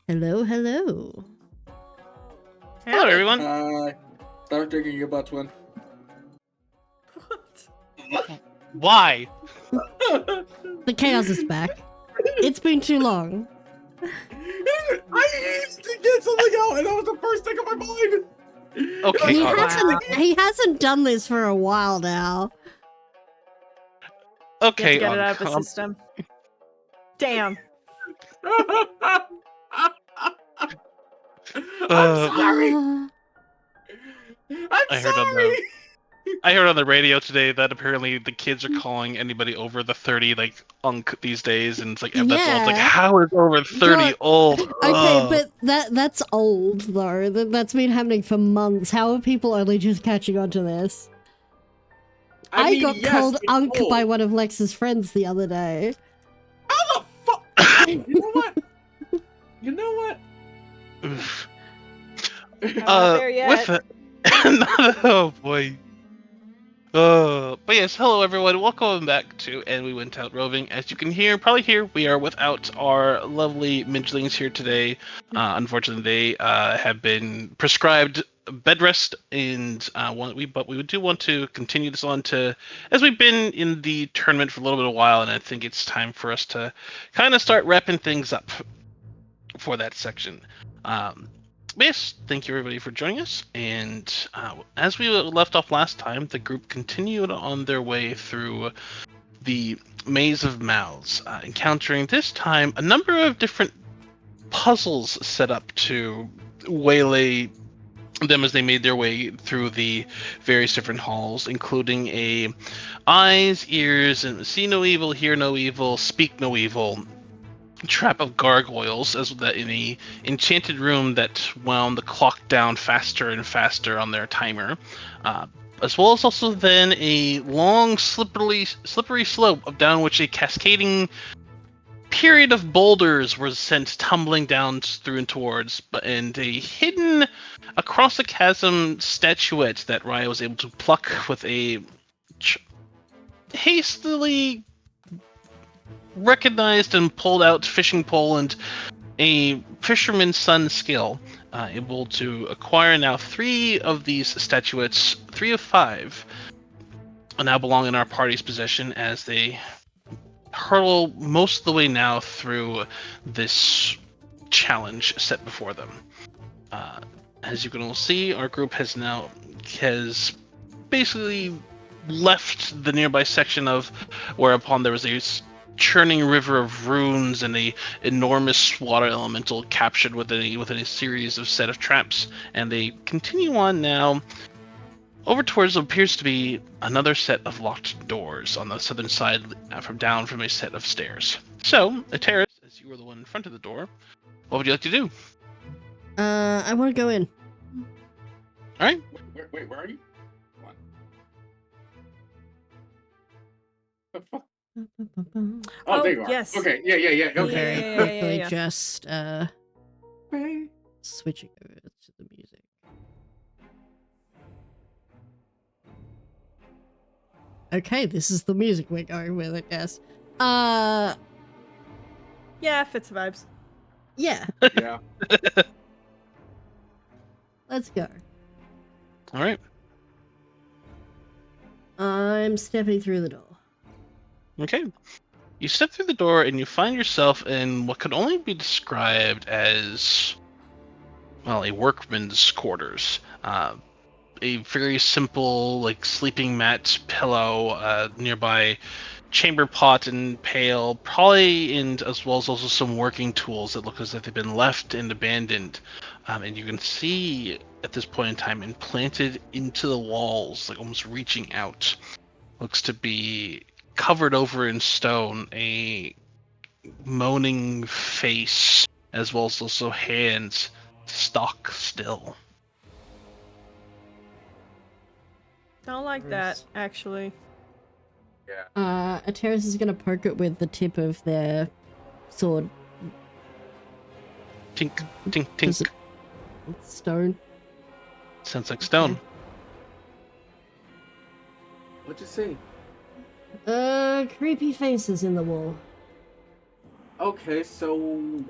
Hello, hello. Hello, everyone. Start drinking your butt one. Why? The chaos is back. It's been too long. I used to get something out, and that was the first thing on my mind. Okay, He hasn't done this for a while now. Okay, You have to get it out of the system. Damn. I'm sorry. I heard on the radio today that apparently the kids are calling anybody over the 30 like unk these days, and it's like that's all. It's like, how is over 30 old? Okay, but that's old though. That's been happening for months. How are people only just catching on to this? I got called unk by one of Lex's friends the other day. How the fuck? You know what? You know what? Oof. I'm not there yet. Oh boy. But yes, hello everyone, welcome back to And We Went Out Roving. As you can probably hear, we are without our lovely midgelings here today. Unfortunately, they have been prescribed bed rest, and but we do want to continue this on as we've been in the tournament for a little bit of a while, and I think it's time for us to kind of start wrapping things up for that section. Yes, thank you everybody for joining us, and as we left off last time, the group continued on their way through the Maze of Mouths, encountering this time a number of different puzzles set up to waylay them as they made their way through the various different halls, including a eyes, ears, and see no evil, hear no evil, speak no evil trap of gargoyles, as that in a enchanted room that wound the clock down faster and faster on their timer, as well as also then a long slippery slope down which a cascading period of boulders were sent tumbling down through and towards, and a hidden across the chasm statuette that Raya was able to pluck with a hastily recognized and pulled out fishing pole and a fisherman's son skill, able to acquire now 3 of these statuettes, 3 of 5, now belong in our party's possession as they hurtle most of the way now through this challenge set before them. As you can all see, our group has basically left the nearby section of whereupon there was a churning river of runes and a enormous water elemental captured within a series of set of traps, and they continue on now over towards what appears to be another set of locked doors on the southern side from a set of stairs. So, Ateris, as you were the one in front of the door, what would you like to do? I want to go in. All right. Wait, where are you? The fuck? Oh, there you are. Yes. Okay, yeah. Okay. Quickly just switching over to the music. Okay, this is the music we're going with, I guess. Yeah, fits the vibes. Yeah. Yeah. Let's go. All right. I'm stepping through the door. Okay. You step through the door and you find yourself in what could only be described as, well, a workman's quarters. A very simple, like, sleeping mat, pillow, nearby chamber pot and pail, probably, and as well as also some working tools that look as if they've been left and abandoned. And you can see at this point in time, implanted into the walls, like almost reaching out, looks to be covered over in stone, a moaning face, as well as also hands stock still. Don't like that, actually. Yeah. Ateris is gonna poke it with the tip of their sword. Tink, tink, tink. It's stone. Sounds like stone. Okay. What'd you say? Creepy faces in the wall. Okay, so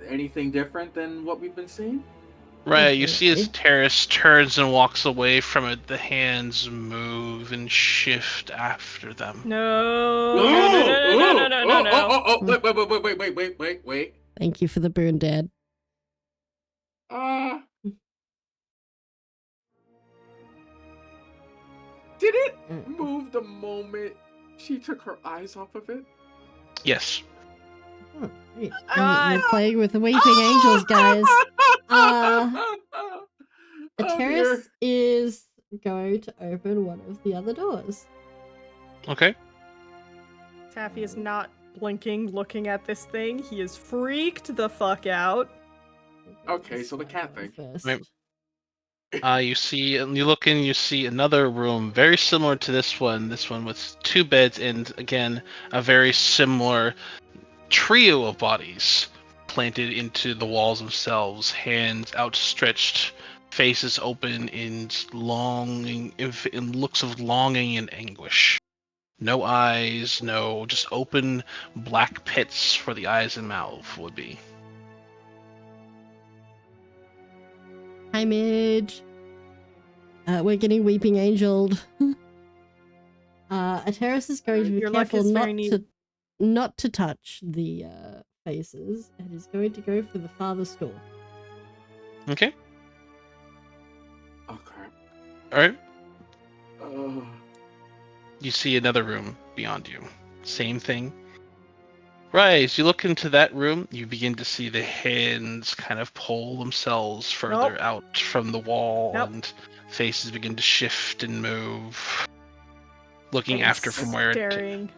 anything different than what we've been seeing? Right, you see as Definitely. Terrace turns and walks away from it, the hands move and shift after them. No, no, no, no, no, no, no, no, no. Wait. Thank you for the boon, Dad. Did it move the moment she took her eyes off of it? Yes. Oh, great. God. We're playing with the weeping angels, guys. The terrace is going to open one of the other doors. Okay. Taffy is not blinking, looking at this thing. He is freaked the fuck out. Okay, so the cat thing. First. Right. You look in, you see another room very similar to this one with 2 beds and, again, a very similar trio of bodies planted into the walls themselves, hands outstretched, faces open in looks of longing and anguish. No eyes, just open black pits for the eyes and mouth would be. Hi, Midge. We're getting weeping angeled. Ateris is going to be Your luck careful is very neat. not to touch the faces, and is going to go for the farthest door. Okay. Okay. All right. Uh, You see another room beyond you. Same thing. Right, as you look into that room, you begin to see the hands kind of pull themselves further Nope. out from the wall, Nope. and faces begin to shift and move, looking I am after from where staring.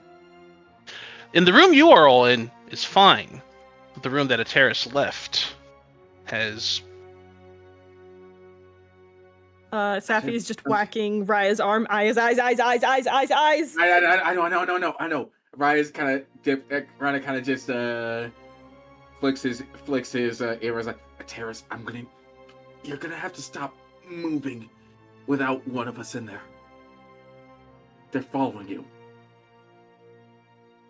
in the room you are all in is fine, but the room that Ateris left has. Safi is just whacking Raya's arm. Eyes. I know. Ryan's kind of just flicks his ears like, Terrace, you're gonna have to stop moving without one of us in there. They're following you.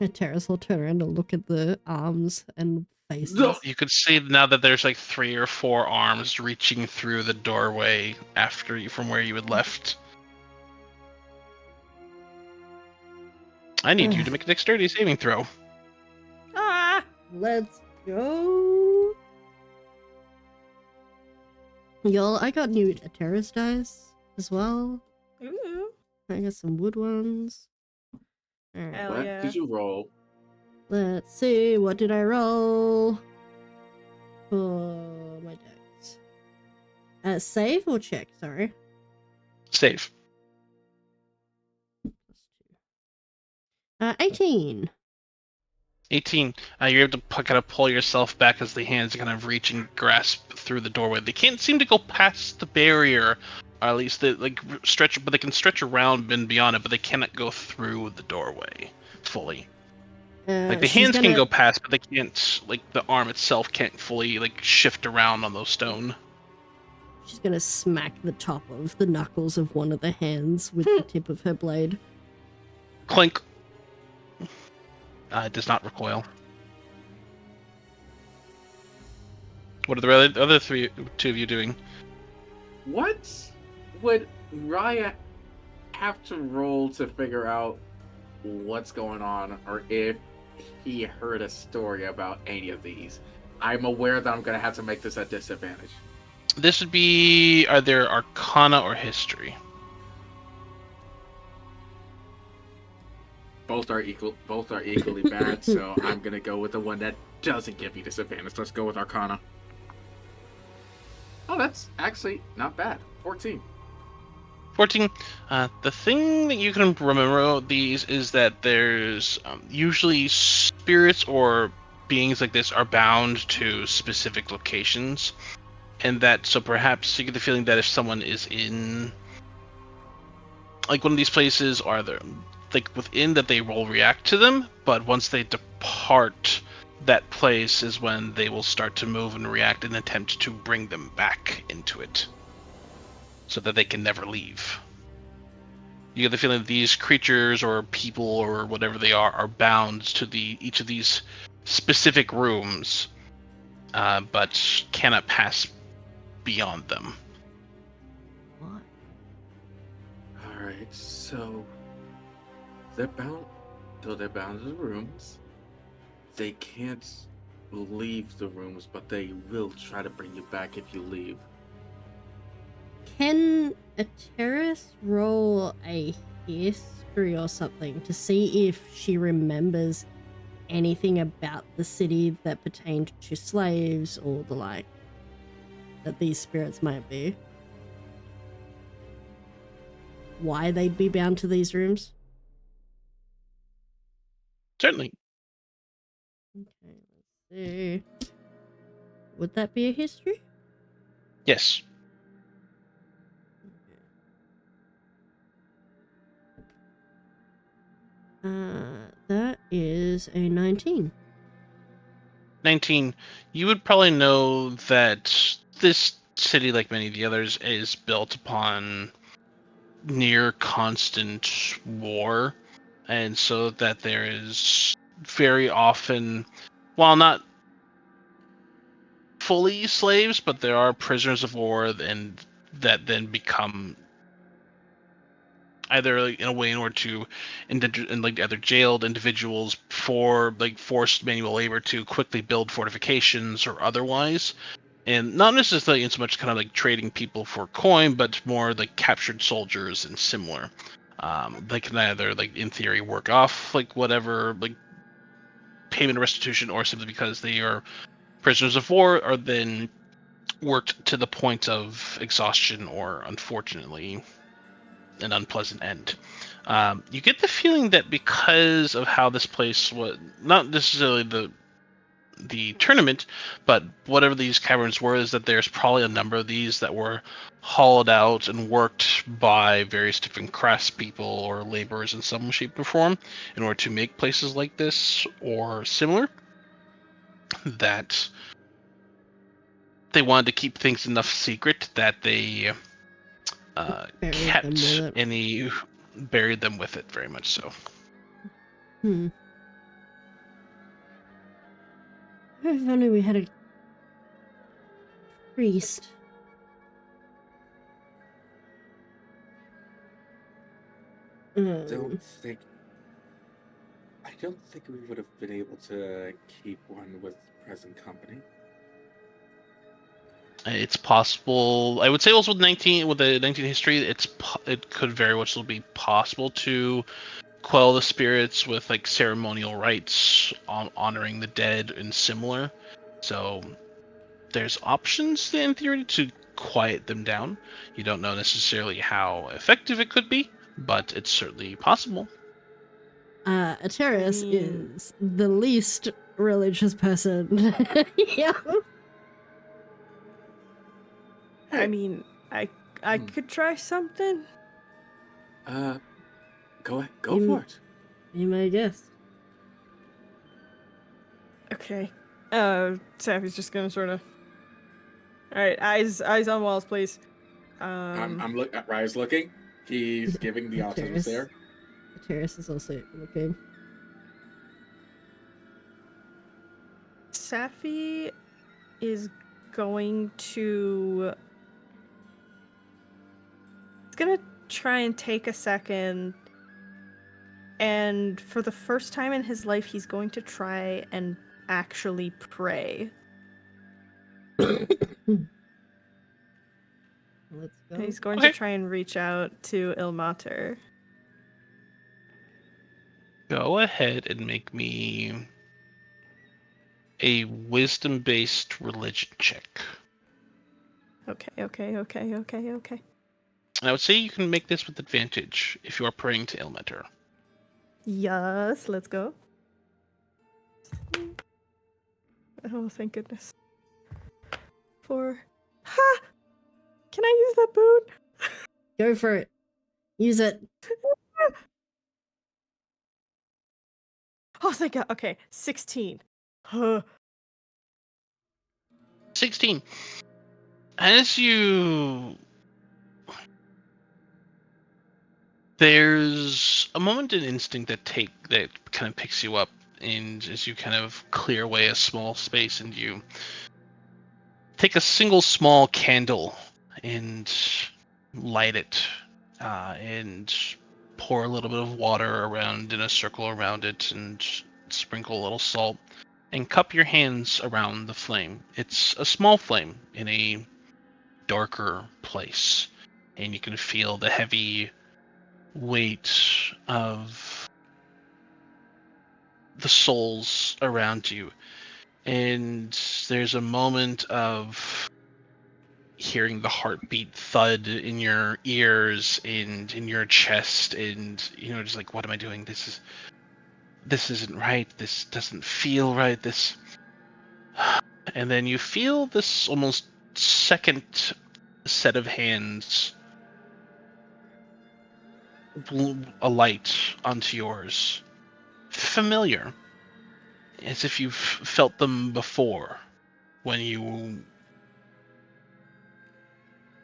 Ateris will turn around and look at the arms and faces. No. You could see now that there's like 3 or 4 arms reaching through the doorway after you from where you had left. I need you to make a dexterity saving throw. Ah! Let's go. Y'all, I got new Ateris dice as well. Ooh. I got some wood ones. Alright. Hell What yeah. did you roll? Let's see, what did I roll for my dex? Save or check? Sorry. Save. 18. 18. You're able to kind of pull yourself back as the hands kind of reach and grasp through the doorway. They can't seem to go past the barrier, or at least they stretch, but they can stretch around and beyond it, but they cannot go through the doorway fully. The hands can go past, but they can't. The arm itself can't fully shift around on those stone. She's gonna smack the top of the knuckles of one of the hands with the tip of her blade. Clink. It does not recoil. What are the other 2 of you doing? What would Raya have to roll to figure out what's going on, or if he heard a story about any of these? I'm aware that I'm going to have to make this a disadvantage. This would be either Arcana or History. Both are equally bad, so I'm going to go with the one that doesn't give me disadvantage. Let's go with Arcana. Oh, that's actually not bad. 14. 14. The thing that you can remember about these is that there's usually spirits or beings like this are bound to specific locations, and that so perhaps you get the feeling that if someone is in one of these places, or they're within, that they will react to them, but once they depart that place is when they will start to move and react and attempt to bring them back into it, so that they can never leave. You get the feeling that these creatures or people or whatever they are bound to each of these specific rooms, but cannot pass beyond them. What? Alright, so they're bound to the rooms. They can't leave the rooms, but they will try to bring you back if you leave. Can a terrorist roll a history or something to see if she remembers anything about the city that pertained to slaves or the like that these spirits might be? Why they'd be bound to these rooms? Certainly. Okay, let's see. Would that be a history? Yes. That is a 19. 19. You would probably know that this city, like many of the others, is built upon near constant war, and so that there is very often, while not fully slaves, but there are prisoners of war, and that then become either like, in a way in order to and like either jailed individuals for like forced manual labor to quickly build fortifications or otherwise, and not necessarily in so much kind of like trading people for coin, but more like captured soldiers and similar. They can either like in theory work off like whatever like payment or restitution, or simply because they are prisoners of war, are then worked to the point of exhaustion or unfortunately an unpleasant end. You get the feeling that because of how this place was, not necessarily the tournament, but whatever these caverns were, is that there's probably a number of these that were hollowed out and worked by various different craftspeople or laborers in some shape or form in order to make places like this or similar. That they wanted to keep things enough secret that they Buried them with it. buried them with it, very much so. If only we had a priest. I don't think we would have been able to keep one with present company. It's possible. I would say also with the 19 history, it could very much be possible to quell the spirits with like ceremonial rites on honoring the dead and similar. So there's options in theory to quiet them down. You don't know necessarily how effective it could be, but it's certainly possible. Ateris is the least religious person. Yeah. I mean, I could try something. Go for it. You may guess. Okay. Sappy's just gonna sort of. All right, eyes on walls, please. Raya's looking. He's giving the autism stare. Ateris is also looking. Sappy is going to. It's gonna try and take a second. And for the first time in his life, he's going to try and actually pray. Let's go. And he's going to try and reach out to Ilmater. Go ahead and make me a wisdom-based religion check. Okay. And I would say you can make this with advantage if you are praying to Ilmater. Yes, let's go. Oh, thank goodness. 4. Ha! Can I use that boon? Go for it. Use it. Oh, thank God. Okay, 16. Huh. 16. As you... There's a moment in instinct that kind of picks you up, and as you kind of clear away a small space, and you take a single small candle and light it, and pour a little bit of water around in a circle around it, and sprinkle a little salt, and cup your hands around the flame. It's a small flame in a darker place, and you can feel the heavy weight of the souls around you. And there's a moment of hearing the heartbeat thud in your ears and in your chest, and just like, what am I doing? This isn't right. This doesn't feel right. And then you feel this almost second set of hands alight onto yours. Familiar, as if you've felt them before, when you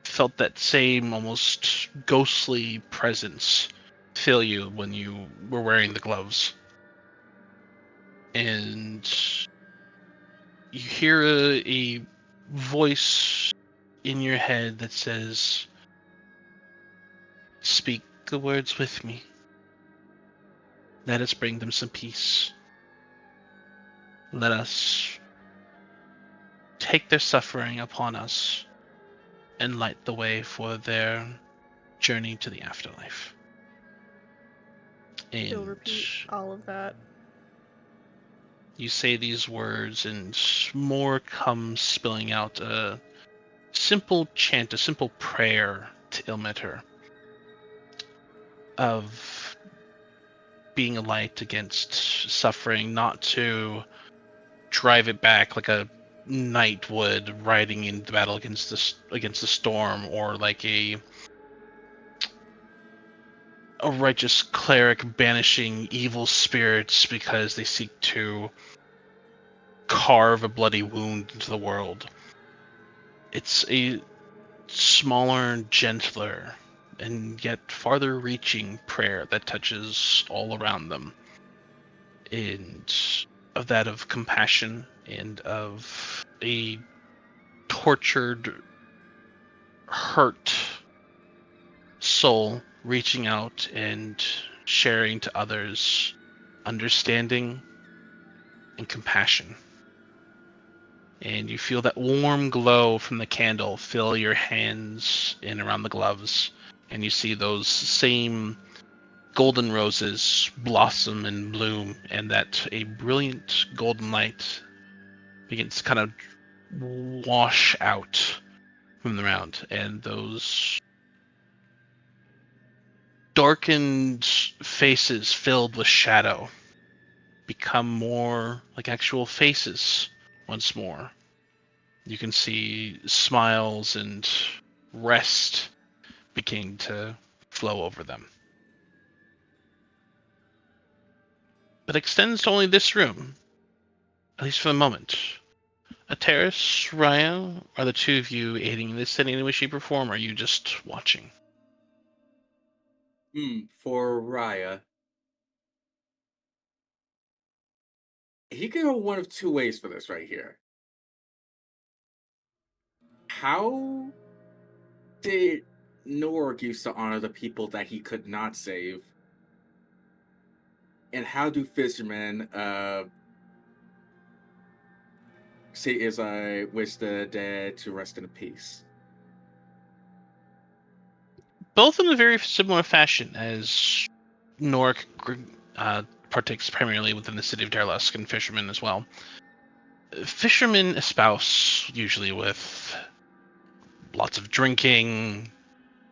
felt that same almost ghostly presence fill you when you were wearing the gloves. And you hear a voice in your head that says, "Speak the words with me. Let us bring them some peace. Let us take their suffering upon us and light the way for their journey to the afterlife." He'll And repeat all of that. you say these words, and more comes spilling out. A simple chant, a simple prayer to Ilmater of being a light against suffering, not to drive it back like a knight would riding into battle against the storm, or like a righteous cleric banishing evil spirits because they seek to carve a bloody wound into the world. It's a smaller, gentler, and yet farther reaching prayer that touches all around them, and of that of compassion and of a tortured, hurt soul reaching out and sharing to others understanding and compassion. And you feel that warm glow from the candle fill your hands and around the gloves, and you see those same golden roses blossom and bloom, and that a brilliant golden light begins to kind of wash out from the round, and those darkened faces filled with shadow become more like actual faces once more. You can see smiles and rest beginning to flow over them. But extends to only this room, at least for the moment. Ateris, Raya, are the two of you aiding in this in any way, shape, or form, or are you just watching? For Raya, he could go one of two ways for this right here. How did Norg used to honor the people that he could not save? And how do fishermen say is I wish the dead to rest in peace? Both in a very similar fashion, as Norik partakes primarily within the city of Darlusk, and fishermen as well. Fishermen espouse, usually with lots of drinking,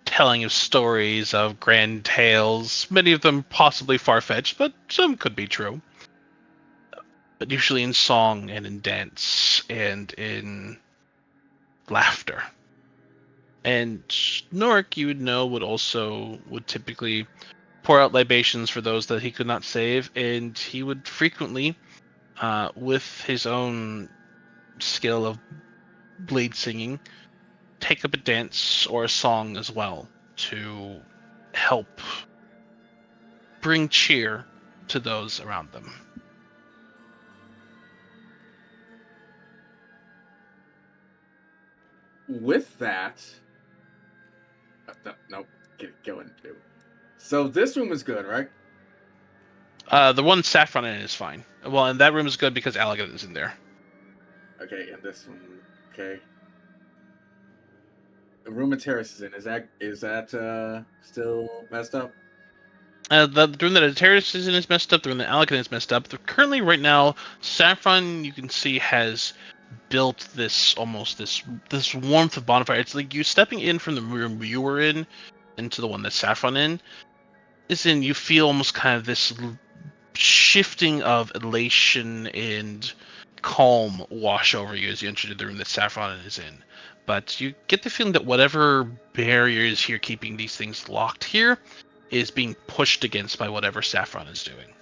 telling of stories of grand tales, many of them possibly far-fetched, but some could be true. But usually in song and in dance and in laughter. And Norik, you would know, would typically pour out libations for those that he could not save, and he would frequently, with his own skill of blade singing, take up a dance or a song as well to help bring cheer to those around them. with that, nope, get it going too. So this room is good, right? The one Saffron in is fine. Well, and that room is good because Alligator is in there. Okay, and this one, okay. The room of terrace is in. Is that still messed up? The room that the terrace is in is messed up. The room that Alligator is messed up. Currently, right now, Saffron, you can see, has built this warmth of bonfire. It's like you stepping in from the room you were in into the one that Saffron in is in. You feel almost kind of this shifting of elation and calm wash over you as you enter the room that Saffron is in. But you get the feeling that whatever barrier is here keeping these things locked here is being pushed against by whatever Saffron is doing.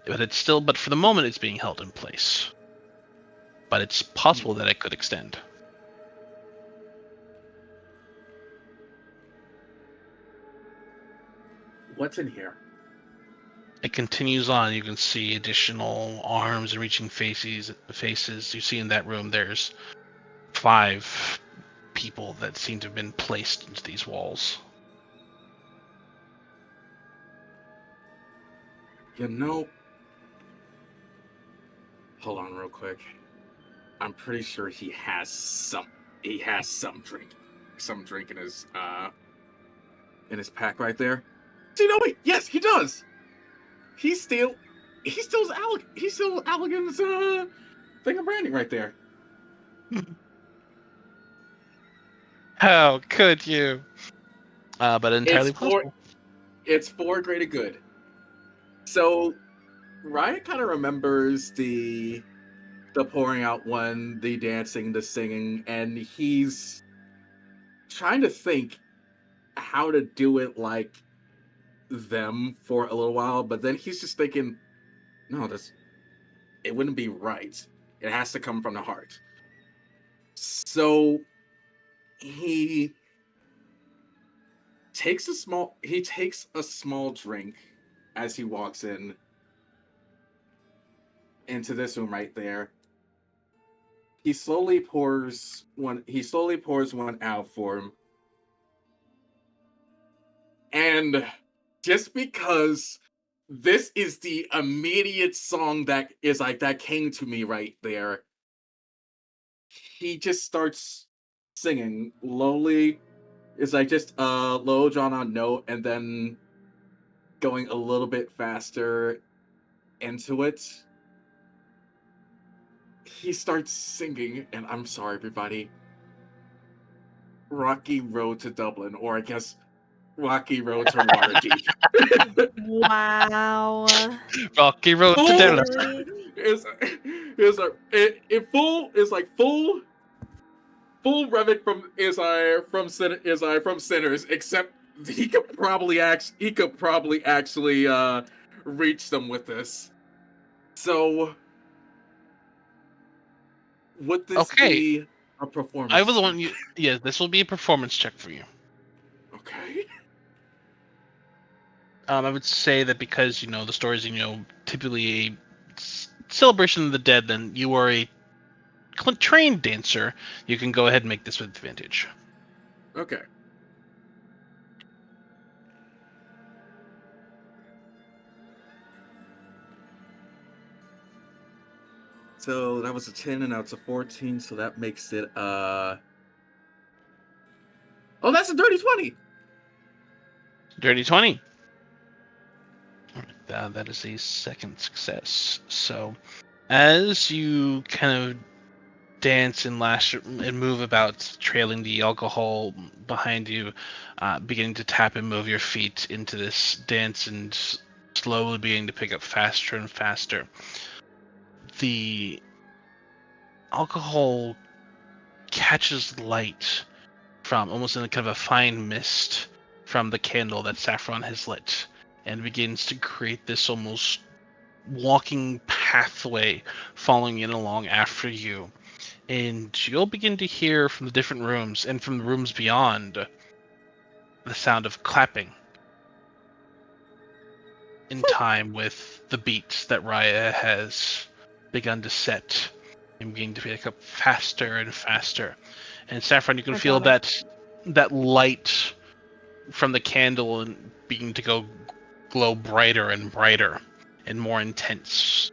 But for the moment, it's being held in place. But it's possible that it could extend. What's in here? It continues on. You can see additional arms and reaching faces. You see in that room, there's 5 people that seem to have been placed into these walls. You know, hold on real quick. I'm pretty sure he has some drink in his pack right there. Do you know what? Yes, he does. He still Alligan's thing of branding right there. How could you? But entirely possible. It's for greater good. So Ryan kind of remembers the pouring out one, the dancing, the singing, and he's trying to think how to do it like them for a little while, but then he's just thinking, no, it wouldn't be right. It has to come from the heart. So he takes a small drink as he walks into this room right there. He slowly pours one out for him. And just because this is the immediate song that came to me right there, he just starts singing lowly. It's like just a low drawn on note and then going a little bit faster into it. He starts singing, and I'm sorry, everybody. Rocky Road to Dublin, or I guess Rocky Road to Waterdeep. Wow. Rocky Road to Dublin. Full Revit from Sinners, except he could probably actually reach them with this. So would this be a performance? I will want you. Yeah, this will be a performance check for you. Okay. I would say that because the stories, typically a celebration of the dead, then you are a trained dancer. You can go ahead and make this with advantage. Okay. So that was a 10 and now it's a 14, so that makes it oh, that's a dirty 20. Dirty 20. That is a second success. So as you kind of dance and lash and move about, trailing the alcohol behind you, beginning to tap and move your feet into this dance and slowly beginning to pick up faster and faster, the alcohol catches light from almost in a kind of a fine mist from the candle that Saffron has lit and begins to create this almost walking pathway following in along after you. And you'll begin to hear from the different rooms and from the rooms beyond the sound of clapping in time with the beats that Raya has begun to set and beginning to pick up faster and faster. And Saffron, you can I feel thought that light from the candle and beginning to glow brighter and brighter and more intense.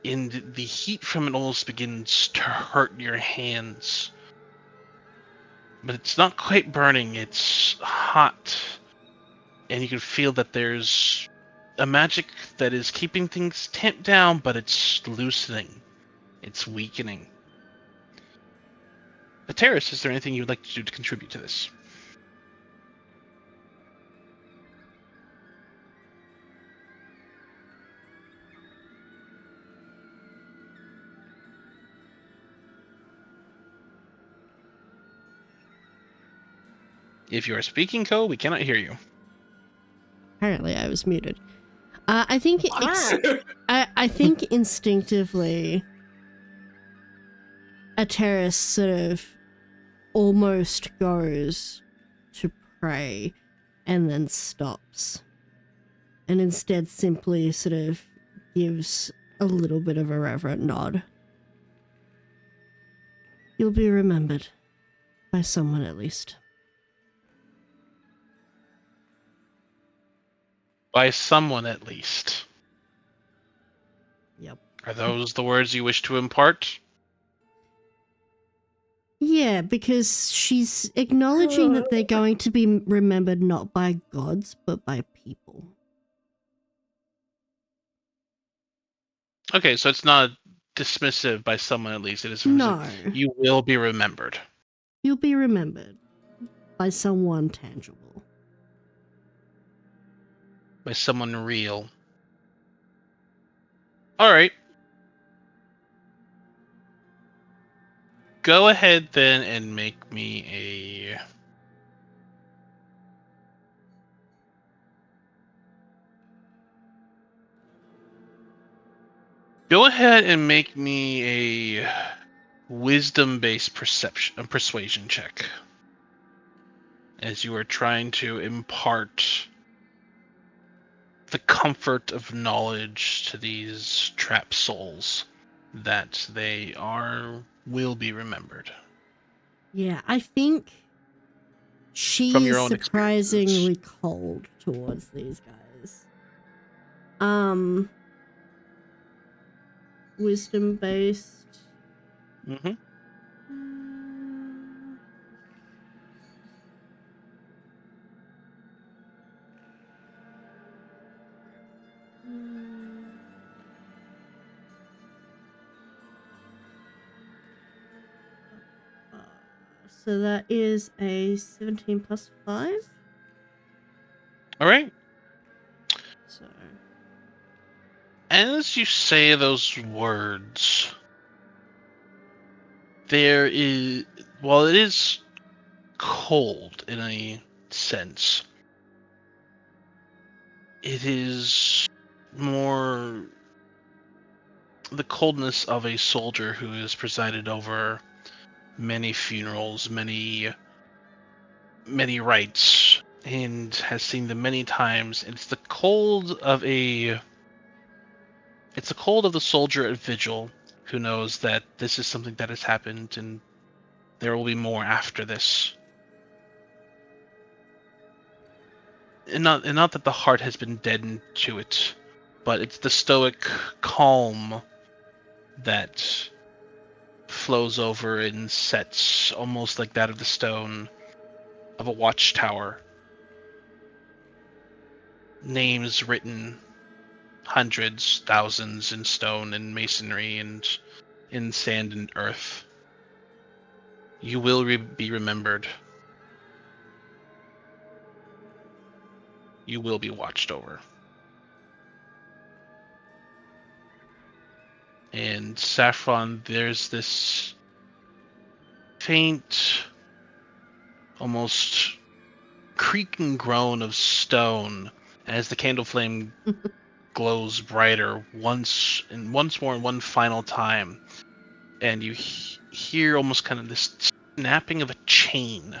And the heat from it almost begins to hurt your hands. But it's not quite burning, it's hot. And you can feel that there's a magic that is keeping things tamped down, but it's loosening. It's weakening. Ateris, is there anything you would like to do to contribute to this? If you are speaking, Ko, we cannot hear you. Apparently, I was muted. I think I think instinctively, Ateris sort of almost goes to pray and then stops, and instead simply sort of gives a little bit of a reverent nod. You'll be remembered by someone at least. By someone, at least. Yep. Are those the words you wish to impart? Yeah, because she's acknowledging that they're going to be remembered not by gods, but by people. Okay, so it's not dismissive by someone, at least. It is. No. You will be remembered. You'll be remembered by someone tangible. By someone real. Alright. Go ahead then and make me a... Go ahead and make me a wisdom-based persuasion check. As you are trying to impart the comfort of knowledge to these trapped souls that they will be remembered. Yeah, I think she From your is own surprisingly cold towards these guys. Wisdom based. Mm-hmm. So that is a 17 plus 5. All right. So As you say those words, there is, while it is cold in a sense, it is more the coldness of a soldier who has presided over many funerals, many rites, and has seen them many times. It's the cold of the soldier at vigil who knows that this is something that has happened and there will be more after this. And not that the heart has been deadened to it, but it's the stoic calm that flows over and sets almost like that of the stone of a watchtower. Names written hundreds, thousands in stone and masonry and in sand and earth. You will be remembered. You will be watched over. And Saffron, there's this faint, almost creaking groan of stone as the candle flame glows brighter once more and one final time. And you hear almost kind of this snapping of a chain.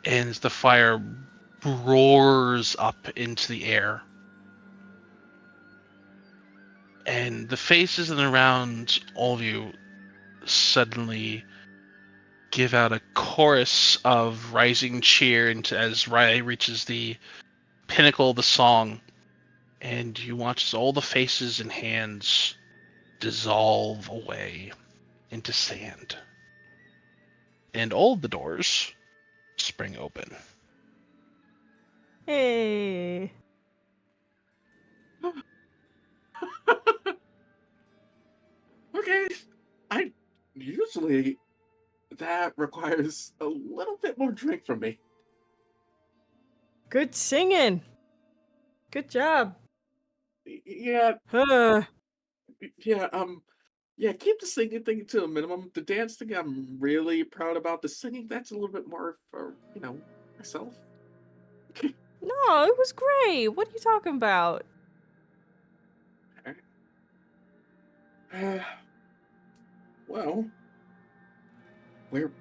And as the fire roars up into the air. and the faces in and around all of you suddenly give out a chorus of rising cheer as Raya reaches the pinnacle of the song, and you watch as all the faces and hands dissolve away into sand, and all of the doors spring open. Hey. Okay. I usually that requires a little bit more drink from me. Good singing. Good job. Yeah, Huh. yeah, yeah, keep the singing thing to a minimum. The dance thing I'm really proud about. The singing, that's a little bit more for, myself. No, it was great. What are you talking about? Uh, well, we're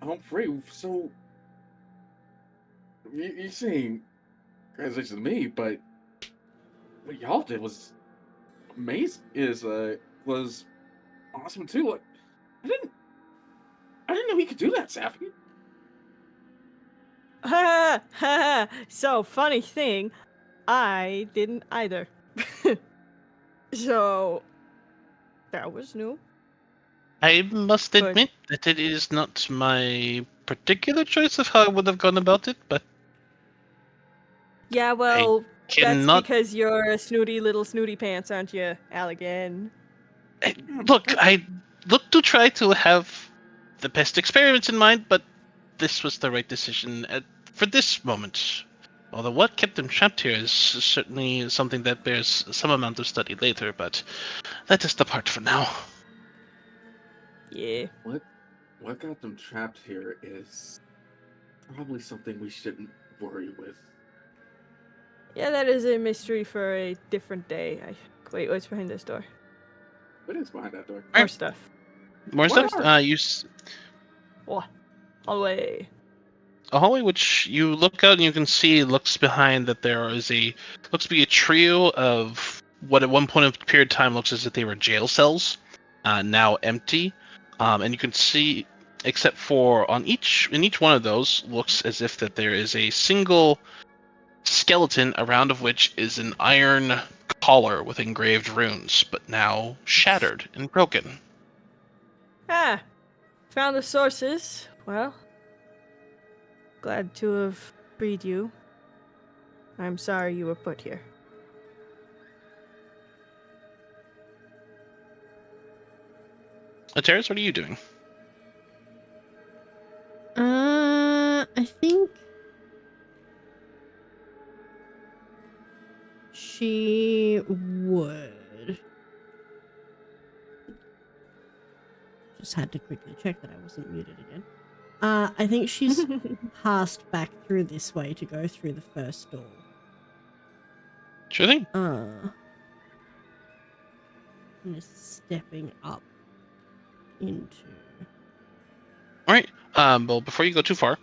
I'm free. So you saying congratulations to me, but what y'all did was amazing. Was awesome too. Like I didn't I didn't know he could do that, Safi. Ha ha. So, funny thing, I didn't either. So, that was new. I must But admit that it is not my particular choice of how I would have gone about it, but yeah, I well, that's cannot. because you're a snooty little snooty pants, aren't you, Allegan? Look, I look to try to have the best experiments in mind, but this was the right decision for this moment. Although what kept them trapped here is certainly something that bears some amount of study later, but let us depart for now. Yeah. What got them trapped here is probably something we shouldn't worry with. Yeah, that is a mystery for a different day. Wait, what's behind this door? What is behind that door? More Alright. stuff. More What stuff? are- What? Hallway. A hallway which you look out and you can see looks behind that there is looks to be a trio of what at one point of period of time looks as if they were jail cells, now empty, and you can see except for in each one of those looks as if that there is a single skeleton around of which is an iron collar with engraved runes, but now shattered and broken. Ah, found the sources. Well, glad to have freed you. I'm sorry you were put here. Ateris, what are you doing? I think she would. Just had to quickly check that I wasn't muted again. I think she's passed back through this way to go through the first door. Sure thing. I'm just stepping up into. All right. Well, before you go too far,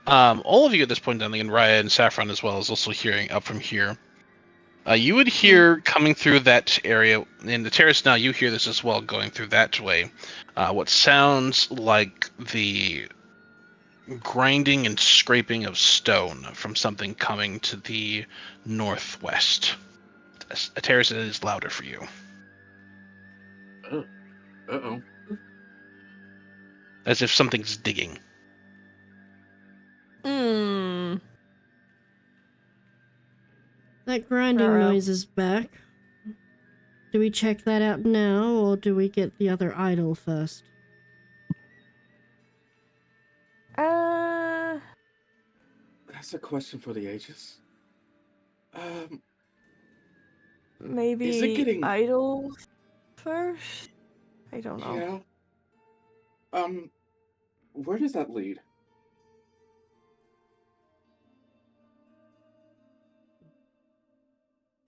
all of you at this point, and Raya and Saffron as well is also hearing up from here. You would hear coming through that area in the terrace. Now you hear this as well going through that way. What sounds like the grinding and scraping of stone from something coming to the northwest. A terrace is louder for you. Uh-oh. As if something's digging. Hmm. That grinding Uh-oh. noise is back. Do we check that out now, or do we get the other idol first? That's a question for the ages. Is it Maybe getting idol first? I don't know. Yeah. Where does that lead?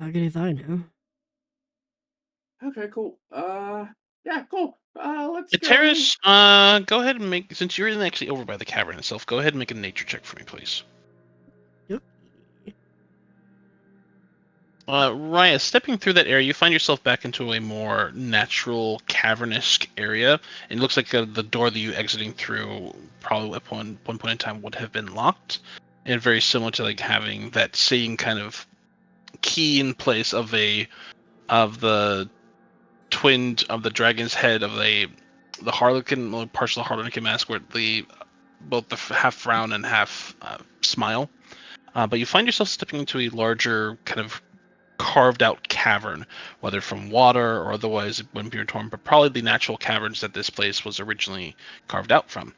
How good if I know? Okay, cool. Yeah, cool. Let's go. Terrace, go ahead and make, since you're actually over by the cavern itself, go ahead and make a nature check for me, please. Yep. Raya, stepping through that area, you find yourself back into a more natural, cavernous area. It looks like the door that you exiting through probably at one point in time would have been locked, and very similar to like having that same kind of key in place of the twin of the dragon's head of the Harlequin, well, partial Harlequin mask, where both the half frown and half smile. But you find yourself stepping into a larger kind of carved out cavern, whether from water or otherwise it wouldn't be torn, but probably the natural caverns that this place was originally carved out from.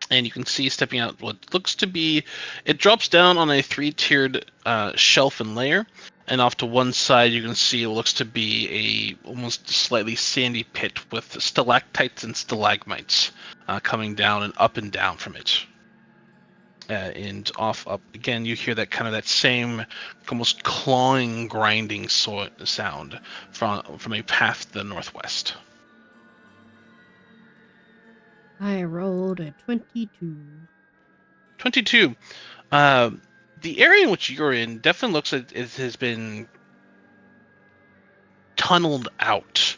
And you can see stepping out what looks to be, it drops down on a three-tiered shelf and layer, and off to one side you can see it looks to be a almost slightly sandy pit with stalactites and stalagmites coming down and down from it. And off up again, you hear that kind of that same almost clawing, grinding sound from a path to the northwest. I rolled a 22. 22. The area in which you're in definitely looks like it has been tunneled out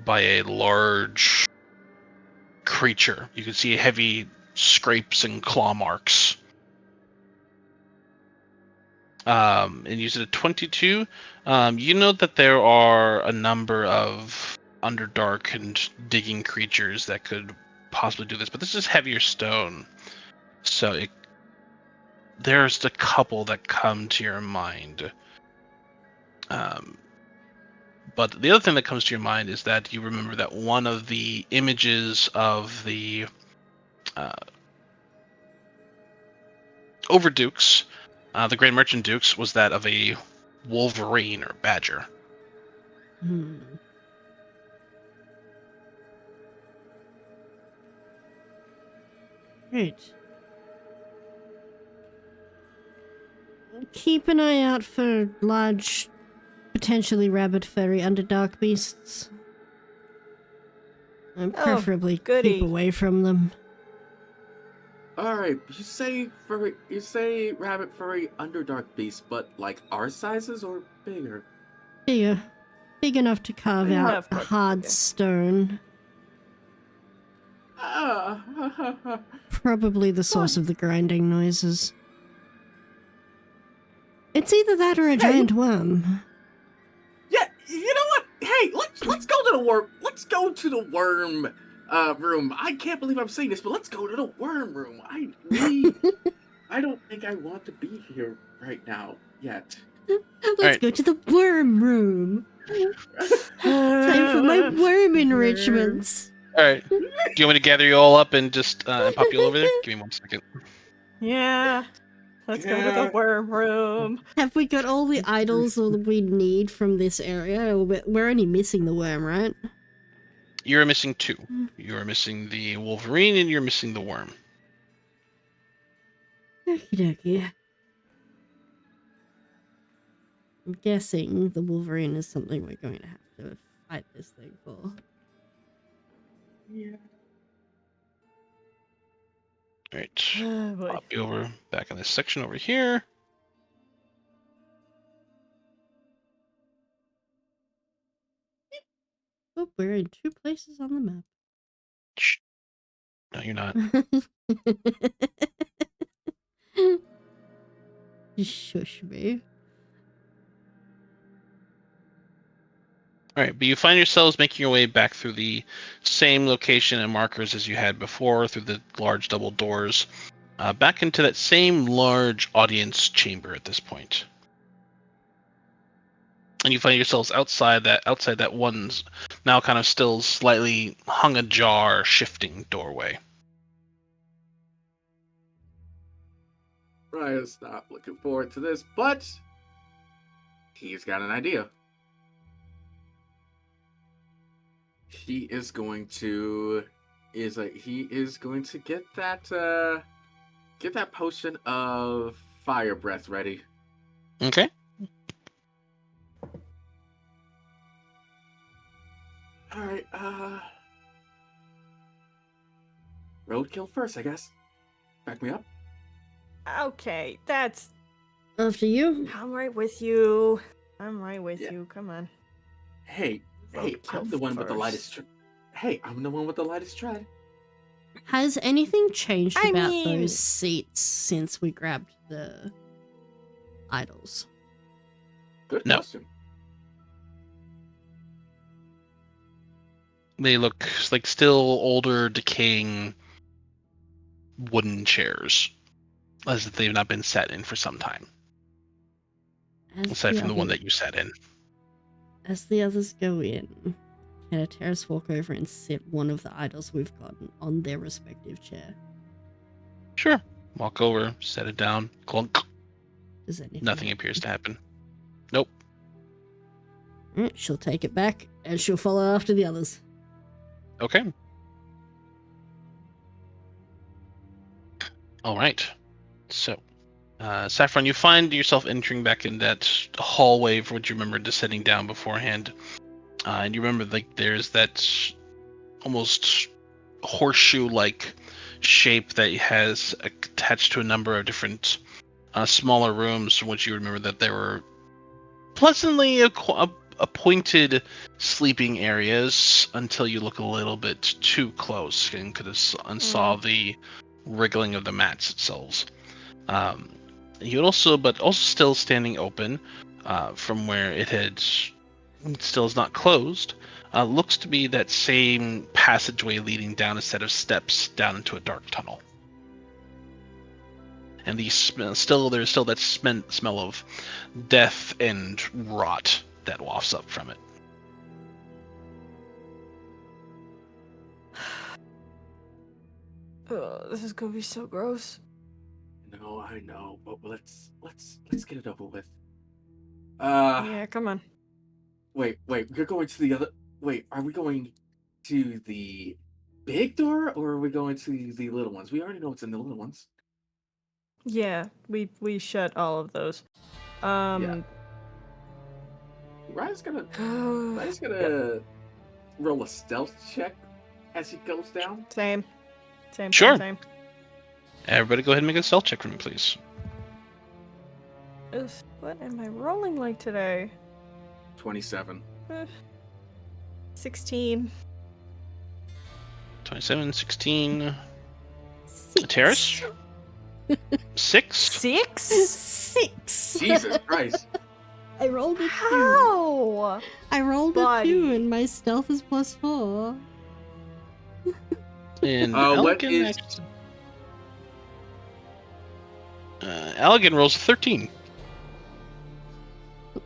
by a large creature. You can see heavy scrapes and claw marks. And use it at 22. You know that there are a number of underdark and digging creatures that could possibly do this, but this is heavier stone, so there's a couple that come to your mind. But the other thing that comes to your mind is that you remember that one of the images of the Overdukes, the Grand Merchant Dukes, was that of a wolverine or badger. Right. Keep an eye out for large, potentially rabbit furry underdark beasts. And preferably keep away from them. Alright, you say rabbit furry underdark beast, but like our sizes or bigger? Bigger. Big enough to carve out a hard stone. Probably the source of the grinding noises. It's either that or a giant worm. Yeah, you know what? Hey, let's go to the worm. Let's go to the worm room. I can't believe I'm saying this, but let's go to the worm room. I don't think I want to be here right now yet. Let's go to the worm room. Time for my worm enrichments. All right. Do you want me to gather you all up and just pop you all over there? Give me 1 second. Yeah. Let's go to the worm room. Have we got all the idols we need from this area? We're only missing the worm, right? You're missing 2. You're missing the Wolverine and you're missing the worm. Okie dokie. I'm guessing the Wolverine is something we're going to have to fight this thing for. Yeah. Alright. Pop you over back in this section over here. Oh, we're in 2 places on the map. Shh. No, you're not. Shush me. Alright, but you find yourselves making your way back through the same location and markers as you had before, through the large double doors, back into that same large audience chamber at this point. And you find yourselves outside that one's now kind of still slightly hung ajar, shifting doorway. Raya's not looking forward to this, but he's got an idea. He is going to get that potion of fire breath ready. Okay. Alright, roadkill first, I guess. Back me up. Okay, that's... After you. I'm right with you. I'm right with Yeah. you. Come on. Hey, Vote I'm kill the one with the first. lightest. Hey, I'm the one with the lightest tread. Has anything changed I about mean- those seats since we grabbed the idols? Good No. question. They look like still older, decaying wooden chairs, as if they've not been sat in for some time. Aside from the one that you sat in. As the others go in, can a Terrace walk over and sit one of the idols we've gotten on their respective chair? Sure. Walk over, set it down, clunk. Does anything Nothing happen? appears to happen. Nope. Alright, she'll take it back and she'll follow after the others. Okay. All right. So, Saffron, you find yourself entering back in that hallway for what you remember descending down beforehand. And you remember, like, there's that almost horseshoe-like shape that has attached to a number of different smaller rooms from which you remember that there were pleasantly appointed sleeping areas until you look a little bit too close and saw the wriggling of the mats themselves. You also still standing open from where it had still is not closed. Looks to be that same passageway leading down a set of steps down into a dark tunnel. And there's still that smell of death and rot that wafts up from it. Oh, this is gonna be so gross. No, I know, but let's get it over with. Yeah, come on. Wait, you're going to the other. Wait, are we going to the big door or are we going to the little ones? We already know what's in the little ones. Yeah, we shut all of those. Yeah. Ryan's gonna roll a stealth check as he goes down. Same. Sure. Same. Everybody go ahead and make a stealth check for me, please. What am I rolling like today? 27. 16. 27, 16. Six. Terrace? 6? 6? 6! Jesus Christ. I rolled a 2. How? I rolled a 2 Buddy. and my stealth is +4. And what Allegan is... Allegan rolls a 13.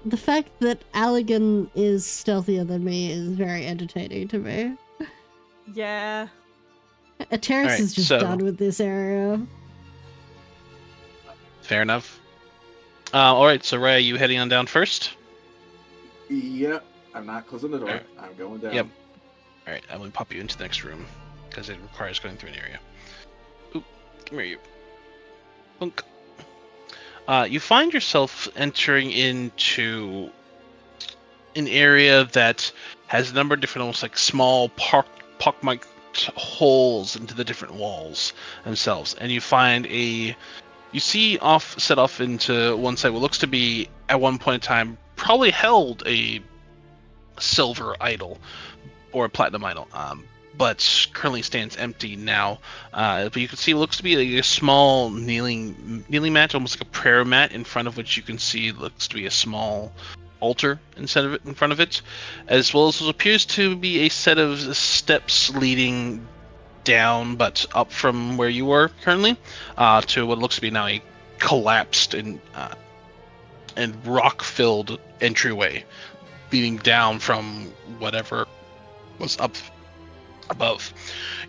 The fact that Allegan is stealthier than me is very entertaining to me. Yeah. A Terrace Alright, is just so- done with this area. Fair enough. Alright, so Ray, you heading on down first? Yep. I'm not closing the door. Alright. I'm going down. Yep. Alright, I'm going to pop you into the next room, because it requires going through an area. Oop, come here, you. Bunk. You find yourself entering into an area that has a number of different, almost like small pockmarked holes into the different walls themselves, and you find set off into one side what looks to be at one point in time probably held a silver idol or a platinum idol, but currently stands empty now. But you can see it looks to be like a small kneeling mat, almost like a prayer mat, in front of which you can see looks to be a small altar in front of it, as well as what appears to be a set of steps leading down, but up from where you were currently, to what looks to be now a collapsed and rock-filled entryway leading down from whatever was up above.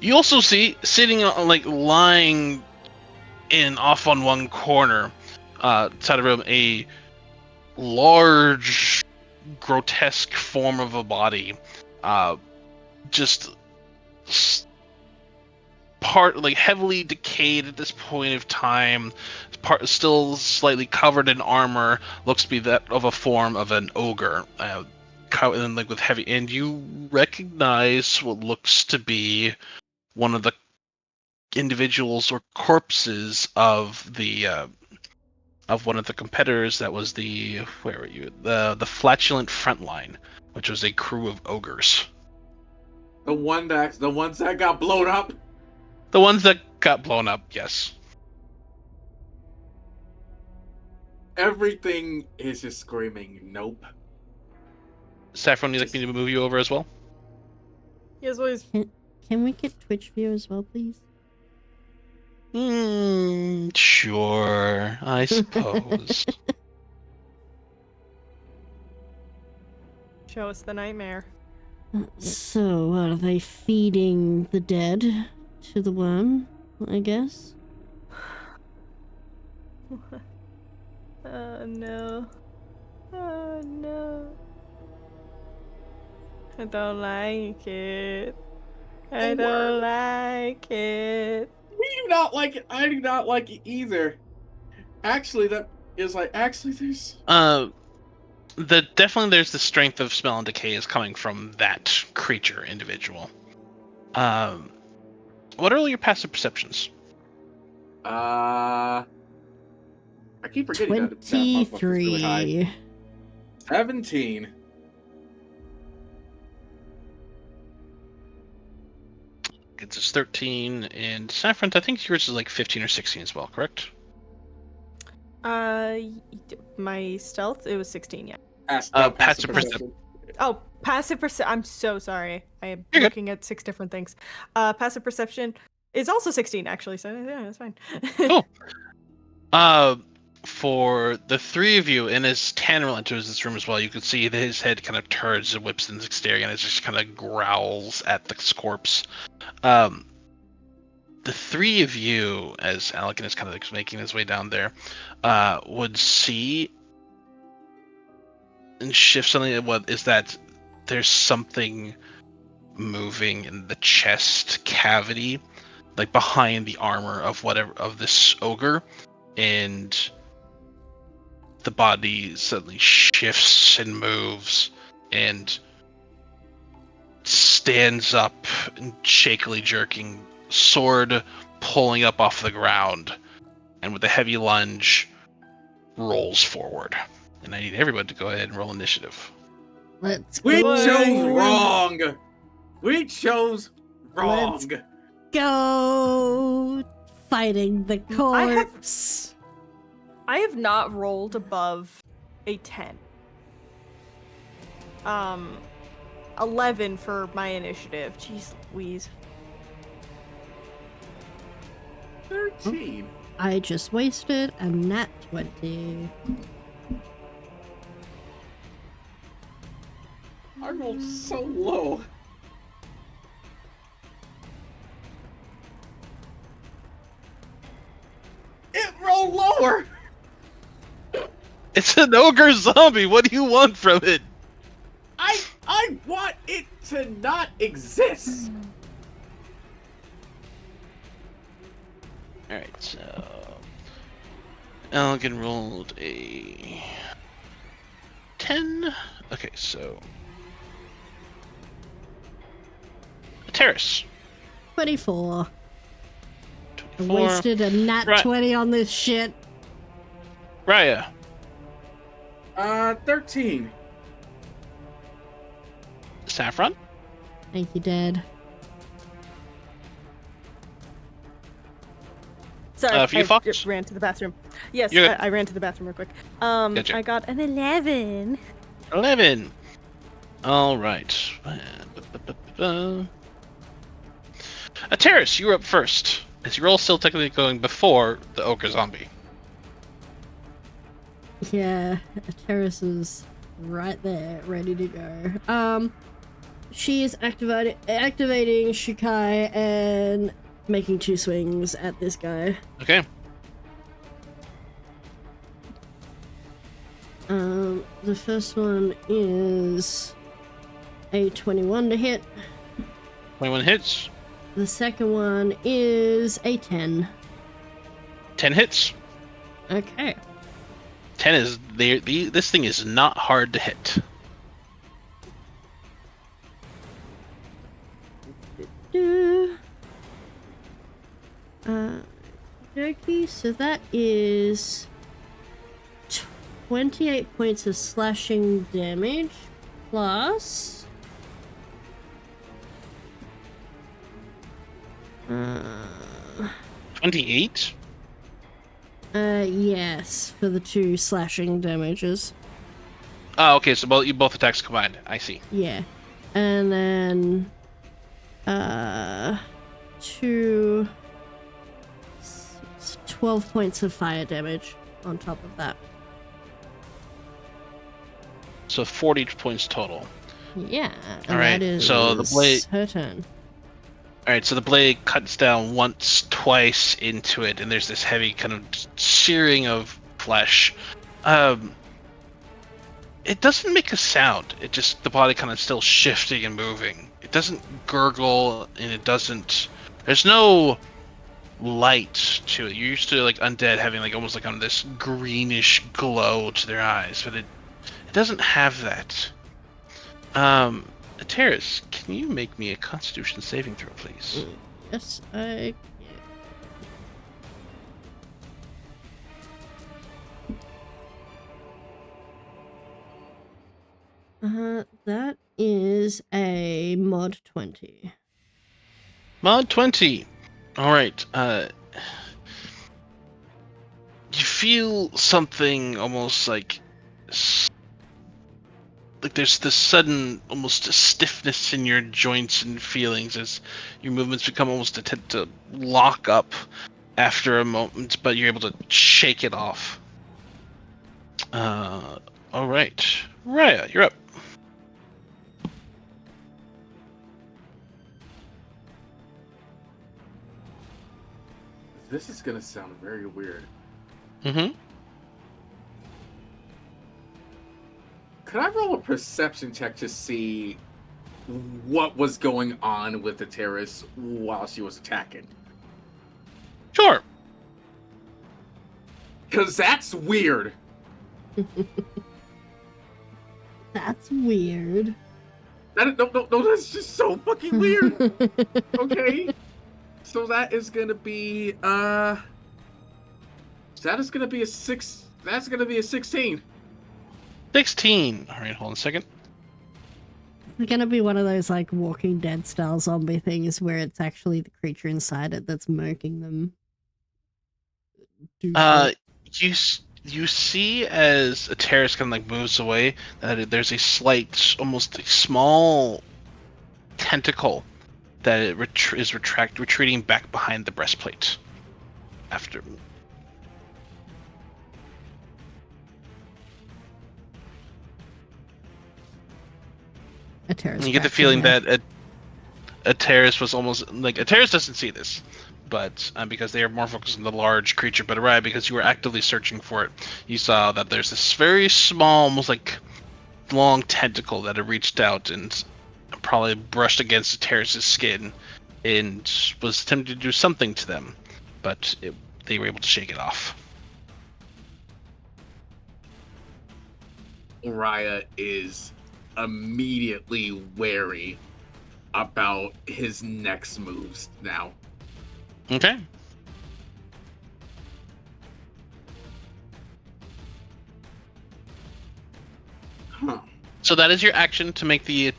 You also see sitting lying in off on one corner side of the room a large grotesque form of a body, just heavily decayed at this point of time, still slightly covered in armor, looks to be that of a form of an ogre, and with heavy, and you recognize what looks to be one of the individuals or corpses of the of one of the competitors that was where were you? The flatulent frontline, which was a crew of ogres. The ones that got blown up. The ones that got blown up, yes. Everything is just screaming, nope. Saffron, you'd like me to move you over as well? Yes, please. Can we get Twitch view as well, please? Sure, I suppose. Show us the nightmare. So, are they feeding the dead to the worm, I guess? Oh no. Oh no. I don't like it. I don't like it. We do not like it. I do not like it either. Actually, there's Definitely there's the strength of smell and decay is coming from that creature individual. What are all your passive perceptions? I keep forgetting that motherfucker's really high. 23. 17. It's just 13, and Saffron, I think yours is like 15 or 16 as well, correct? My stealth, it was 16, yeah. Passive perception. Oh, passive perception. I'm so sorry. I am You're looking at 6 different things. Passive perception is also 16, actually, so yeah, that's fine. Cool. For the three of you, and as Tannerl enters this room as well, you can see that his head kind of turns and whips and is staring, and it just kind of growls at the corpse. The three of you, as Alec is kind of like making his way down there, would see and shift something. What is that? There's something moving in the chest cavity, like behind the armor of this ogre, and the body suddenly shifts and moves and stands up and shakily jerking, sword pulling up off the ground, and with a heavy lunge rolls forward. And I need everyone to go ahead and roll initiative. Let's We go. chose wrong. We chose wrong. Let's go. Fighting the corpse. I have not rolled above a 10. 11 for my initiative. Jeez Louise. 13. I just wasted a nat 20. I rolled so low. It rolled lower. It's an ogre zombie. What do you want from it? I want it to not exist. Alright, so Elgin rolled a 10. Okay, so Terrace. 24. 24. I wasted a nat Right. 20 on this shit. Raya. 13. Saffron. Thank you, Dad. Sorry, for you, I Fox? ran to the bathroom. Yes, You're good. I ran to the bathroom real quick. Gotcha. I got an 11. 11. All right. Terrace, you're up first. As you're all still technically going before the ogre zombie. Yeah, Terrace is right there, ready to go. She is activating Shikai and making 2 swings at this guy. Okay. The first one is a 21 to hit. 21 hits. The second one is a 10. 10 hits. Okay. 10 is this thing is not hard to hit. Okay, so that is 28 points of slashing damage plus 28? Yes, for the 2 slashing damages. Oh, okay, so both attacks combined. I see. Yeah. And then 12 points of fire damage on top of that. So 40 points total. Yeah, and All right, that is so the blade. her turn. All right, so the blade cuts down once, twice into it, and there's this heavy kind of searing of flesh. It doesn't make a sound. It just, the body kind of still shifting and moving. It doesn't gurgle, and it doesn't. There's no light to it. You're used to like undead having like almost like on this greenish glow to their eyes, but it doesn't have that. Terrace, can you make me a Constitution saving throw, please? Yes, I can. That is a mod 20. Mod 20. All right. You feel something almost like there's this sudden almost stiffness in your joints and feelings as your movements become almost attempt to lock up after a moment, but you're able to shake it off. All right. Raya, you're up. This is gonna sound very weird. Mm-hmm. Could I roll a perception check to see what was going on with the terrorist while she was attacking? Sure. Because that's weird. That's weird. No, that's just so fucking weird. Okay. So that is gonna be that is gonna be a 6. That's gonna be a 16. 16. All right, hold on a second. It's gonna be one of those like Walking Dead style zombie things where it's actually the creature inside it that's making them do shit. You see as a terrorist kind of like moves away that there's a slight, almost a small tentacle that it is retreating back behind the breastplate. After. A terrorist. You get the feeling that a terrorist was almost like a terrorist doesn't see this, but because they are more focused on the large creature. But Araya, because you were actively searching for it, you saw that there's this very small, almost like long tentacle that had reached out and probably brushed against the terrorist's skin and was attempting to do something to them, but they were able to shake it off. Raya is immediately wary about his next moves now. Okay. Huh. So that is your action to make the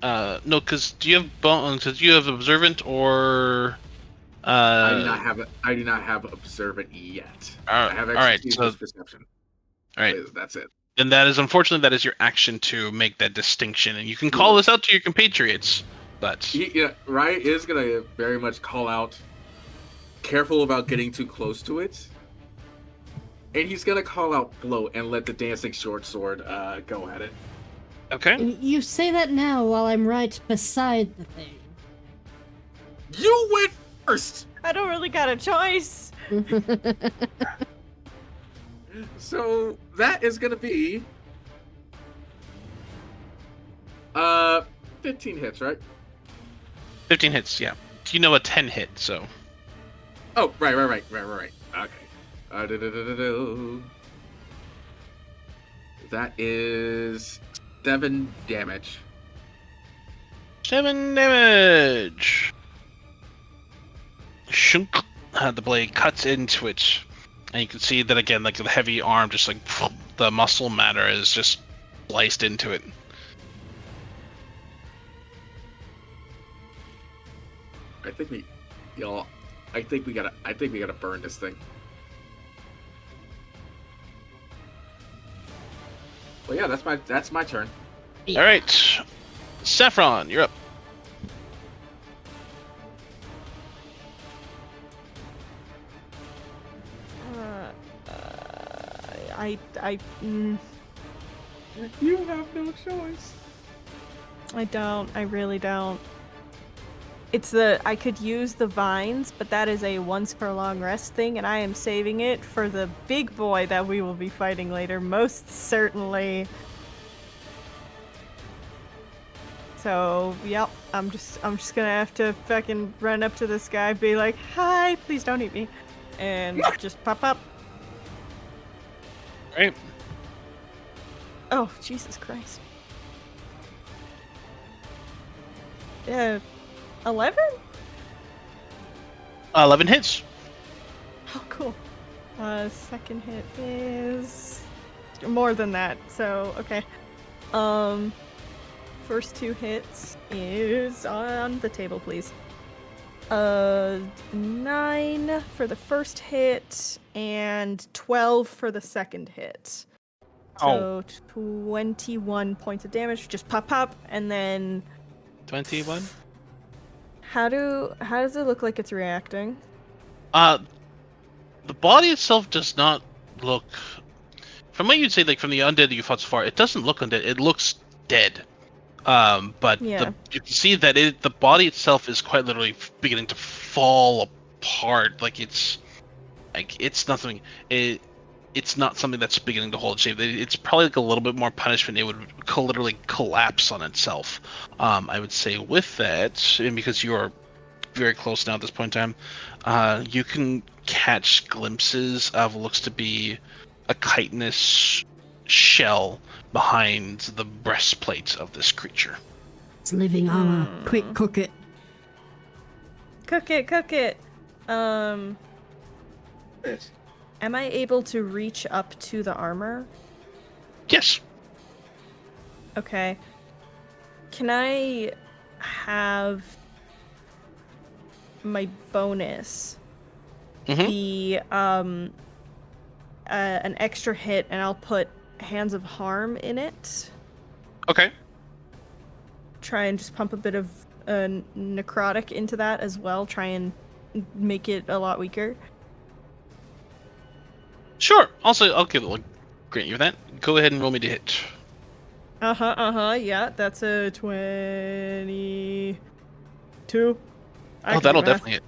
no, because do you have bones? Because you have observant or I do not have observant yet. I have expertise with perception. All right. That's it. And that is unfortunately that is your action to make that distinction, and you can call this out to your compatriots, but Raya is gonna very much call out, careful about getting too close to it, and he's gonna call out float and let the dancing short sword go at it. Okay. You say that now while I'm right beside the thing. You went first. I don't really got a choice. So that is gonna be 15 hits, right? 15 hits, yeah. You know a 10 hit, so. Oh, right. Okay. That is 7 damage. 7 damage. Shunk. The blade cuts into it. And you can see that again, like the heavy arm, just like the muscle matter is just sliced into it. I think we gotta burn this thing. Well, yeah, that's my turn. All right, Saffron, you're up. You have no choice. I don't. I really don't. It's I could use the vines, but that is a once per long rest thing, and I am saving it for the big boy that we will be fighting later, most certainly. So, yep, I'm just gonna have to fucking run up to this guy, be like, "Hi, please don't eat me," and just pop up. Right. Oh, Jesus Christ. 11? 11 hits. Oh, cool. Second hit is more than that, so okay. First 2 hits is on the table, please. 9 for the first hit and 12 for the second hit. So 21 points of damage. Just pop, and then 21. How does it look like it's reacting? The body itself does not look. From what you'd say, like from the undead that you fought so far, it doesn't look undead. It looks dead. But Yeah. you can see that the body itself is quite literally beginning to fall apart. Like it's nothing. It's not something that's beginning to hold shape. It's probably like a little bit more punishment. It would literally collapse on itself. I would say with that, and because you are very close now at this point in time, you can catch glimpses of what looks to be a chitinous shell behind the breastplate of this creature. It's living armor. Quick, cook it. Cook it. Yes. Am I able to reach up to the armor? Yes. Okay. Can I have my bonus be an extra hit, and I'll put Hands of Harm in it? Okay. Try and just pump a bit of necrotic into that as well. Try and make it a lot weaker. Sure. Also, I'll grant you that. Go ahead and roll me to hit. Yeah, that's a 22. That'll definitely hit.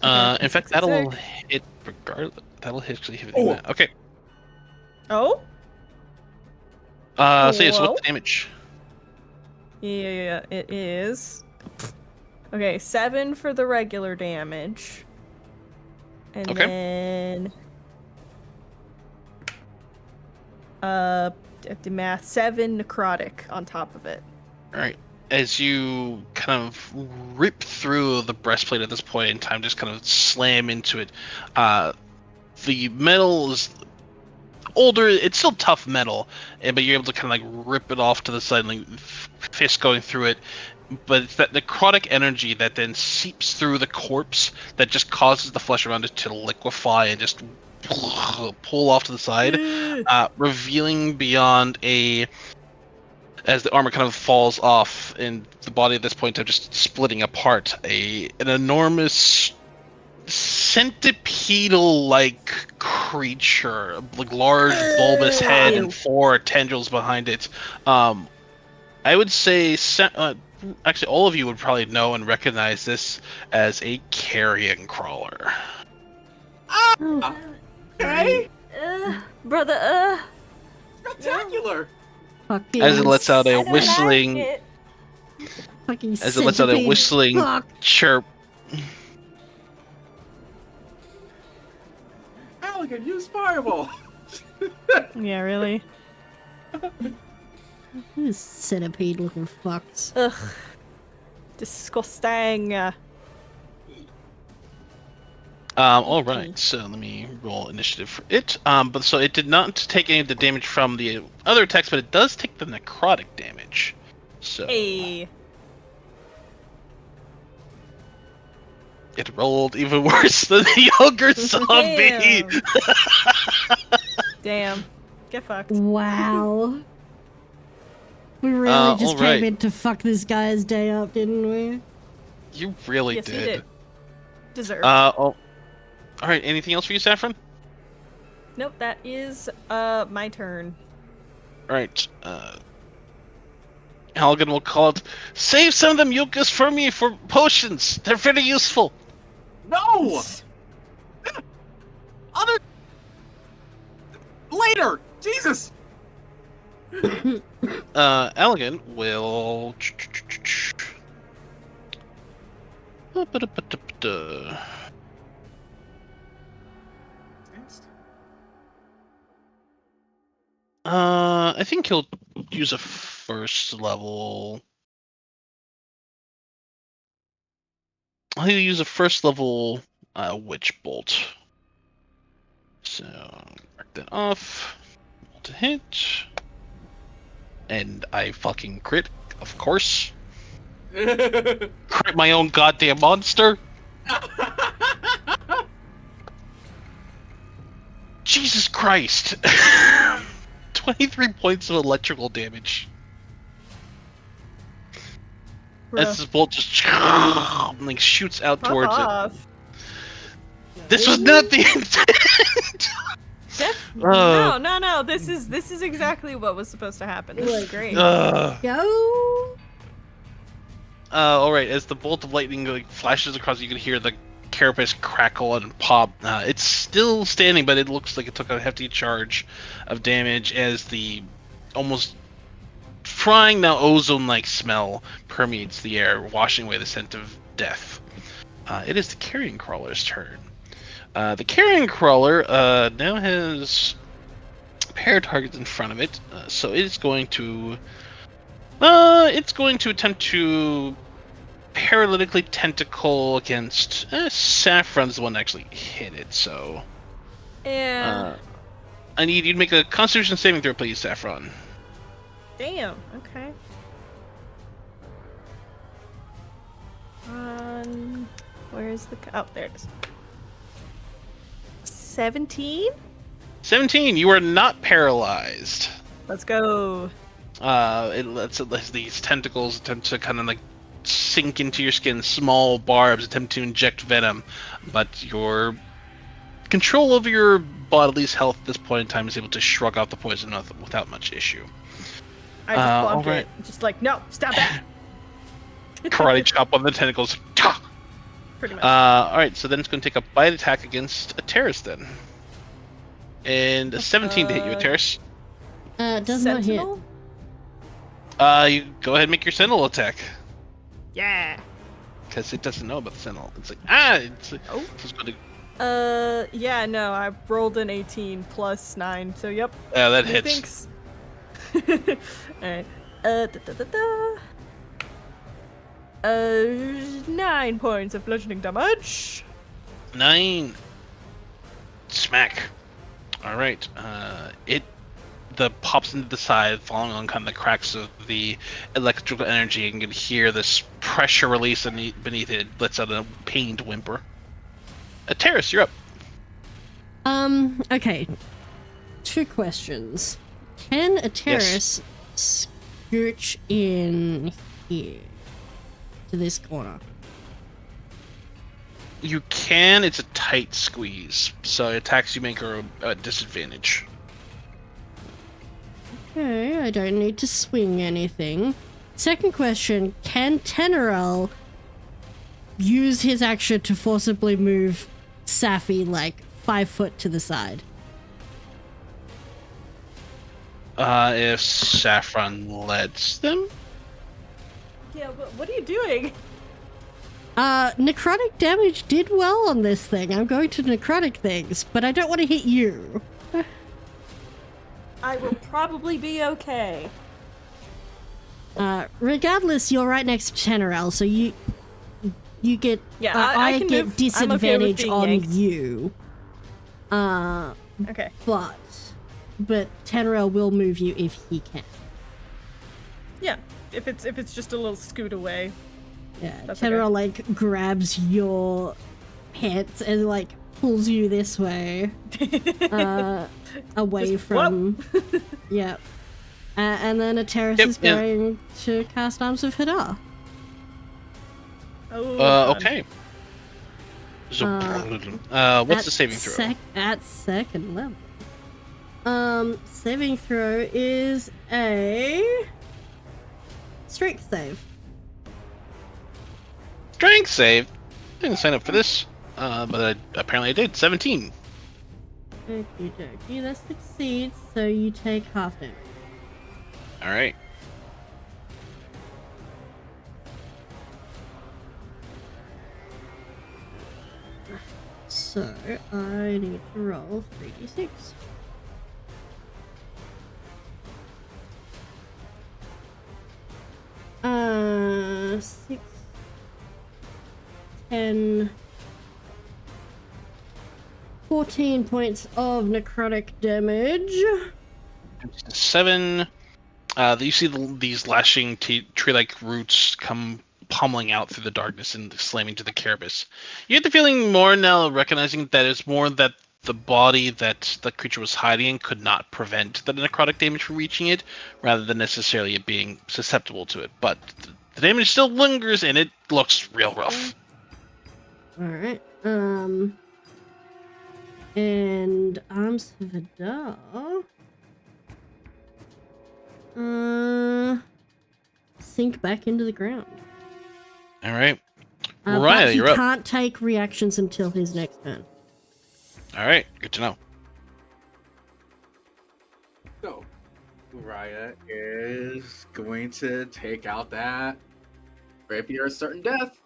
Okay, In fact, that'll hit regardless. That'll actually hit. Okay. Oh? So yes, what's the damage? Yeah, it is. Okay, 7 for the regular damage. And then the math, 7 necrotic on top of it. Alright. As you kind of rip through the breastplate at this point in time, just kind of slam into it, the metal is older, it's still tough metal, but you're able to kind of like rip it off to the side, like fist going through it. But it's that necrotic energy that then seeps through the corpse that just causes the flesh around it to liquefy and just pull off to the side, revealing beyond as the armor kind of falls off and the body at this point of just splitting apart, an enormous centipedal-like creature, like large bulbous head and 4 tendrils behind it. I would say actually all of you would probably know and recognize this as a carrion crawler. Okay. Brother, Spectacular. Fucking As it lets out a I don't whistling like it. fucking as it lets out a centipede. whistling Fuck. chirp. Halligan, use Fireball. Yeah, really? This centipede looking fucks. Ugh. Disgusting. All right, so let me roll initiative for it. But so it did not take any of the damage from the other attacks, but it does take the necrotic damage. So Hey. it rolled even worse than the ogre zombie. Damn. Get fucked. Wow. We really just came alright. in to fuck this guy's day up, didn't we? You really Yes, did. we did. Deserved. All right. Anything else for you, Saffron? Nope, that is my turn. All right. Halligan will call it. Save some of them mucus for me for potions. They're very useful. No! Other... Later! Jesus! Halligan will... I think he'll use a first level. He'll use a first level witch bolt. So mark that off. Roll to hit. And I fucking crit, of course. Crit my own goddamn monster. Jesus Christ. 23 points of electrical damage. As this bolt just like shoots out Fuck towards off. it. This was not the intent. No. This is exactly what was supposed to happen. This is great. Go! All right. As the bolt of lightning like flashes across, you can hear the carapace crackle and pop. It's still standing, but it looks like it took a hefty charge of damage as the almost frying now ozone-like smell permeates the air, washing away the scent of death. It is the carrion crawler's turn. The carrion crawler now has a pair of targets in front of it, so it's going to attempt to paralytically tentacle against Saffron's the one that actually hit it. So Yeah. I need you to make a Constitution saving throw, please, Saffron. Damn. Okay. Where's the? Oh, there it is. 17. 17. You are not paralyzed. Let's go. It lets these tentacles attempt to kind of like sink into your skin. Small barbs attempt to inject venom, but your control over your body's health at this point in time is able to shrug off the poison without much issue. I just bumped alright. it. Just like, no, stop that. Karate chop on the tentacles. Pretty much. Alright, so then it's going to take a bite attack against a Terrace then. And a 17 to hit you, a Terrace. Does not hit. Sentinel? You go ahead and make your Sentinel attack. Yeah. Because it doesn't know about the Sentinel. It's like, it's going to... Yeah, no, I rolled an 18 plus 9, so yep. Yeah, that No hits. thanks. Alright. 9 points of bludgeoning damage. 9. Smack. Alright. The pops into the side, falling on kind of the cracks of the electrical energy, and you can hear this pressure release beneath it. It lets out a pained whimper. Terrace, you're up. Okay. 2 questions. Can a Terrace scooch in here? To this corner? You can, it's a tight squeeze, so attacks you make are a disadvantage. Okay, I don't need to swing anything. Second question, can Tenorel use his action to forcibly move Safi like 5 foot to the side? If Saffron lets them? Yeah, but what are you doing? Necrotic damage did well on this thing. I'm going to necrotic things, but I don't want to hit you. I will probably be okay. Regardless, you're right next to Tenorel, so you You get Yeah, I can get move. disadvantage I'm okay with on being yanked. you. Okay. But Tenrel will move you if he can. Yeah, if it's just a little scoot away. Yeah, That's Tenrel okay. like grabs your pants and like pulls you this way, away Just, from. Yeah, and then Ateris is going to cast Arms of Hadar. Oh, fun. Okay. So, what's the saving throw? At second level. Saving throw is a strength save. Strength save. Didn't sign up for this, but apparently I did. 17. Okie dokie, that succeeds, so you take half damage. All right. So I need to roll 3d6. Uh, 6, 10, 14 points of necrotic damage. 7. You see these lashing tree-like roots come pummeling out through the darkness and slamming to the carapace. You get the feeling more now, recognizing that it's more that the body that the creature was hiding in could not prevent the necrotic damage from reaching it, rather than necessarily it being susceptible to it. But the damage still lingers, and it looks real rough. Alright, and Arms of Hadar. Sink back into the ground. All right. But Raya, he you're up. can't take reactions until his next turn. All right. Good to know. So, Raya is going to take out that rapier of certain death.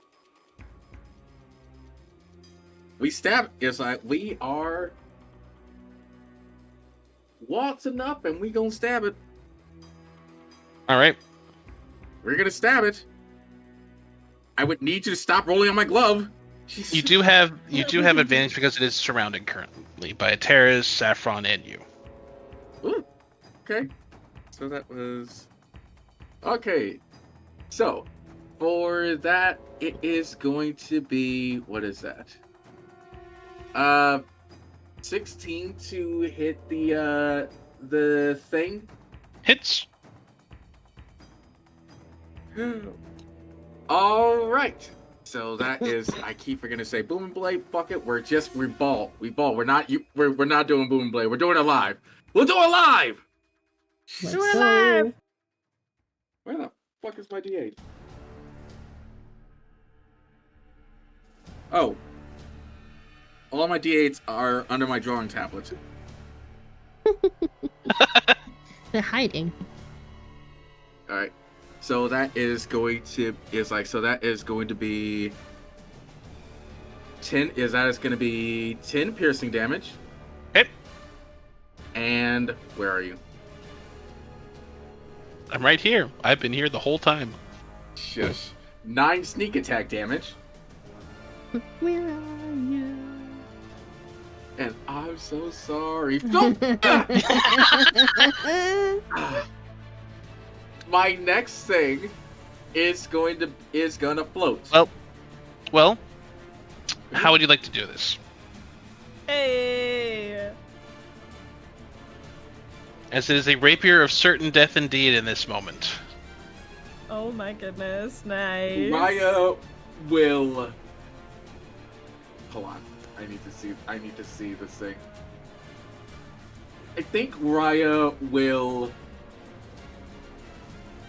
We stab. It's like we are waltzing up, and we gonna stab it. All right. We're gonna stab it. I would need you to stop rolling on my glove. You do have advantage because it is surrounded currently by Ateris, Saffron, and you. Ooh, okay. So that was okay. So for that, it is going to be, what is that? 16 to hit the thing. Hits. All right. So that is, I keep forgetting to say Boom and Blade. Fuck it. We ball. We're not doing Boom and Blade. We're doing it live. We'll do it live. Let's Do it go. live. Where the fuck is my D8? Oh. All my D8s are under my drawing tablet. They're hiding. All right. So that is going to be 10. That is going to be 10 piercing damage. Hit. And where are you? I'm right here. I've been here the whole time. Shush. 9 sneak attack damage. Where are you? And I'm so sorry. No! My next thing is gonna float. Well, how would you like to do this? Hey. As it is a rapier of certain death indeed in this moment. Oh my goodness. Nice. Raya will. Hold on. I need to see this thing. I think Raya will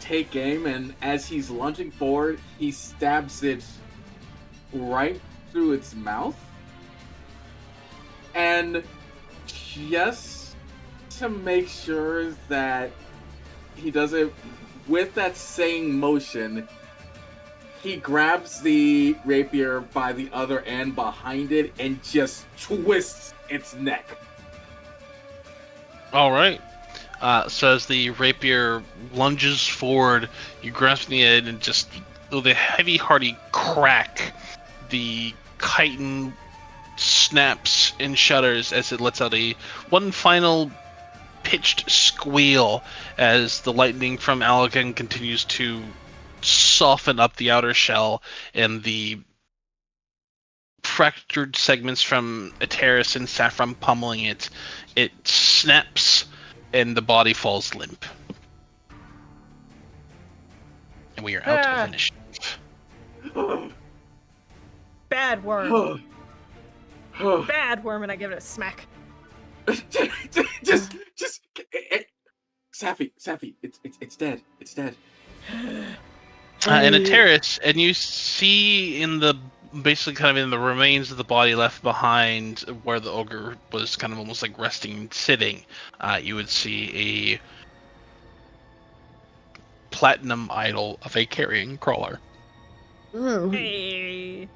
take aim, and as he's lunging forward, he stabs it right through its mouth. And just to make sure that he does it with that same motion, he grabs the rapier by the other end behind it and just twists its neck. All right. So as the rapier lunges forward, you grasp the end and just with a heavy, hearty crack, the chitin snaps and shudders as it lets out one final pitched squeal as the lightning from Allergan continues to soften up the outer shell, and the fractured segments from Ateris and Saffron pummeling it. It snaps, and the body falls limp. And we are out of initiative. Bad worm. Bad worm, and I give it a smack. just Safi, it's dead. It's dead. And Ateris, and you see basically kind of in the remains of the body left behind where the ogre was kind of almost like resting and sitting, you would see a platinum idol of a carrion crawler. Oh. Hey.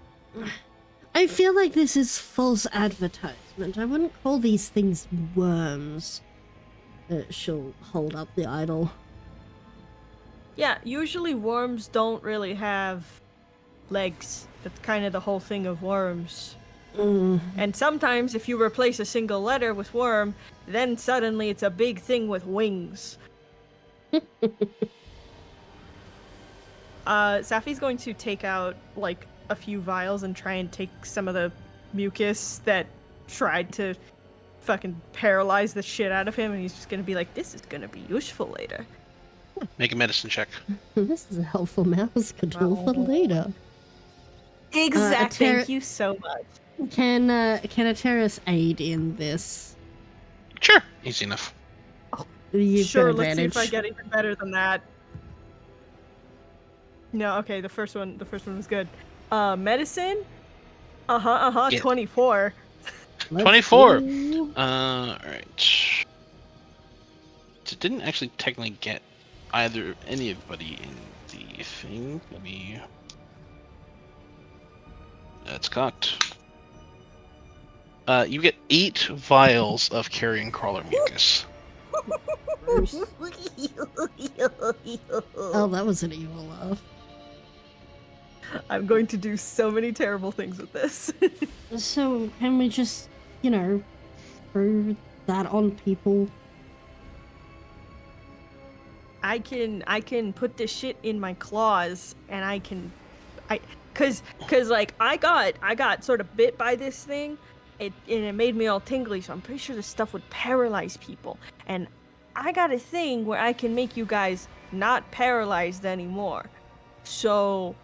I feel like this is false advertisement. I wouldn't call these things worms. She'll hold up the idol. Yeah, usually worms don't really have legs. That's kind of the whole thing of worms. And sometimes if you replace a single letter with worm, then suddenly it's a big thing with wings. Safi's going to take out, like, a few vials and try and take some of the mucus that tried to fucking paralyze the shit out of him, and he's just gonna be like, this is gonna be useful later. Make a medicine check. This is a helpful mouse control for later. Exactly. Thank you so much. Can Ateris aid in this? Sure, easy enough. Sure, let's see if I get even better than that. No, okay, the first one was good. Medicine? Yeah. 24. 24. Alright. It didn't actually technically get anybody in the thing. Let me... That's cocked. You get 8 vials of carrion crawler mucus. Oh, that was an evil laugh. I'm going to do so many terrible things with this. So, can we just, throw that on people? I can put this shit in my claws, and cause I got sort of bit by this thing, and it made me all tingly, so I'm pretty sure this stuff would paralyze people. And I got a thing where I can make you guys not paralyzed anymore. So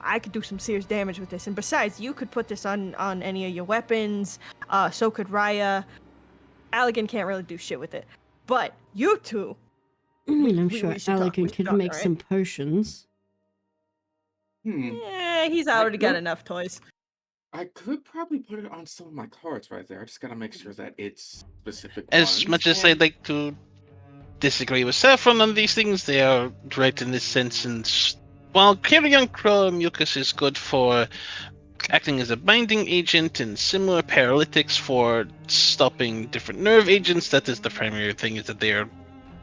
I could do some serious damage with this. And besides, you could put this on any of your weapons. So could Raya. Allergan can't really do shit with it. But you two... I mean, I'm sure Allergan could make some potions. Yeah, he's already got enough toys. I could probably put it on some of my cards right there. I just gotta make sure that it's specific As much as I'd like to disagree with Saffron on these things, they are right in this sense. And while carrion crawler mucus is good for acting as a binding agent and similar paralytics for stopping different nerve agents, that is the primary thing, is that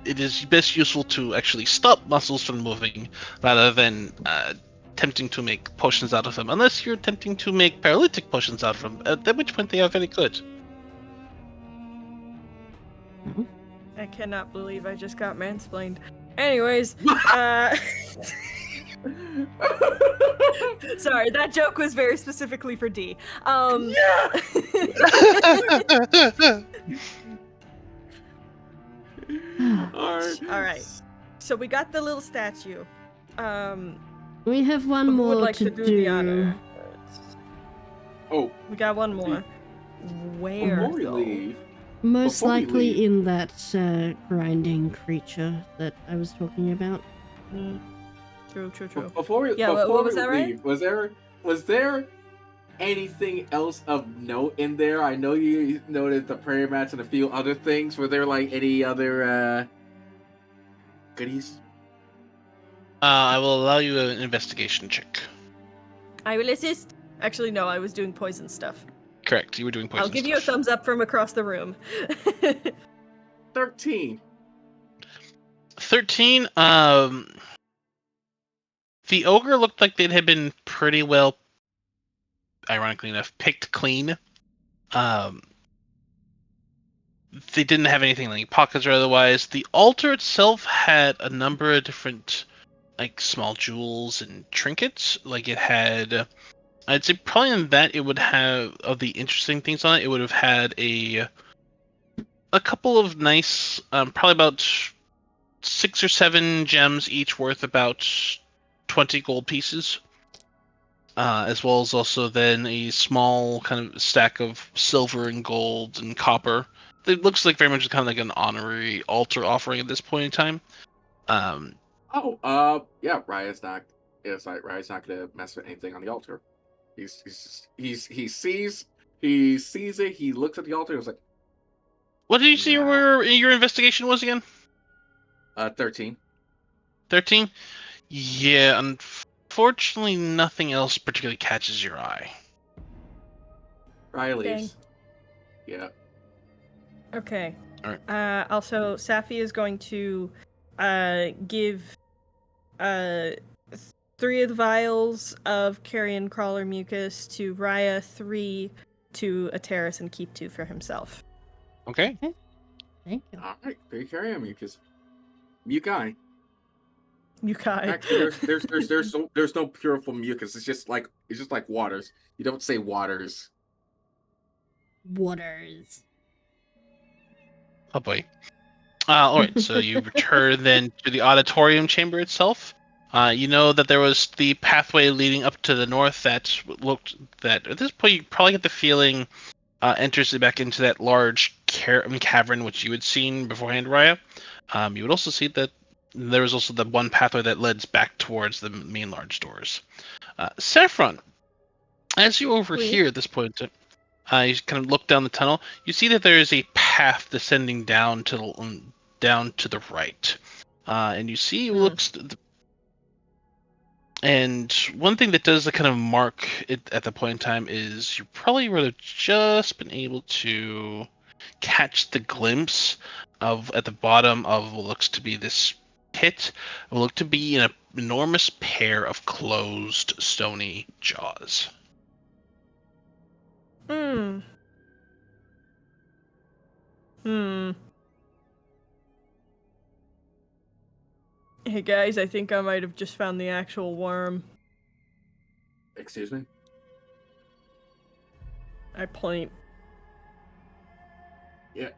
it is best useful to actually stop muscles from moving rather than attempting to make potions out of them, unless you're attempting to make paralytic potions out of them, at which point they are very good. I cannot believe I just got mansplained. Anyways, sorry, that joke was very specifically for D. Yeah! Alright. So we got the little statue. We have one who more would like to do the honor? Oh. We got one more. Where, Before we though? leave... Most Before we likely leave- in that grinding creature that I was talking about. True. Before we what was that, leave, was there anything else of note in there? I know you noted the prayer mats and a few other things. Were there like any other goodies? I will allow you an investigation check. I will assist. Actually, no, I was doing poison stuff. Correct, you were doing poison I'll give you a stuff. thumbs up from across the room. 13. 13, the ogre looked like they had been pretty well ironically enough, picked clean. They didn't have anything like pockets or otherwise. The altar itself had a number of different like small jewels and trinkets. Like it had, I'd say probably in that it would have of the interesting things on it. It would have had a couple of nice, probably about 6 or 7 gems each, worth about 20 gold pieces. As well as also then a small kind of stack of silver and gold and copper. It looks like very much kind of like an honorary altar offering at this point in time. Yeah, Raya's not. It's like Raya's not gonna mess with anything on the altar. He sees it. He looks at the altar. He was like, What did you see your investigation was again? 13. 13? Yeah, unfortunately, nothing else particularly catches your eye. Raya leaves. Yeah. Okay. All right. Also, Safi is going to give 3 of the vials of carrion crawler mucus to Raya, 3 to Ateris, and keep 2 for himself. Okay. Thank you. All right. There you carry him, mucus. Mukai. Mukai. Actually, there's no puriful mucus. It's just like waters. You don't say waters. Waters. Oh boy. All right. So you return then to the auditorium chamber itself. You know that there was the pathway leading up to the north that looked that at this point you probably get the feeling enters it back into that large cavern which you had seen beforehand, Raya. You would also see that there was also the one pathway that leads back towards the main large doors. Saffron, as you overhear at this point, you kind of look down the tunnel. You see that there is a path descending down to the right, and you see And one thing that does kind of mark it at the point in time is you probably would have just been able to catch the glimpse of at the bottom of what looks to be this pit. It will look to be an enormous pair of closed stony jaws. Hmm. Hey guys, I think I might have just found the actual worm. Excuse me? I point. Yeah.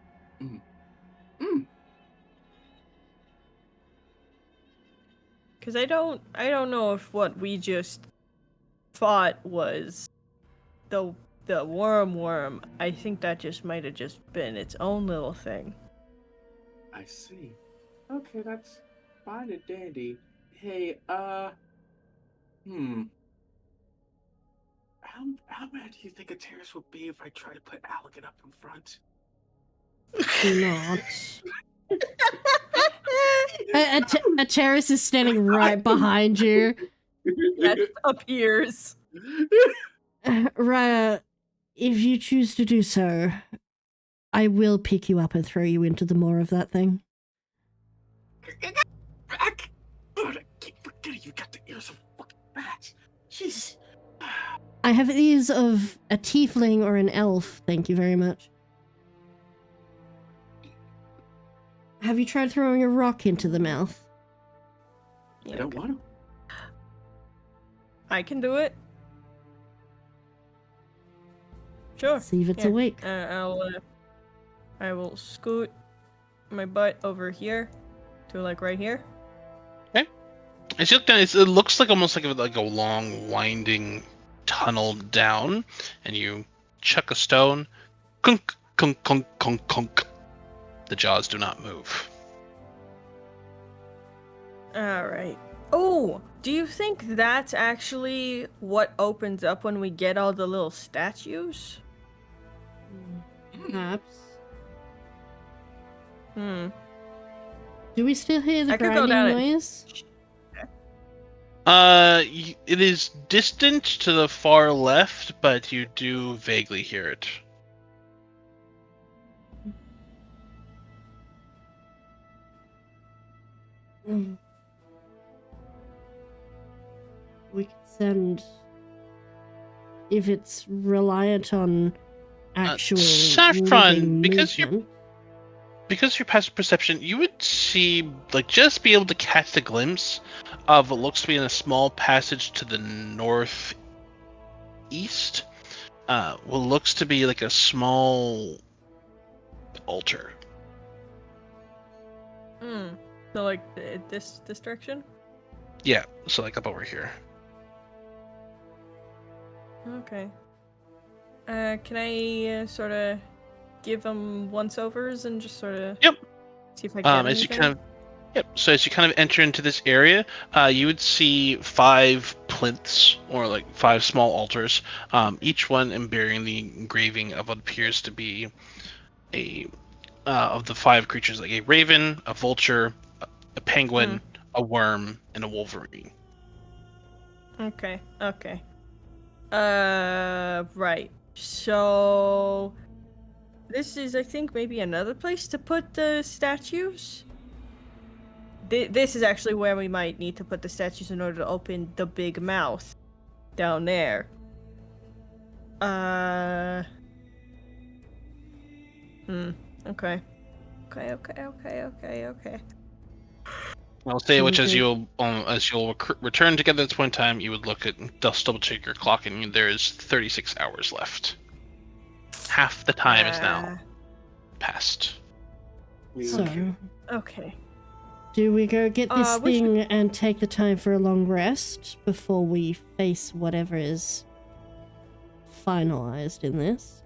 Cause I don't know if what we just fought was the worm. I think that just might have just been its own little thing. I see. Okay, that's fine and dandy. Hey, how mad do you think a terrace would be if I try to put Allegan up in front? Not. A terrace is standing right behind you. Yes, appears. Raya, if you choose to do so, I will pick you up and throw you into the maw of that thing. I keep forgetting you got the ears of a fucking bat. Jeez. I have the ears of a tiefling or an elf, thank you very much. Have you tried throwing a rock into the mouth? I don't want to. I can do it. Sure. See if it's awake. I will scoot my butt over here to like right here. Okay. As you look down, it looks like almost like a long winding tunnel down, and you chuck a stone. Kunk, kunk, kunk, kunk, kunk. The jaws do not move. All right. Oh, do you think that's actually what opens up when we get all the little statues? Perhaps. Do we still hear the grinding noise? It is distant to the far left, but you do vaguely hear it. We could send if it's reliant on actual Saffron, living movement. because your passive perception, you would see, like, just be able to catch the glimpse of what looks to be in a small passage to the northeast. What looks to be like a small altar. So like this direction? Yeah, so like up over here. Okay. Can I sort of give them once-overs and just sort of see if I get As you anything? So as you kind of enter into this area, you would see 5 plinths, or like 5 small altars, each one bearing the engraving of what appears to be a of the 5 creatures, like a raven, a vulture, a penguin, a worm, and a wolverine. Okay. Right. So this is, I think, maybe another place to put the statues. This is actually where we might need to put the statues in order to open the big mouth down there. Okay. I'll say which, as you'll return together at this point in time, you would look at, just double check your clock, and there is 36 hours left. Half the time is now passed. So, okay. do we go get this thing and take the time for a long rest before we face whatever is finalized in this?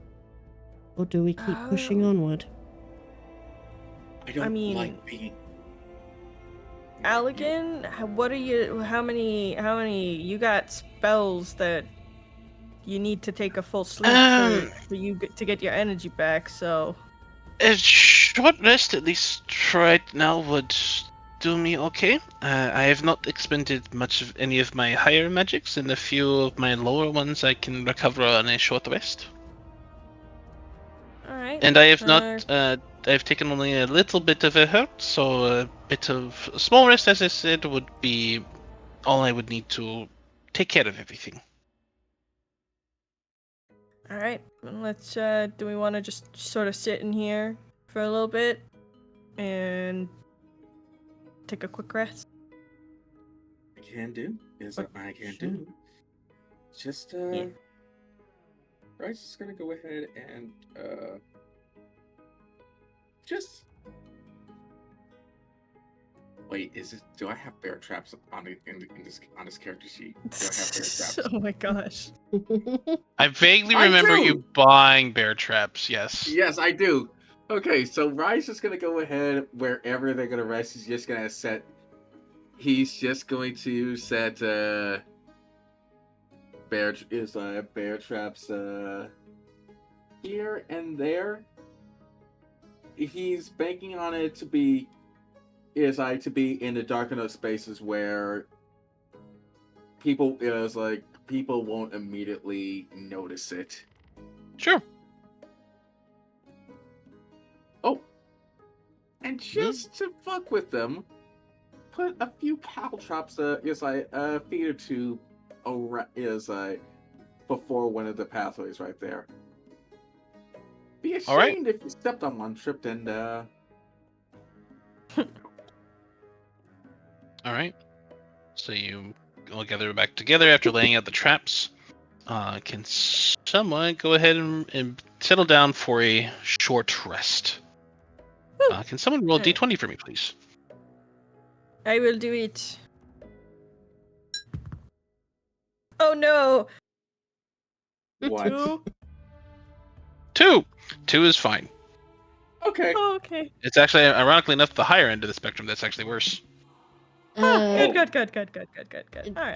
Or do we keep pushing onward? I mean, like being... Allegan, what are you? How many? You got spells that you need to take a full sleep for you to get your energy back. So a short rest, at least right now, would do me okay. I have not expended much of any of my higher magics, and a few of my lower ones I can recover on a short rest. All right. And I have not. I've taken only a little bit of a hurt, so a bit of a small rest, as I said, would be all I would need to take care of everything. All right. Let's. Do we want to just sort of sit in here for a little bit and take a quick rest? I can do. Just Right, just gonna go ahead and just wait. Do I have bear traps on this character sheet? Do I have bear traps? Oh my gosh! I vaguely remember you buying bear traps. Yes. Yes, I do. Okay, so Ryan's just gonna go ahead wherever they're gonna rest. He's just going to set bear traps here and there. He's banking on it to be in the dark enough spaces where people won't immediately notice it. Sure. Oh, and just to fuck with them, put a few cow traps a feet or two before one of the pathways right there. Be ashamed if you stepped on one, tripped, and All right. So you all gather back together after laying out the traps. Can someone go ahead and settle down for a short rest? Can someone roll d20 for me, please? I will do it. Oh no! what? 2. 2 is fine. Okay. Oh, okay. It's actually, ironically enough, the higher end of the spectrum that's actually worse. Good. All right,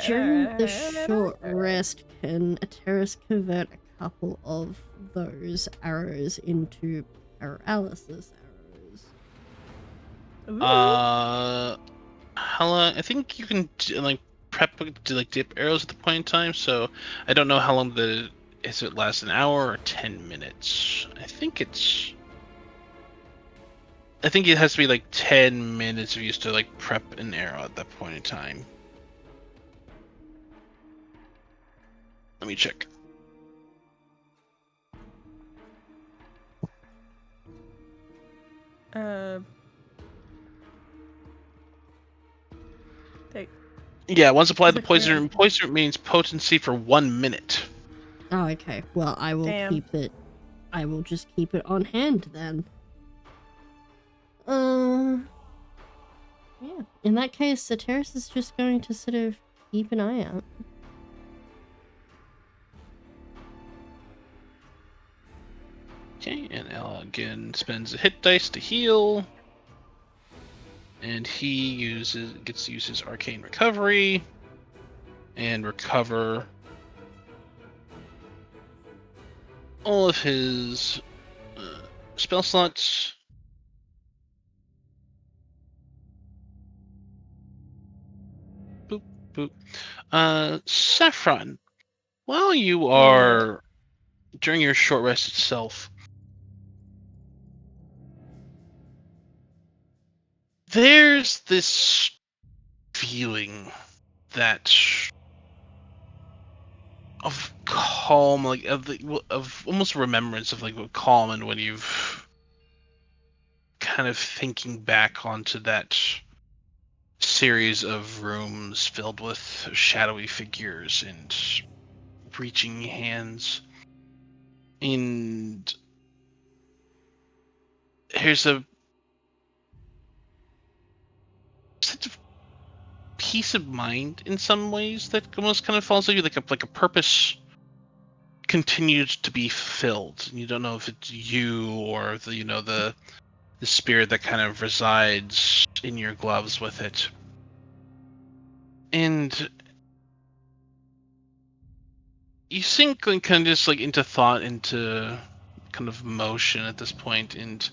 During the short rest, can Ateris convert a couple of those arrows into paralysis arrows? Ooh. How long? I think you can dip arrows at the point in time. So I don't know how long if it lasts an hour or 10 minutes. I think it has to be like 10 minutes of use to prep an arrow at that point in time. Let me check. Yeah, once applied, the Is it clear? poison remains potency for 1 minute. Oh, okay. Well, I will keep it. I will just keep it on hand then. Yeah. In that case, Soteris is just going to sort of keep an eye out. Okay, and Al again spends a hit dice to heal. And he gets to use his arcane recovery and recover all of his spell slots. Boop, boop. Saffron, while you are during your short rest itself, there's this feeling that of calm, like of almost remembrance of like calm, and when you've kind of thinking back onto that series of rooms filled with shadowy figures and reaching hands. And here's a sense of peace of mind in some ways that almost kind of falls like a purpose continues to be fulfilled. You don't know if it's you or the spirit that kind of resides in your gloves with it. And you sink like, kind of just like into thought, into kind of motion at this point, and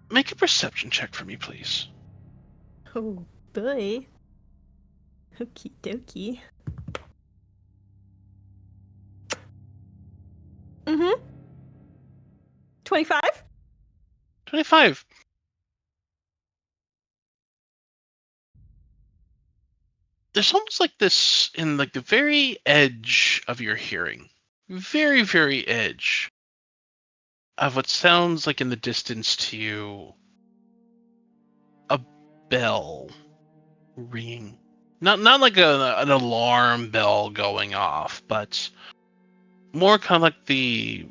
make a perception check for me, please. Oh boy. Okie dokie. 25? 25. There's almost like this in like the very edge of your hearing. Very, very edge of what sounds like in the distance to you a bell ringing. Not like an alarm bell going off, but more kind of like the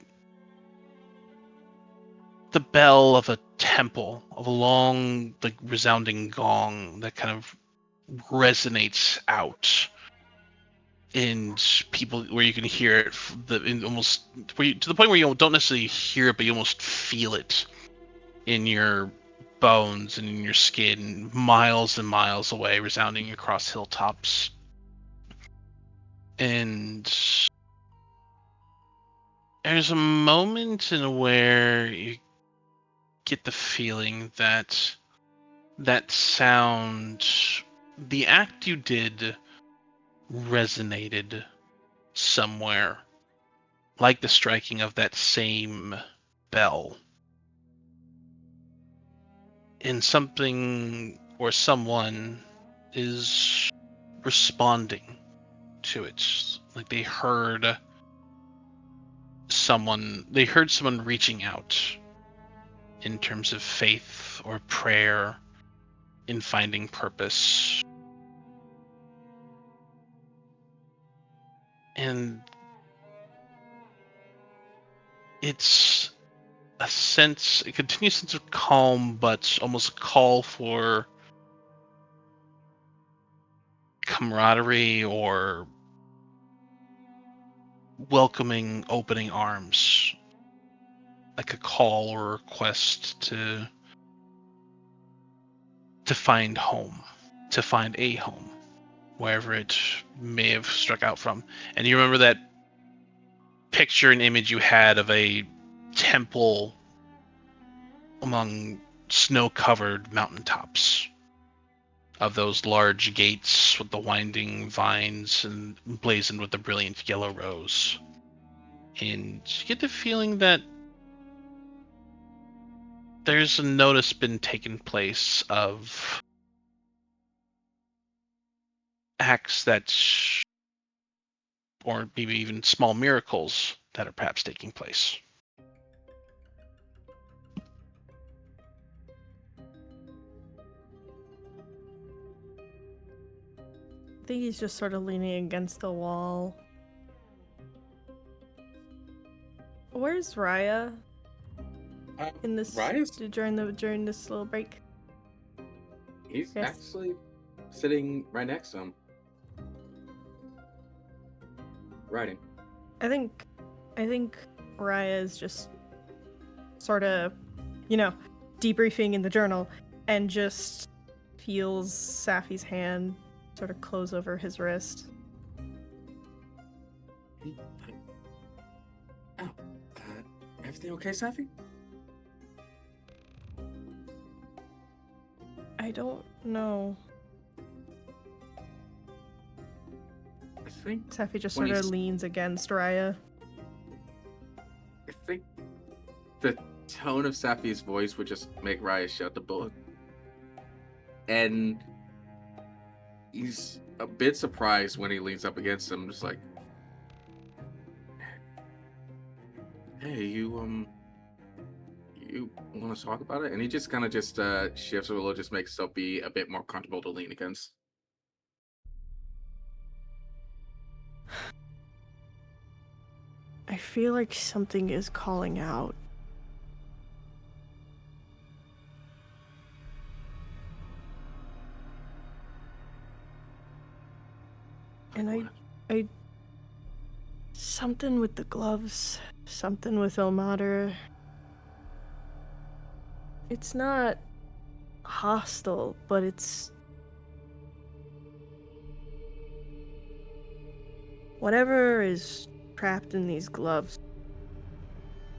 bell of a temple, of a long, like resounding gong that kind of resonates out, and people where you can hear it, almost to the point where you don't necessarily hear it, but you almost feel it in your bones and in your skin, miles and miles away, resounding across hilltops. And there's a moment in where you get the feeling that that sound, the act you did, resonated somewhere, like the striking of that same bell. And something or someone is responding to it. Like they heard someone reaching out in terms of faith or prayer in finding purpose. And it's a continuous sense of calm, but almost a call for camaraderie or welcoming, opening arms, like a call or a request to find home, to find a home, wherever it may have struck out from. And you remember that picture and image you had of a temple among snow-covered mountaintops, of those large gates with the winding vines and blazoned with the brilliant yellow rose. And you get the feeling that there's a notice been taking place of acts that or maybe even small miracles that are perhaps taking place. I think he's just sort of leaning against the wall. Where's Raya? In this during this little break? He's Yes. actually sitting right next to him. Writing. I think Raya is just sort of, debriefing in the journal and just feels Safi's hand sort of close over his wrist. Oh, everything okay, Safi? I don't know. I think Safi just sort of leans against Raya. I think the tone of Safi's voice would just make Raya shut the book. And he's a bit surprised when he leans up against him, just like, hey, you want to talk about it? And he just kind of just shifts a little, just makes himself be a bit more comfortable to lean against. I feel like something is calling out. And I something with the gloves, something with Ilmater. It's not hostile, but it's whatever is trapped in these gloves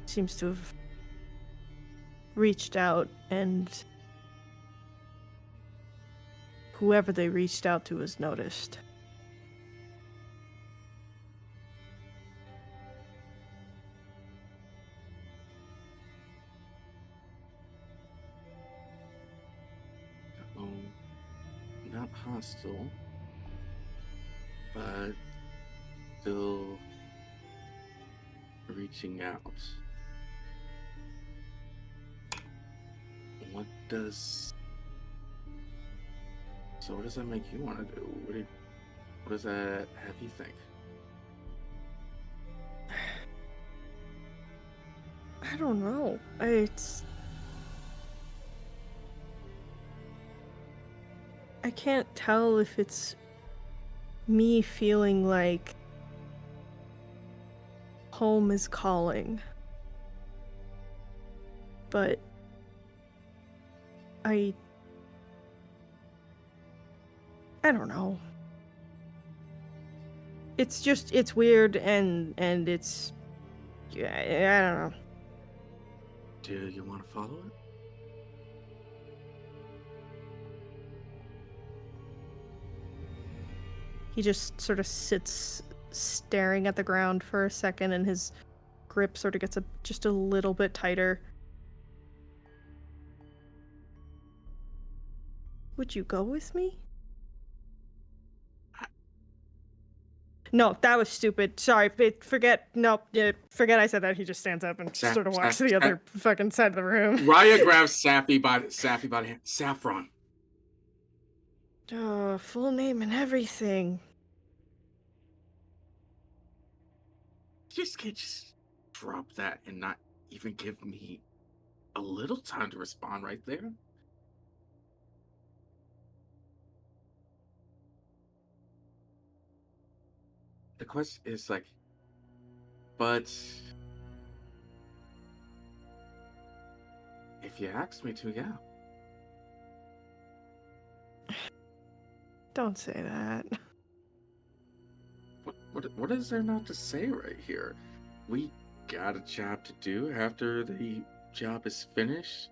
seems to have reached out, and whoever they reached out to has noticed. Not hostile, but still reaching out. So what does that make you want to do? What does that have you think? I don't know. I can't tell if it's me feeling like home is calling. But I don't know. It's weird and it's, I don't know. Do you want to follow it? He just sort of sits staring at the ground for a second, and his grip sort of gets just a little bit tighter. Would you go with me? No, that was stupid. Sorry, forget I said that. He just stands up and sort of walks to the other fucking side of the room. Raya grabs Safi by the hand. Saffron. Oh, full name and everything. Just can't just drop that and not even give me a little time to respond right there. The question is like, but if you ask me to, yeah. Don't say that. What is there not to say right here? We got a job to do. After the job is finished,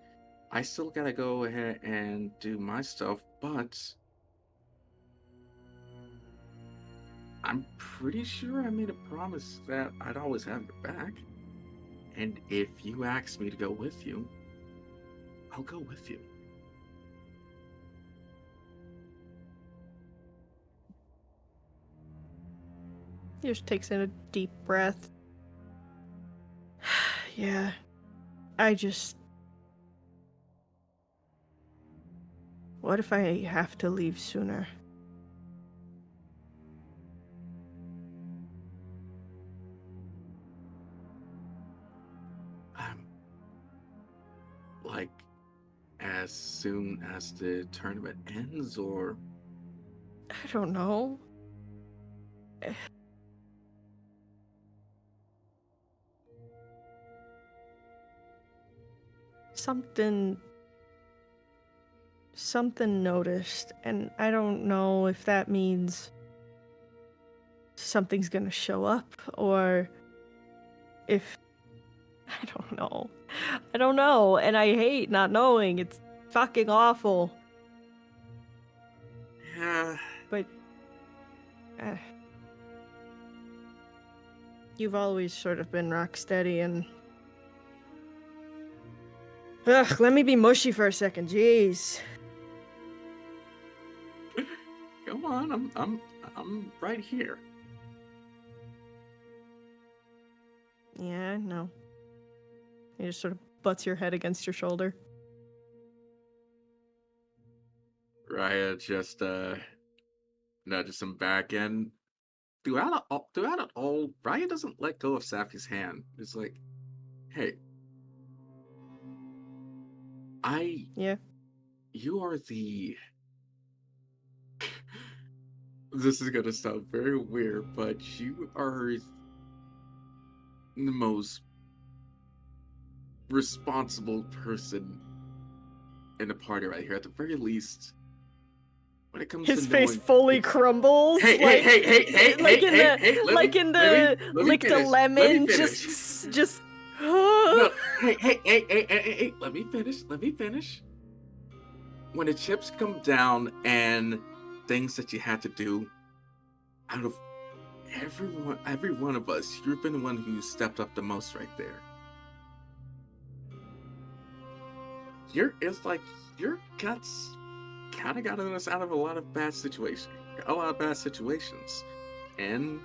I still gotta go ahead and do my stuff, but I'm pretty sure I made a promise that I'd always have your back. And if you ask me to go with you, I'll go with you. He just takes in a deep breath. Yeah. What if I have to leave sooner? Like, as soon as the tournament ends, or? I don't know. Something noticed, and I don't know if that means something's gonna show up, or if... I don't know. I don't know, and I hate not knowing. It's fucking awful. Yeah. But... you've always sort of been rock steady, and... Ugh, let me be mushy for a second, jeez. Come on, I'm right here. Yeah, no. You just sort of butts your head against your shoulder. Raya just nudges him back, and throughout it all, Raya doesn't let go of Safi's hand. It's like, hey, Yeah. you are the... This is gonna sound very weird, but you are the most responsible person in the party right here. At the very least, when it comes His to face knowing... fully crumbles. Hey, like, hey, like in the let me licked a finish. lemon, Let me finish. just. No, hey, let me finish. When the chips come down and things that you had to do, out of every one of us, you've been the one who stepped up the most right there. It's like your guts kind of got us out of a lot of bad situations. And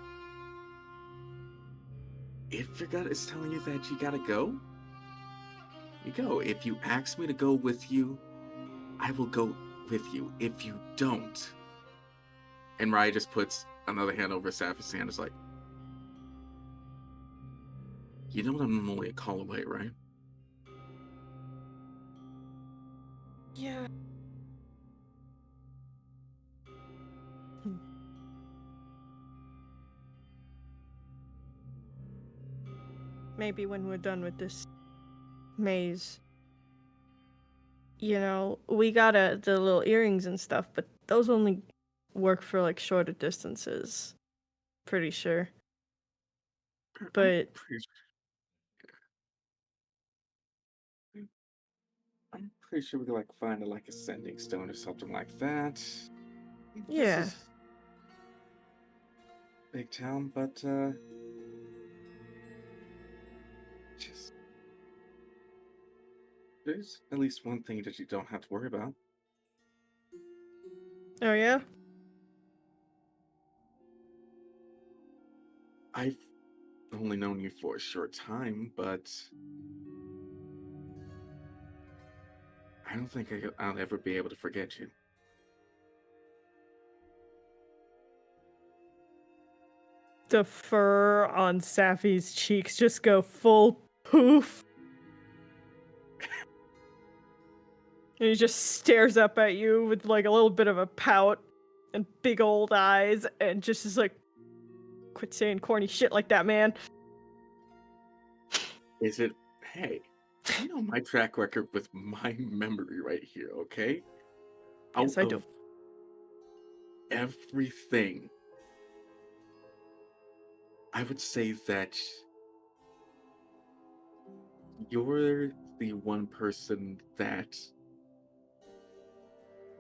if your gut is telling you that you gotta go, you go. If you ask me to go with you, I will go with you. If you don't... And Raya just puts another hand over Safi's hand. It's like, you know I'm only a call away, right? Yeah. Maybe when we're done with this maze, we got the little earrings and stuff, but those only work for like shorter distances. Pretty sure. But I'm pretty sure we could like find a ascending stone or something like that. yeah. This is big town, but just... there's at least one thing that you don't have to worry about. Oh yeah? I've only known you for a short time, but I don't think I'll ever be able to forget you. The fur on Safi's cheeks just go full poof. And he just stares up at you with like a little bit of a pout and big old eyes and just is like, quit saying corny shit like that, man. Is it... Hey, you know my track record with my memory right here, okay? Yes, I do. Everything, I would say that you're the one person that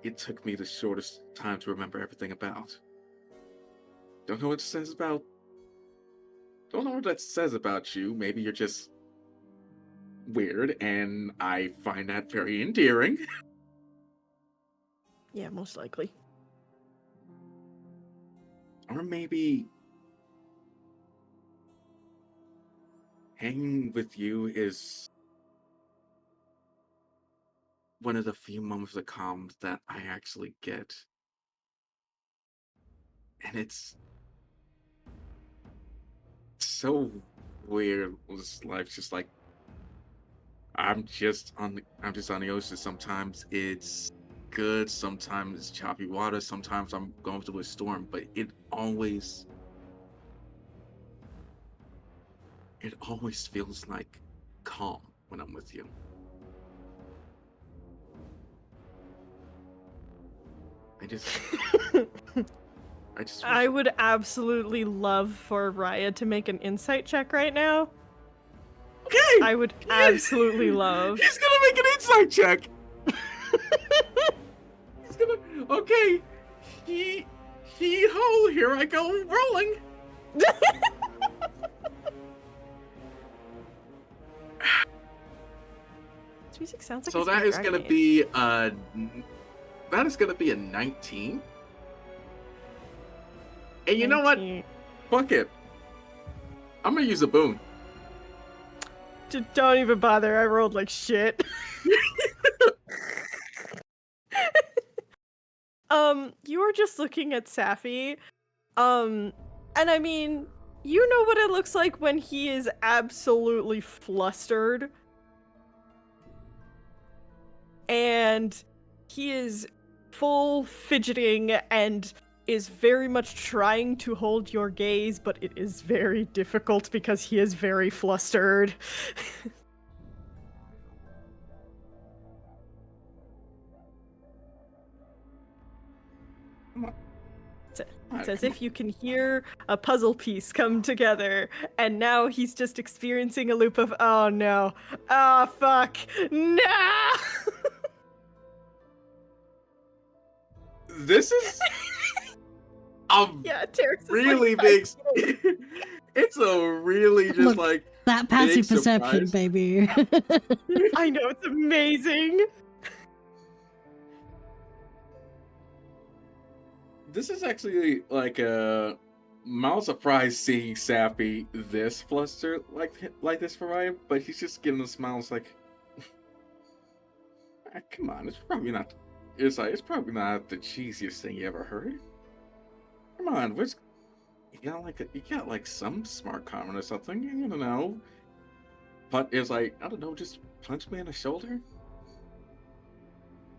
it took me the shortest time to remember everything about. Don't know what that says about you. Maybe you're just weird, and I find that very endearing. Yeah, most likely. Or maybe hanging with you is one of the few moments of calm that I actually get. And it's so weird. This life's just like I'm just on the ocean. Sometimes it's good, sometimes it's choppy water, sometimes I'm going through a storm, but it always feels like calm when I'm with you. I would absolutely love for Raya to make an insight check right now. Okay! I would absolutely love. He's gonna make an insight check! He's gonna... Okay. He-ho, here I go, rolling! This music sounds like So it's that from is Dragon gonna Age. be a 19. And you know what? 19. Fuck it. I'm gonna use a boon. Don't even bother. I rolled like shit. You were just looking at Safi. And I mean, you know what it looks like when he is absolutely flustered. And he is full fidgeting and is very much trying to hold your gaze, but it is very difficult because he is very flustered. It's as if you can hear a puzzle piece come together, and now he's just experiencing a loop of, oh no, oh fuck, no! This is Yeah, Terex is really like, big. It's a really just Look, like That passive big perception, surprise. baby. I know, it's amazing. This is actually like a mild surprise seeing Sappy this flustered like this for Ryan, but he's just giving the smiles like, "Ah, come on, it's probably not. It's probably not the cheesiest thing you ever heard. Come on, you got like some smart comment or something. You don't know." But it's like, I don't know, just punch me in the shoulder.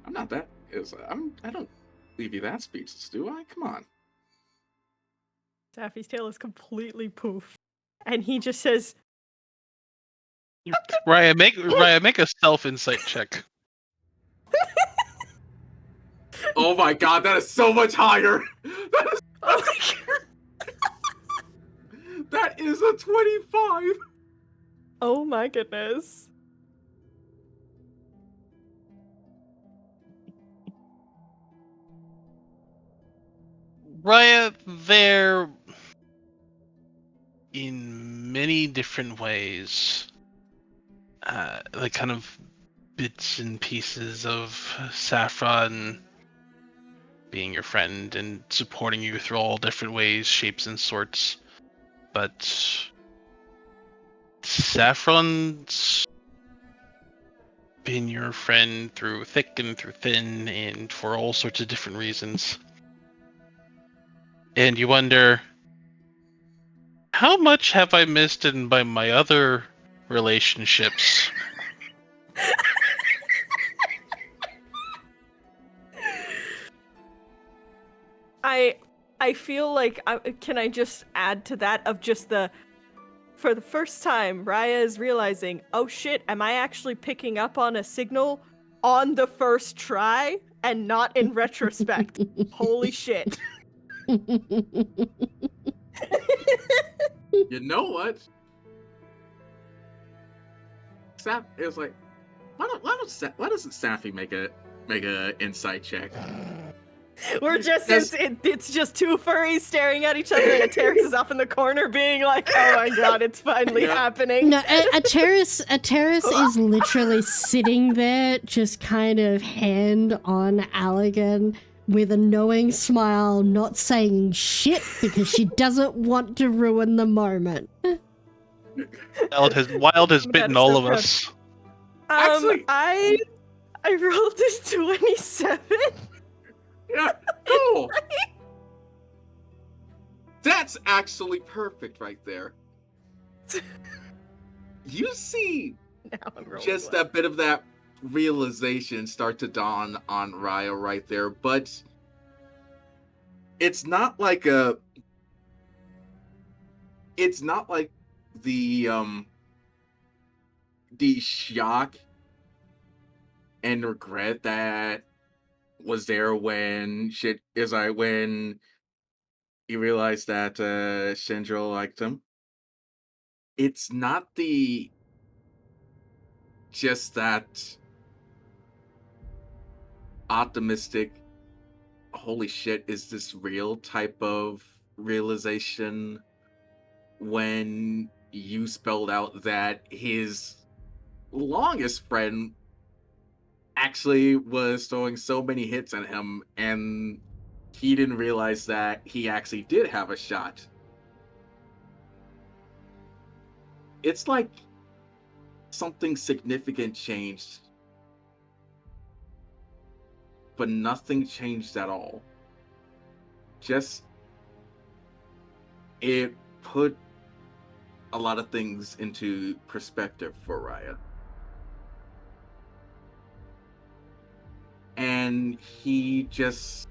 I'm not that. I don't leave you that speechless, do I? Come on. Daffy's tail is completely poof. And he just says, Raya, make a self-insight check. Oh my god, that is so much higher! oh my god. That is a 25! Oh my goodness. Raya, they're in many different ways, like kind of bits and pieces of Saffron being your friend and supporting you through all different ways, shapes, and sorts. But Saffron's been your friend through thick and through thin, and for all sorts of different reasons. And you wonder, how much have I missed in by my other relationships? I feel like, can I just add to that of just for the first time, Raya is realizing, oh shit, am I actually picking up on a signal on the first try and not in retrospect? Holy shit. You know what? Sap is like, why doesn't Sappy make a insight check? We're just, Yes. it's just two furries staring at each other, and Terex is up in the corner being like, oh my god, it's finally Yeah. happening. No, a terrace is literally sitting there, just kind of hand on Allegan with a knowing smile, not saying shit because she doesn't want to ruin the moment. Wild has bitten all of us. Actually- I rolled a 27. Yeah, cool. That's actually perfect right there. You see Now I'm rolling just well. a bit of that realization start to dawn on Raya right there, but it's not like the the shock and regret that was there when when he realized that Shinjo liked him. It's not the just that optimistic, holy shit, is this real type of realization when you spelled out that his longest friend actually was throwing so many hits at him and he didn't realize that he actually did have a shot. It's like something significant changed, but nothing changed at all. Just it put a lot of things into perspective for Raya. And he just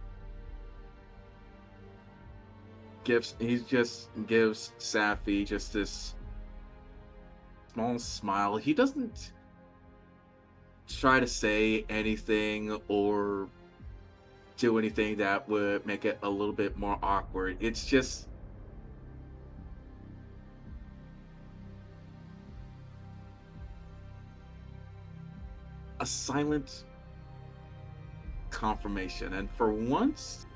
gives Safi just this small smile. He doesn't try to say anything or do anything that would make it a little bit more awkward. It's just a silent confirmation, and for once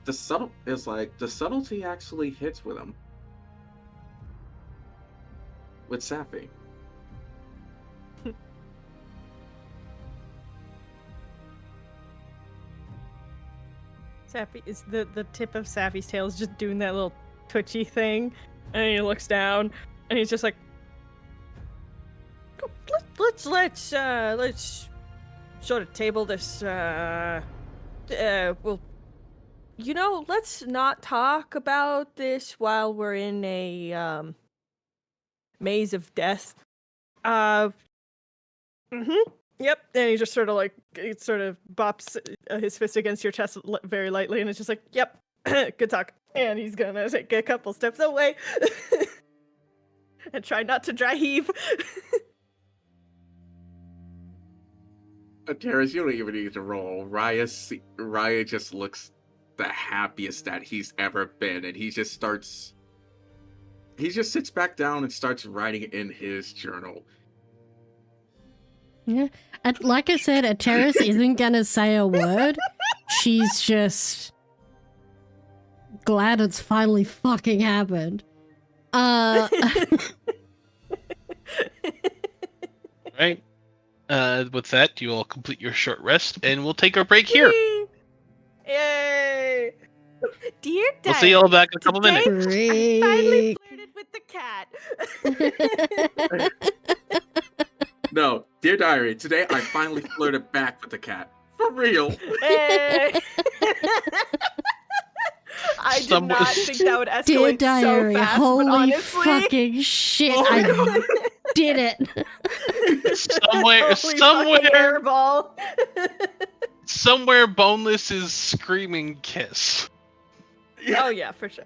the subtlety actually hits with him, with Safi. Sappy is the tip of Sappy's tail is just doing that little twitchy thing, and he looks down, and he's just like, let's sort of table this. Well, let's not talk about this while we're in a maze of death. Yep. And he just sort of bops his fist against your chest very lightly, and it's just like, yep, good talk. And he's gonna take a couple steps away and try not to dry heave. Terrace, you don't even need to roll. Raya just looks the happiest that he's ever been, and he just sits back down and starts writing in his journal. Yeah. And like I said, Ateris isn't gonna say a word. She's just glad it's finally fucking happened. Right. With that, you all complete your short rest, and we'll take our break here. Yay! Dear Diary, We'll see you all back in a couple today, minutes. I finally flirted with the cat. No, dear diary, today I finally flirted back with the cat. For real. Hey. I did not think that would escalate Dear diary, so fast, holy but honestly, fucking shit, Oh my I God. did it. Holy fucking hairball. Somewhere Boneless is screaming kiss. Oh yeah, for sure.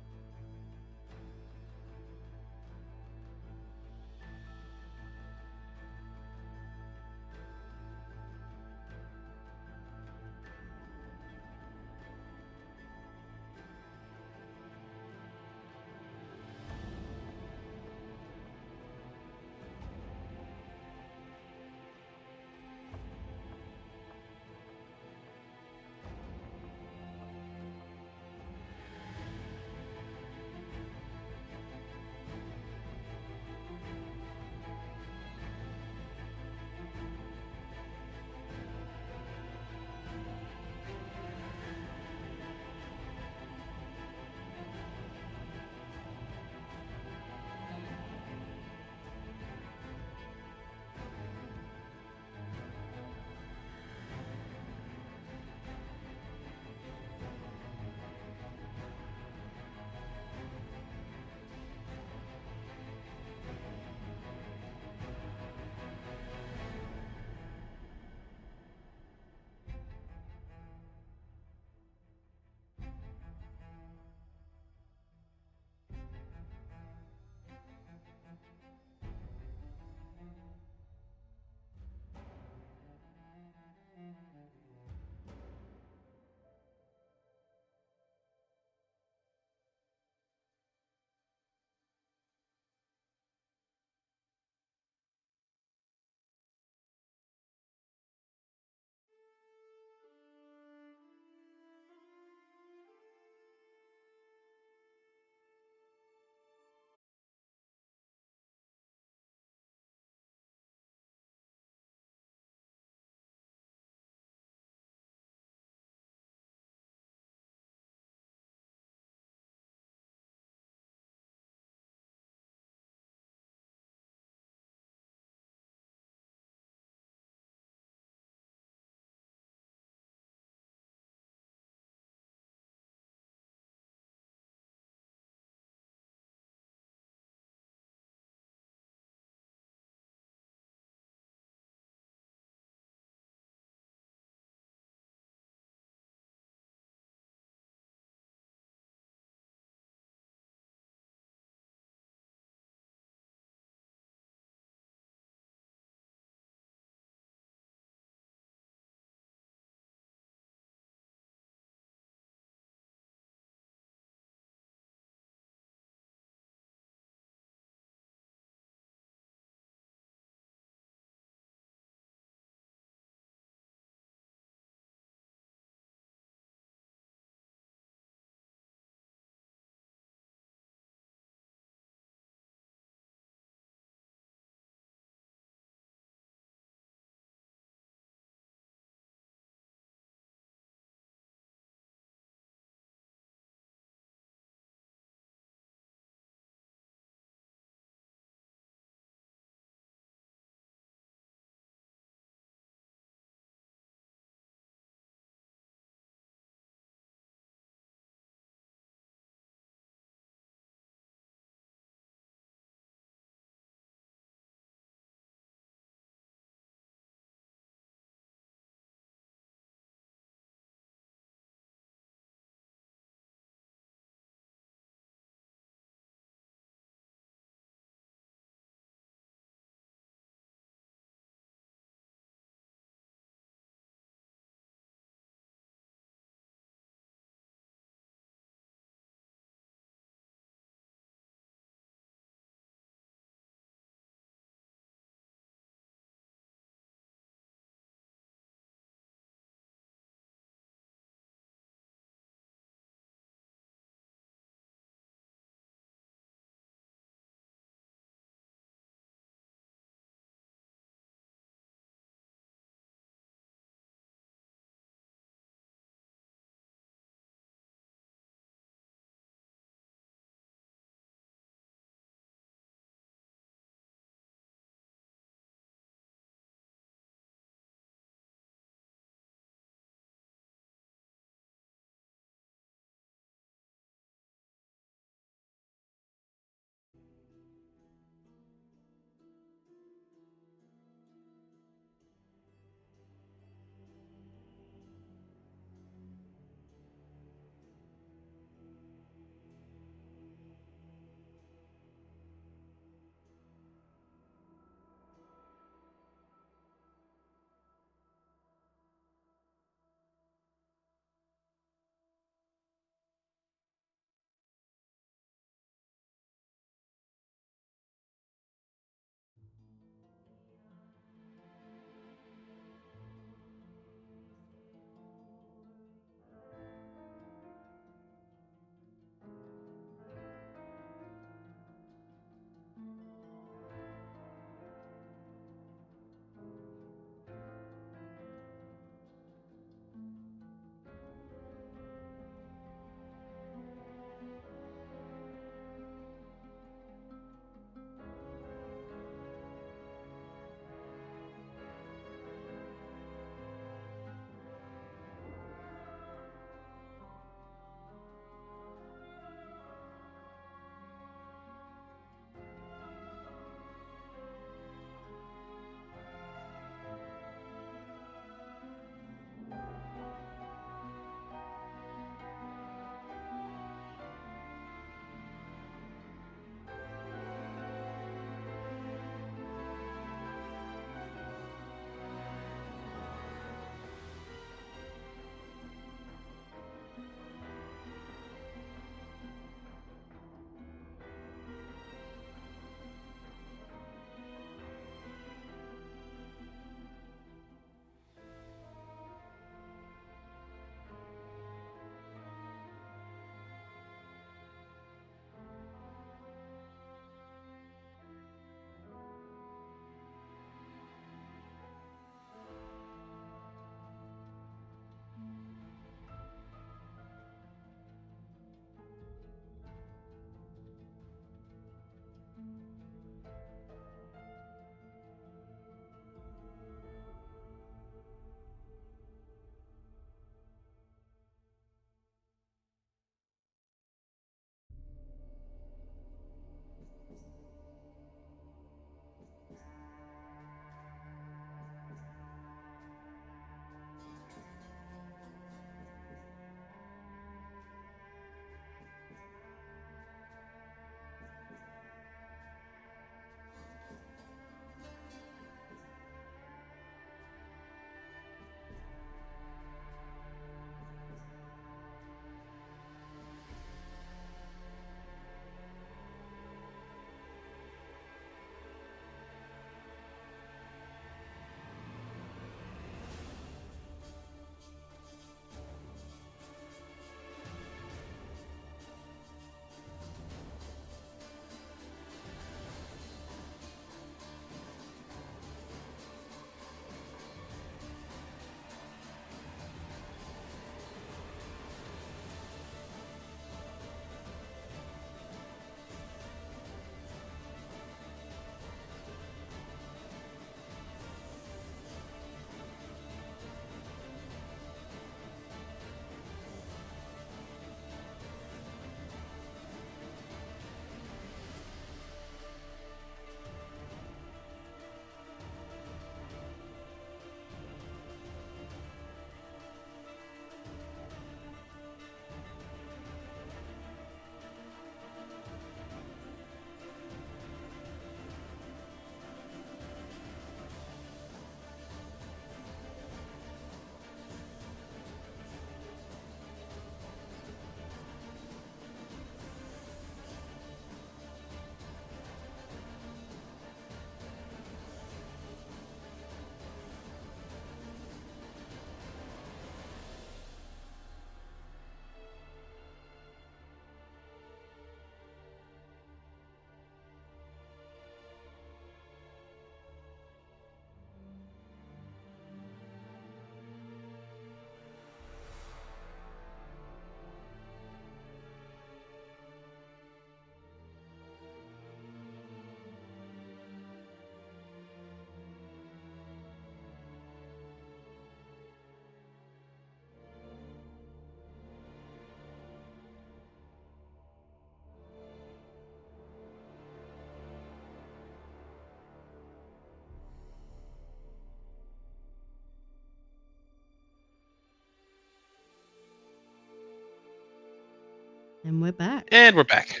And we're back. And we're back.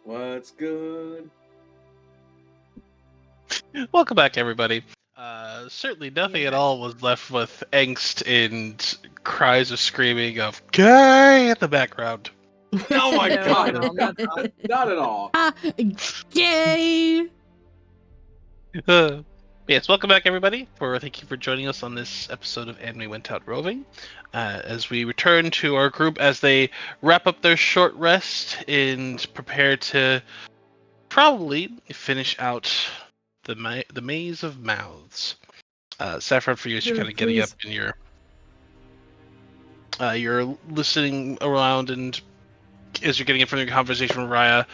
What's good? Welcome back, everybody. Certainly nothing at all was left with angst and cries of screaming of "gay" in the background. Oh my No, god! no, Not at all. Yay! Yes, welcome back, everybody. Thank you for joining us on this episode of Anime Went Out Roving. As we return to our group as they wrap up their short rest and prepare to probably finish out the maze of mouths. Saffron, for you, as you're kind of getting up and you're listening around, and as you're getting in from your conversation with Raya,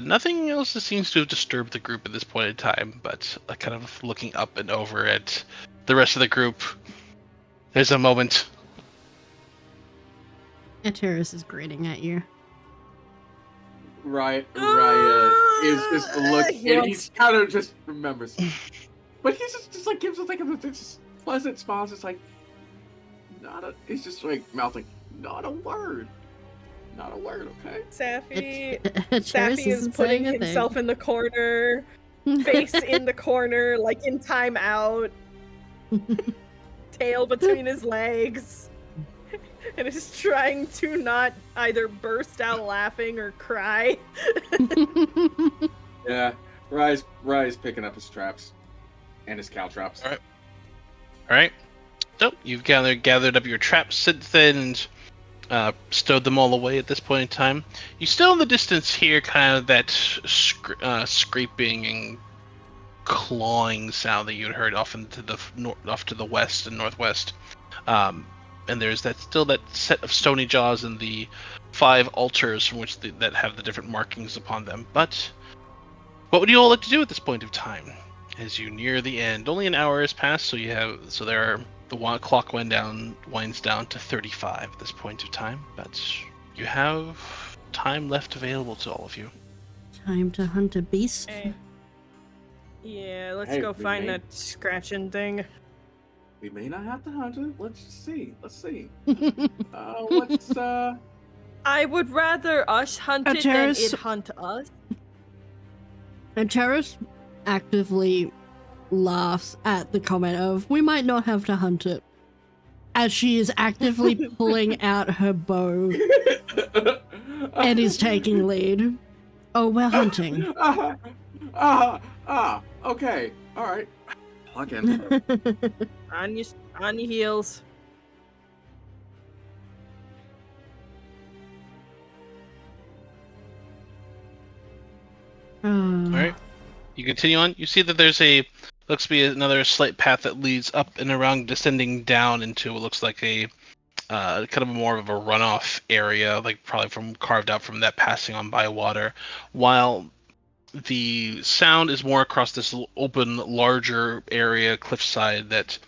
nothing else seems to have disturbed the group at this point in time, but kind of looking up and over at the rest of the group, there's a moment. Ateris is grinning at you. Raya is just looking, and he's kind of just remembers, but he's just like gives us like a just pleasant smile, just like he's just like mouthing, not a word, okay. Safi Ateris is isn't putting saying a himself in the corner, face in the corner, like in timeout, tail between his legs, and is trying to not either burst out laughing or cry. Yeah, Raya's picking up his traps and his cow traps. All right. So you've gathered up your traps since then, and stowed them all away at this point in time. You still in the distance hear kind of that scraping and clawing sound that you had heard off to the west and northwest. And there's that set of stony jaws and the 5 altars from which that have the different markings upon them. But what would you all like to do at this point of time? As you near the end, only an hour has passed, so the clock winds down to 35 at this point of time, but you have time left available to all of you. Time to hunt a beast. Hey. Yeah, let's Hey, go we find may- that scratching thing. We may not have to hunt it. Let's see. What's I would rather us hunt it than Ateris- it hunt us. Ateris actively laughs at the comment of, we might not have to hunt it, as she is actively pulling out her bow and is taking lead. Oh, we're hunting. Okay. All right. Plug in. On your heels. All Alright. You continue on. You see that there's looks to be another slight path that leads up and around, descending down into what looks like a kind of more of a runoff area, like probably carved out from that passing on by water, while the sound is more across this open, larger area, cliffside that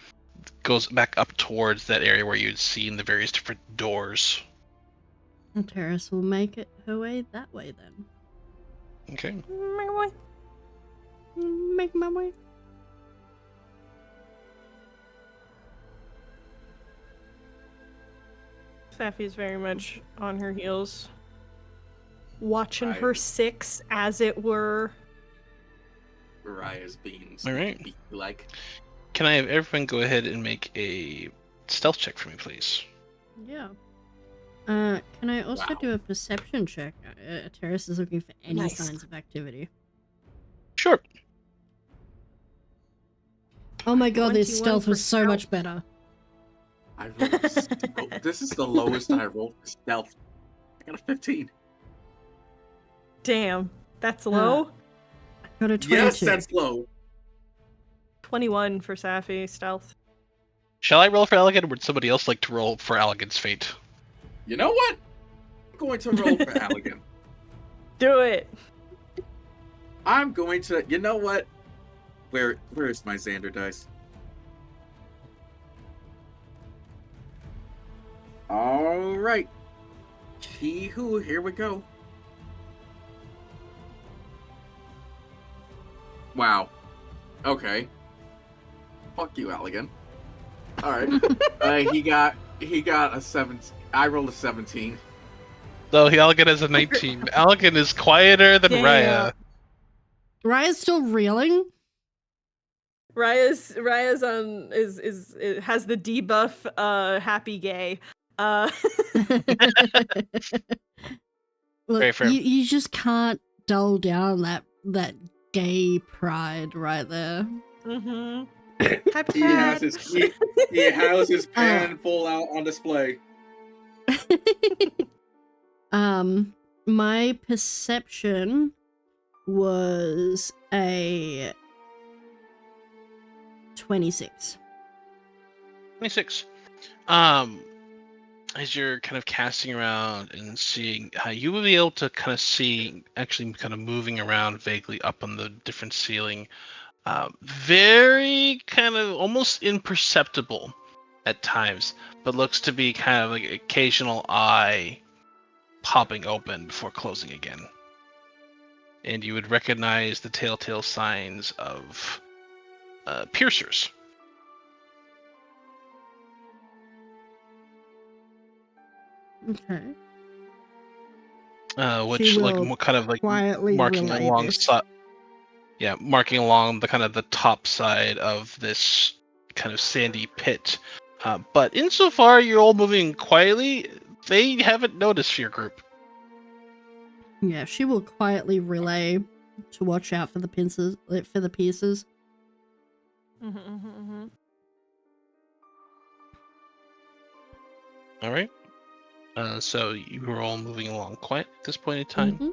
goes back up towards that area where you'd seen the various different doors. Ateris will make it her way that way then. Okay. Make my way. Safi's very much on her heels, watching Right. her 6, as it were. Raya's beans. All right. Like. Can I have everyone go ahead and make a stealth check for me, please? Yeah. Can I also Wow. do a perception check? Ateris is looking for any Nice. signs of activity. Sure. Oh my god, this 21 stealth for was so stealth. much better. I rolled. This is the lowest I rolled for stealth. I got a 15. Damn, that's low. I got a 22. Yes, that's low. 21 for Safi stealth. Shall I roll for Elegant, or would somebody else like to roll for Elegant's fate? You know what? I'm going to roll for Allegan. Do it. I'm going to. You know what? Where is my Xander dice? All right. Here we go. Wow. Okay. Fuck you, Allegan. All right. He got a 7. I rolled a 17. So Algan has a 19. Algan is quieter than Damn. Raya. Raya's still reeling? Raya's on is has the debuff happy gay. Look, Very fair. you just can't dull down that gay pride right there. Mm-hmm. Happy He has pride. his pan full out on display. My perception was a 26. 26. As you're kind of casting around and seeing how you will be able to kind of see, actually kind of moving around vaguely up on the different ceiling, very kind of almost imperceptible at times, but looks to be kind of like occasional eye popping open before closing again. And you would recognize the telltale signs of piercers. Okay. Which She like will kind of like quietly marking relay alongside, marking along the kind of the top side of this kind of sandy pit. But insofar you're all moving quietly, they haven't noticed your group. Yeah, she will quietly relay to watch out for the pincers, for the piercers. All right. So you are all moving along quiet at this point in time.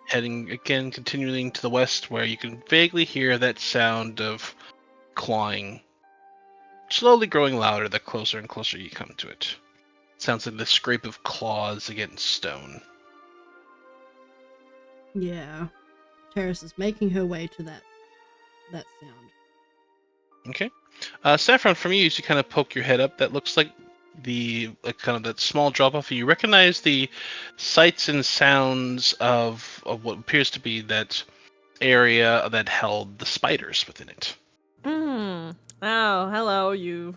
Heading again, continuing to the west, where you can vaguely hear that sound of clawing, slowly growing louder the closer and closer you come to it. Sounds like the scrape of claws against stone. Yeah. Terrace is making her way to that sound. Okay. Saffron, from you, as you kind of poke your head up, that looks like kind of that small drop off. You recognize the sights and sounds of what appears to be that area that held the spiders within it. Oh, hello, you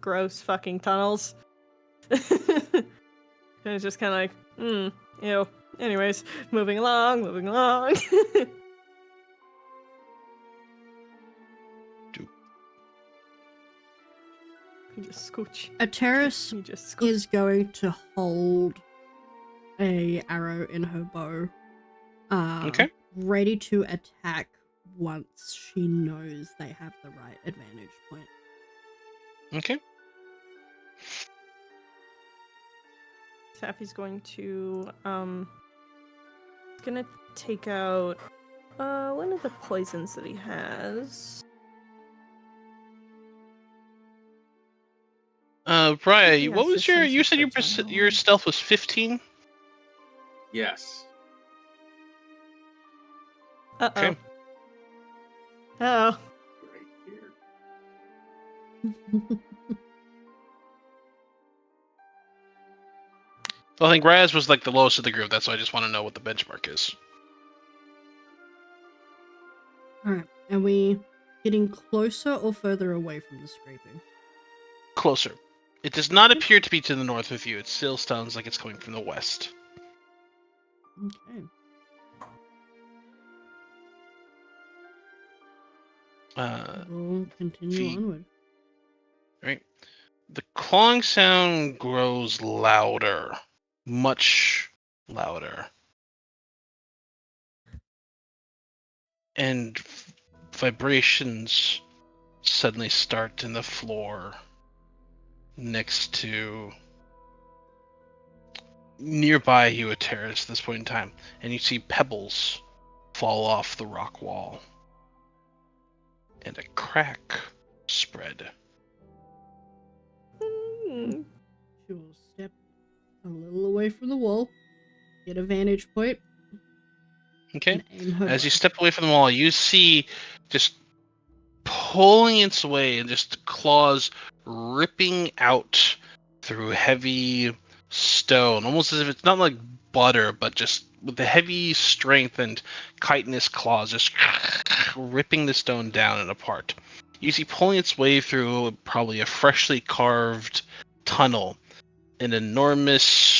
gross fucking tunnels. And it's just kind of like, ew. Anyways, moving along. You just scooch. A terrace is going to hold a arrow in her bow. Okay. Ready to attack once she knows they have the right advantage point. Okay. Sappy's going to gonna take out one of the poisons that he has. Brian, what was you said your stealth was 15? Yes. Uh-oh. Okay. Uh-oh. Right here. Well, I think Raz was like the lowest of the group. That's why I just want to know what the benchmark is. Alright, are we getting closer or further away from the scraping? Closer. It does not appear to be to the north with you. It still sounds like it's coming from the west. Okay. We'll continue onward. Right. The clawing sound grows louder. Much louder. And vibrations suddenly start in the floor next to nearby you, a terrace at this point in time, and you see pebbles fall off the rock wall and a crack spread. She will step a little away from the wall, get a vantage point. Okay. And aim her As bow. you step away from the wall, you see just pulling its way and just claws ripping out through heavy stone, almost as if it's not like butter, but just with the heavy strength and chitinous claws just ripping the stone down and apart. You see pulling its way through probably a freshly carved tunnel, an enormous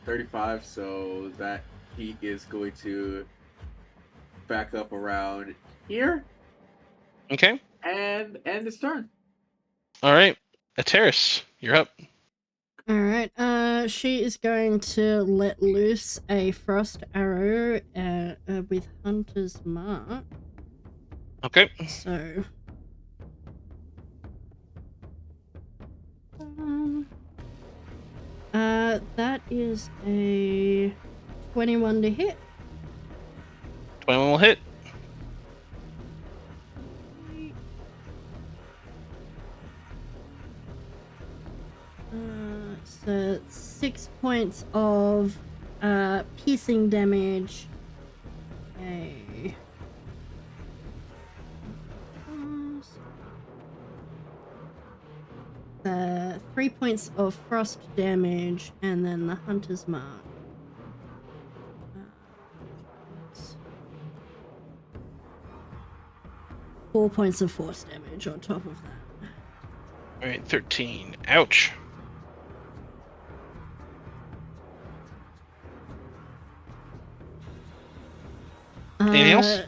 35, so that he is going to back up around here Okay. and end his turn. All right. Ateris, you're up. Alright, she is going to let loose a frost arrow with Hunter's Mark. Okay. So... that is a 21 to hit. 21 will hit. So 6 points of piercing damage. Okay. 3 points of frost damage, and then the Hunter's Mark. 4 points of force damage on top of that. All right, 13. Ouch. Anything else?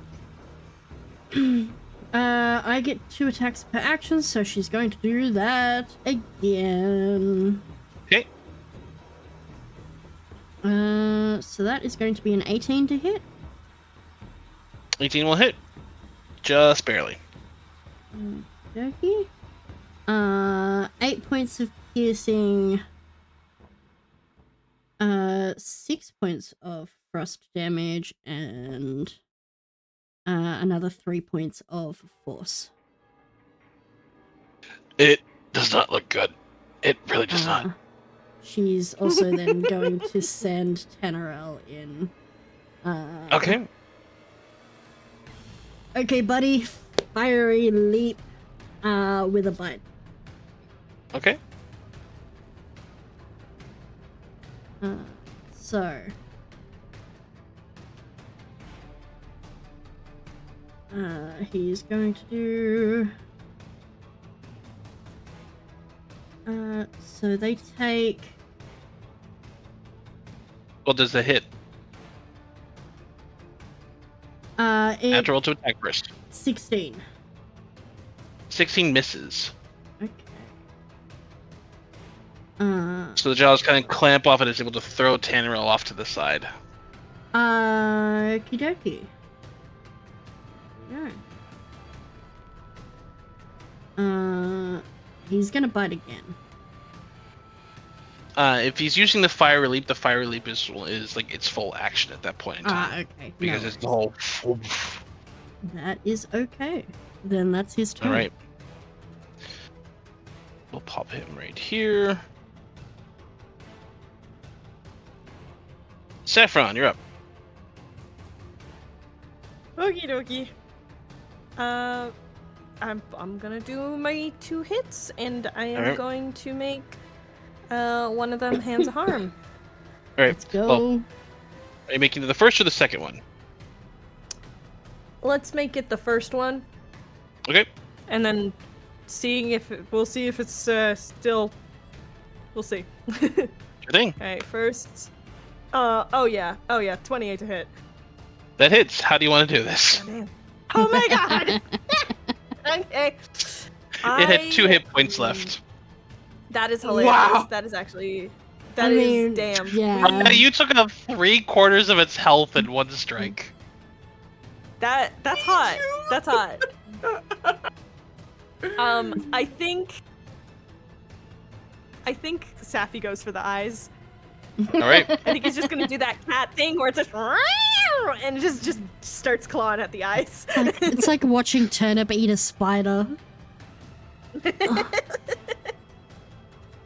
I get 2 attacks per action, so she's going to do that again. Okay. So that is going to be an 18 to hit. 18 will hit. Just barely. Okay. 8 points of piercing. 6 points of frost damage, and another 3 points of force. It does not look good. It really does not. She's also then going to send Tannerel in. Okay. Okay, buddy. Fiery leap with a bite. Okay. So. He's going to do... so they take... Well, does the hit? Natural to attack first. 16. 16 misses. Okay. So the jaws kind of clamp off and is able to throw Tannerel off to the side. Okie dokie. Yeah. He's gonna bite again. If he's using the fire leap is like its full action at that point in time. Okay. Because no it's the whole. That is okay. Then that's his turn. All right. We'll pop him right here. Saffron, you're up. Okie dokie. I'm gonna do my 2 hits, and I am Alright. going to make one of them hands of harm. All right. Let's go. Well, are you making the first or the second one? Let's make it the first one, Okay. and then we'll see if it's still. We'll see. Sure thing. Alright, first. Oh yeah, 28 to hit. That hits. How do you want to do this? Oh, damn. Oh my god! Okay. It had 2 hit points left. That is hilarious. Wow. That is actually. I That is mean, damn. yeah. You took up 3/4 of its health in one strike. That's hot. That's hot. I think Safi goes for the eyes. All right. I think he's just gonna do that cat thing where it's just and just starts clawing at the eyes. It's like watching Turnip eat a spider.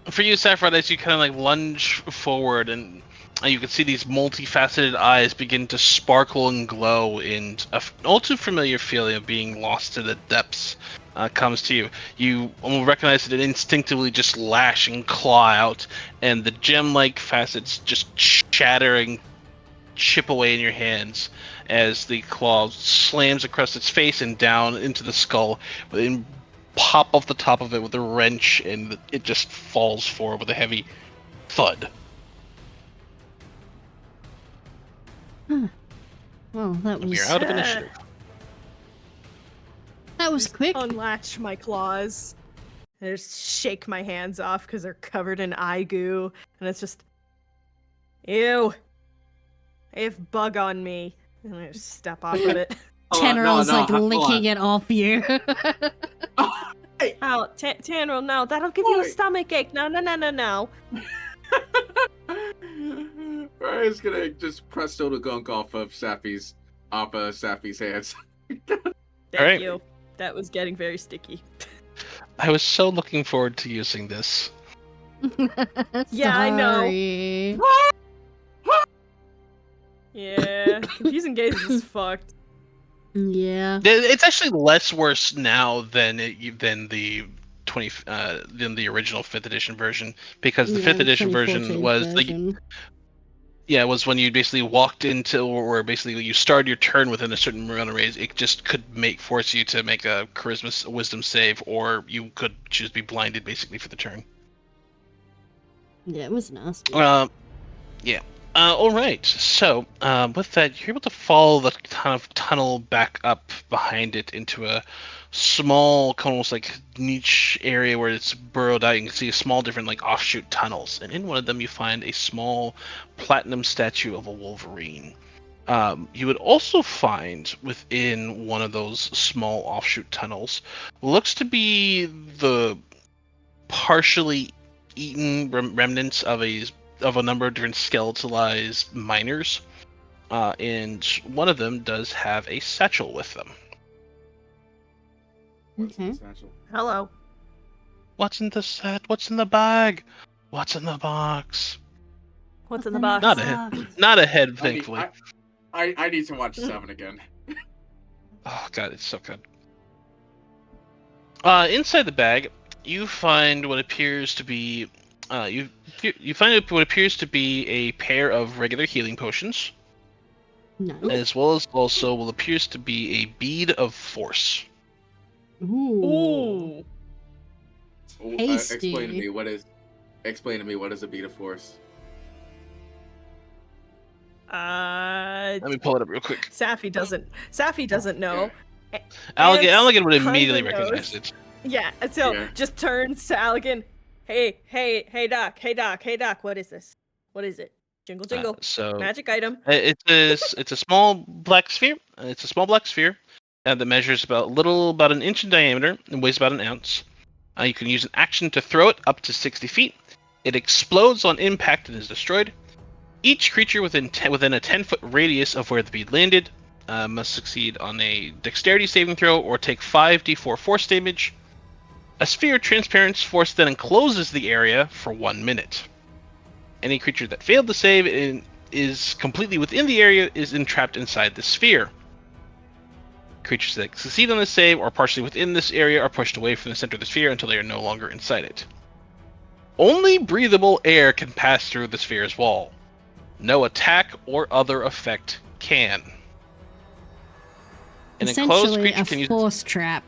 For you, Saffron, as you kind of like lunge forward, and you can see these multifaceted eyes begin to sparkle and glow, and an all too familiar feeling of being lost to the depths comes to you. You will recognize that it instinctively just lash and claw out, and the gem-like facets just shatter and chip away in your hands as the claw slams across its face and down into the skull, and pop off the top of it with a wrench, and it just falls forward with a heavy thud. Huh. Well, that We are was out of initiative. quick. Unlatch my claws. I just shake my hands off because they're covered in eye goo, and it's just, ew. They have bug on me, and I just step off of it. Tenral's like licking it off you. Hey. Oh, Tanrel, no, that'll give you a stomach ache. No. Ryan's gonna just presto the gunk off of Sappy's hands. Thank you. That was getting very sticky. I was so looking forward to using this. Yeah, I know. Sorry. Yeah, confusing gazes is fucked. Yeah. It's actually less worse now than the original 5th edition version, because the 5th edition version was was when you basically walked into, or basically you started your turn within a certain amount of range. It just could force you to make a charisma wisdom save, or you could choose to be blinded basically for the turn. Yeah, it was nasty. Yeah. All right. So, with that, you're able to follow the kind of tunnel back up behind it into a small, almost like niche area where it's burrowed out. You can see small, different like offshoot tunnels, and in one of them, you find a small platinum statue of a wolverine. You would also find within one of those small offshoot tunnels, looks to be the partially eaten remnants of a number of different skeletalized miners, and one of them does have a satchel with them. Okay. Hello. What's in the set? What's in the bag? What's in the box? What's in the box? Not a head, thankfully. I need to watch 7 again. Oh god, it's so good. Inside the bag, you find what appears to be what appears to be a pair of regular healing potions, as well as also what appears to be a bead of force. Ooh. Explain to me what is a bead of force. Let me pull it up real quick. Safi doesn't know. Allergan would immediately recognize it. Yeah, so just turns to Allergan. Hey, Doc, what is this? What is it? Jingle. Magic item. It's a small black sphere. That measures about an inch in diameter and weighs about an ounce. You can use an action to throw it up to 60 feet. It explodes on impact and is destroyed. Each creature within a 10-foot radius of where the bead landed must succeed on a dexterity saving throw or take 5d4 force damage. A sphere transparent force then encloses the area for 1 minute. Any creature that failed to save and is completely within the area is entrapped inside the sphere. Creatures that succeed on the save or partially within this area are pushed away from the center of the sphere until they are no longer inside it. Only breathable air can pass through the sphere's wall. No attack or other effect can. Essentially, a force trap.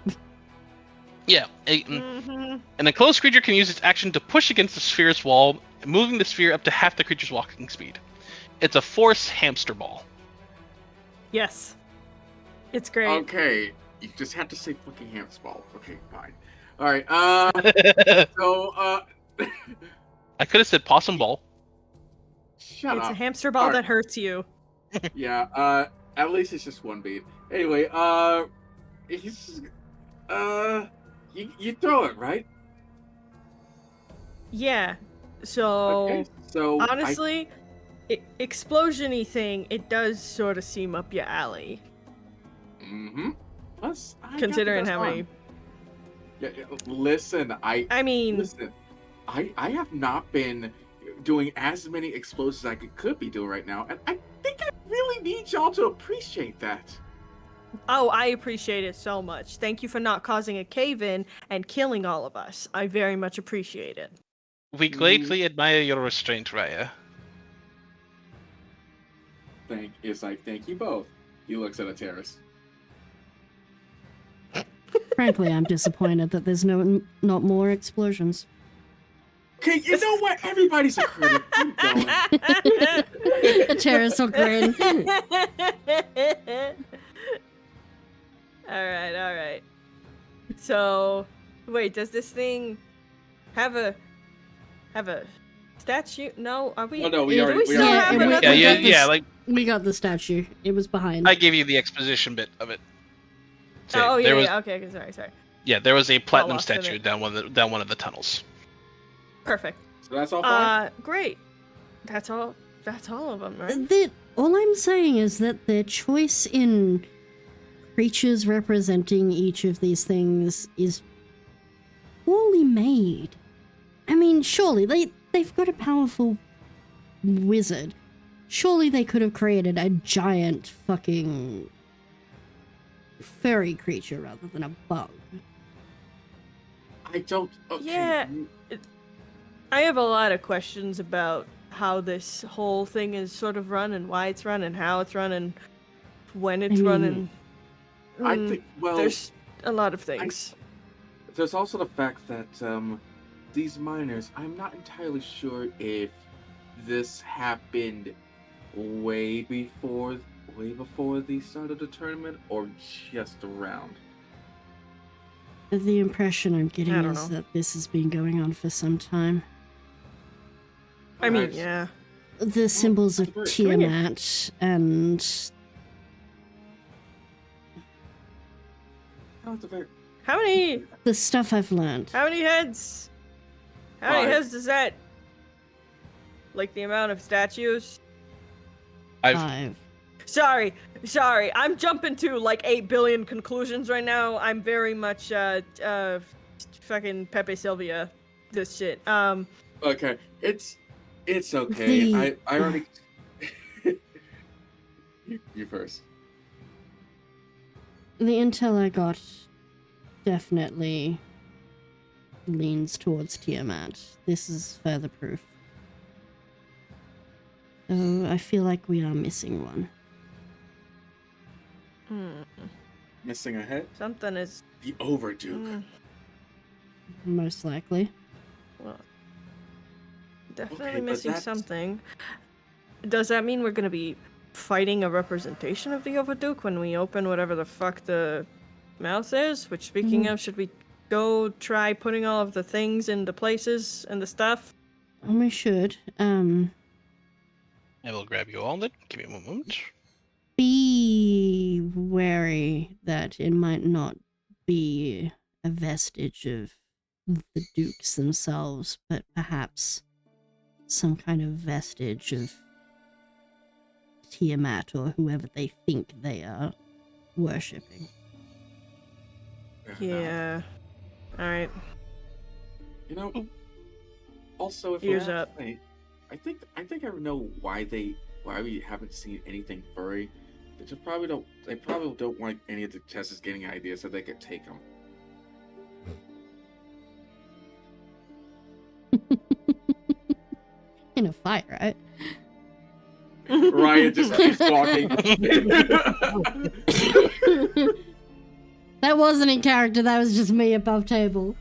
Yeah. An enclosed creature can use its action to push against the sphere's wall, moving the sphere up to half the creature's walking speed. It's a force hamster ball. Yes. It's great. Okay. You just have to say fucking hamster ball. Okay, fine. Alright, so, I could have said possum ball. Shut up. It's a hamster ball that hurts you. Yeah, at least it's just one bead. Anyway, you throw it, right? Yeah. So, okay, so honestly, explosion-y thing, it does sort of seem up your alley. Mm-hmm. Plus, considering how many... Yeah, listen, I have not been doing as many explosives as I could be doing right now, and I think I really need y'all to appreciate that. Oh, I appreciate it so much. Thank you for not causing a cave-in and killing all of us. I very much appreciate it. We greatly admire your restraint, Raya. Thank you both. He looks at a terrace. Frankly, I'm disappointed that there's not more explosions. Okay, you know what? Everybody's a critic. I'm going. A terrorist will grin. All right. So, wait, does this thing have a statue? No, are we? Oh no, we do already. we still have we- another? Yeah. Like We got the statue. It was behind. I gave you the exposition bit of it. So Oh yeah, there was, yeah. Okay, sorry. yeah, there was a platinum lost in statue it. down one of the tunnels. Perfect. So that's all fine. Great. That's all. That's all of them, right? All I'm saying is that their choice in creatures representing each of these things is poorly made. I mean, surely they've got a powerful wizard. Surely they could have created a giant fucking furry creature rather than a bug. I don't. Okay. Yeah. I have a lot of questions about how this whole thing is sort of run and why it's run and how it's run and when it's run and I think. Well, there's a lot of things. there's also the fact that these miners. I'm not entirely sure if this happened way before the start of the tournament or just around. The impression I'm getting I don't is know. that this has been going on for some time. I mean, Alright. yeah. The symbols of Can we- Tiamat and Oh, it's a very. How many the stuff I've learned. heads? How many Five. heads does that? Like the amount of statues? Five. Sorry. I'm jumping to like 8 billion conclusions right now. I'm very much fucking Pepe Sylvia this shit. Okay, it's okay. The- I already. you first. The intel I got definitely leans towards Tiamat. This is further proof. Oh, I feel like we are missing one. Missing a head. Something is The Overduke. Most likely. well, definitely Okay, but missing that's- something. Does that mean we're gonna be fighting a representation of the Overduke when we open whatever the fuck the mouth is? Which, speaking of, should we go try putting all of the things into places and the stuff? We should. I will grab you all then. Give me a moment. Be wary that it might not be a vestige of the dukes themselves, but perhaps some kind of vestige of Tiamat or whoever they think they are worshipping. Yeah. Alright. You know. Also, if Ears I up. say, I think I know why we haven't seen anything furry. They probably don't want any of the testers getting ideas so they could take them. In a fight, right? Ryan just keeps walking. That wasn't in character, that was just me above table.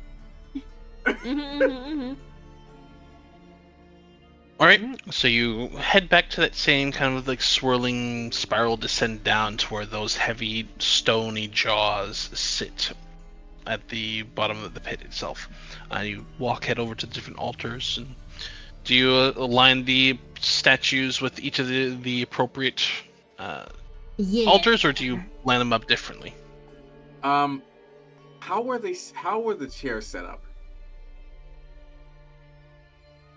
Alright, so you head back to that same kind of like swirling spiral descent down to where those heavy stony jaws sit at the bottom of the pit itself. You head over to the different altars. And do you align the statues with each of the appropriate Yeah. altars, or do you line them up differently? How were the chairs set up?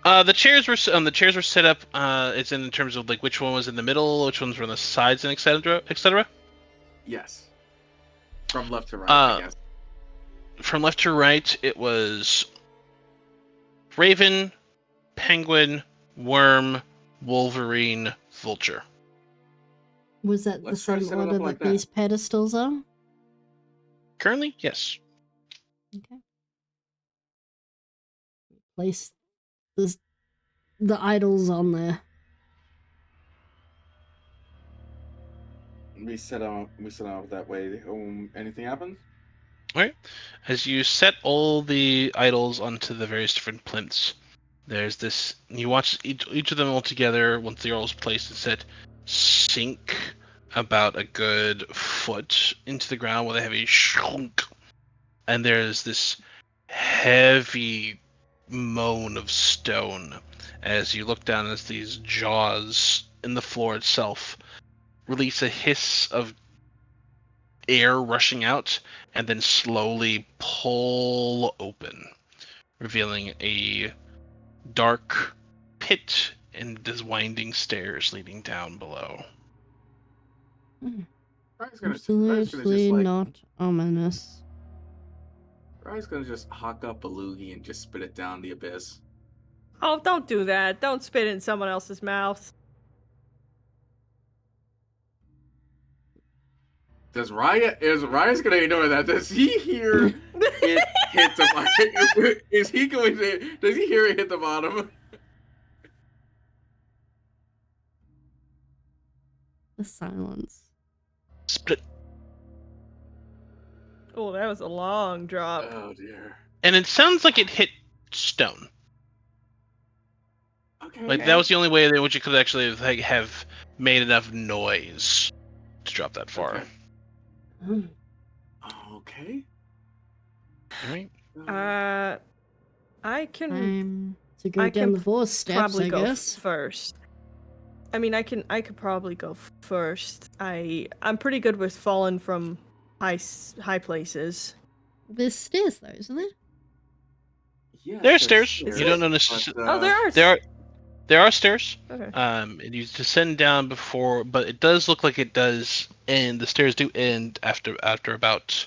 The chairs were set up. It's in terms of like which one was in the middle, which ones were on the sides, and etc. etc. Yes. From left to right, I guess. From left to right, it was Raven, Penguin, Worm, Wolverine, Vulture. Was that Let's the try to same set it order up like that that. these pedestals are? Currently, yes. Okay. Place the idols on there. We set out that way. Anything happens? Alright. As you set all the idols onto the various different plinths, There's this. You watch each of them all together. Once they're all placed and set, sink about a good foot into the ground with a heavy shunk. And there's this heavy moan of stone as you look down as these jaws in the floor itself release a hiss of air rushing out and then slowly pull open, revealing a dark pit and there's winding stairs leading down below. Ryan's gonna just Absolutely like not ominous. Ryan's gonna just hawk up a loogie and just spit it down the abyss. Oh, don't do that. Don't spit in someone else's mouth. Ryan's gonna ignore that? Does he hear it hit the bottom? Is he going to? Does he hear it hit the bottom? The silence. Split. Oh, that was a long drop. Oh dear. And it sounds like it hit stone. Okay. Like that was the only way in which it could actually have made enough noise to drop that far. Okay. Oh. Okay. Alright. I can Time to go I down can the 4 steps, probably I go guess. first. I mean, I could probably go first. I'm pretty good with falling from high places. There's stairs though, isn't there? Yes, There are stairs. Is You it? don't know but, necessarily. Oh, there are. There are stairs. Okay. And you descend down before, but it does look like it does end. The stairs do end after about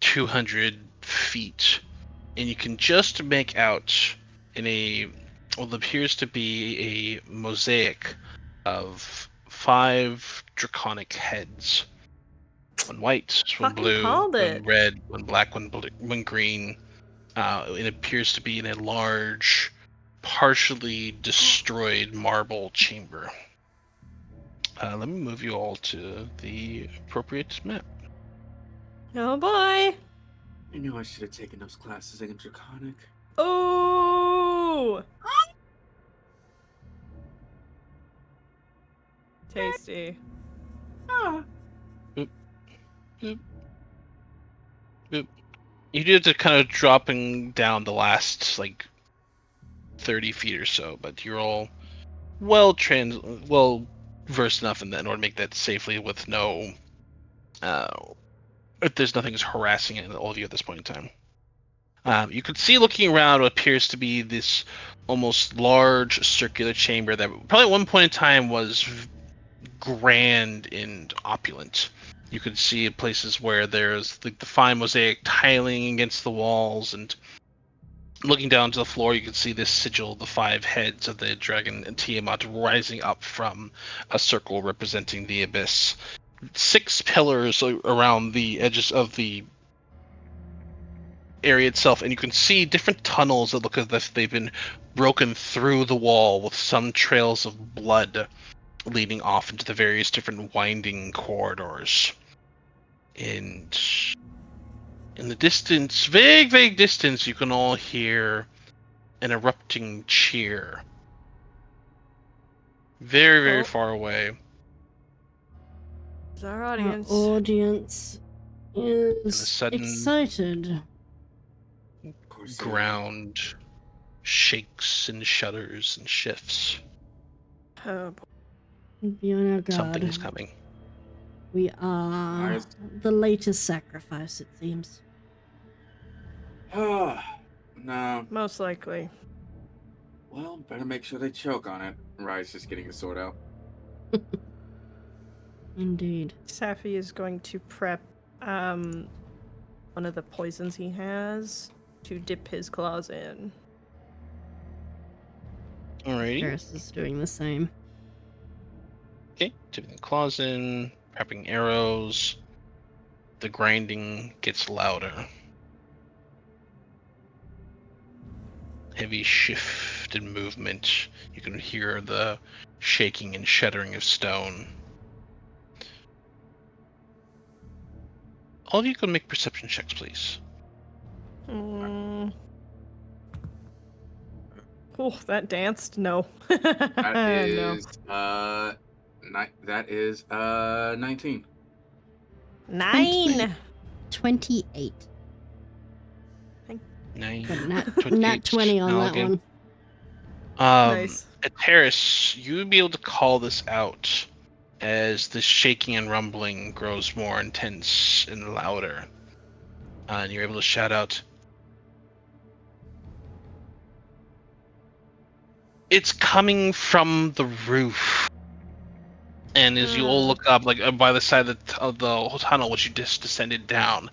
200 feet, and you can just make out in a what appears to be a mosaic of 5 draconic heads. One white, one Fucking blue, called one it. red, one black, one green. It appears to be in a large, partially destroyed marble chamber. Let me move you all to the appropriate map. Oh boy. I knew I should have taken those classes in Draconic. Oh. Tasty. Ah. You do have to kind of dropping down the last 30 feet or so, but you're all well versed enough in that in order to make that safely with no if there's nothing harassing all of you at this point in time. You could see looking around what appears to be this almost large circular chamber that probably at one point in time was grand and opulent. You could see places where there's the fine mosaic tiling against the walls, and looking down to the floor, you can see this sigil, the 5 heads of the dragon and Tiamat rising up from a circle representing the abyss. 6 pillars around the edges of the area itself, and you can see different tunnels that look as if they've been broken through the wall with some trails of blood leading off into the various different winding corridors. And in the distance, vague distance, you can all hear an erupting cheer. Very Oh. far away. Is our audience? Our audience is sudden- excited. Of course. Ground shakes and shudders and shifts. Oh boy. Be on our guard. Something is coming. We are Nice. the latest sacrifice, it seems. No. Most likely. Well, better make sure they choke on it. Ryan's just getting the sword out. Indeed. Safi is going to prep one of the poisons he has to dip his claws in. Alrighty. Paris is doing the same. Okay, dipping the claws in, prepping arrows. The grinding gets louder. Heavy shift and movement. You can hear the shaking and shuddering of stone. All of you can make perception checks, please. Oh, that danced? No. That No. is that is 19. 9. 28. Nine, Got a nat 28 20 on that Noggin. one. Nice. Terrace, you would be able to call this out as the shaking and rumbling grows more intense and louder. And you're able to shout out, "It's coming from the roof." And as you all look up, like by the side of the tunnel, which you just descended down,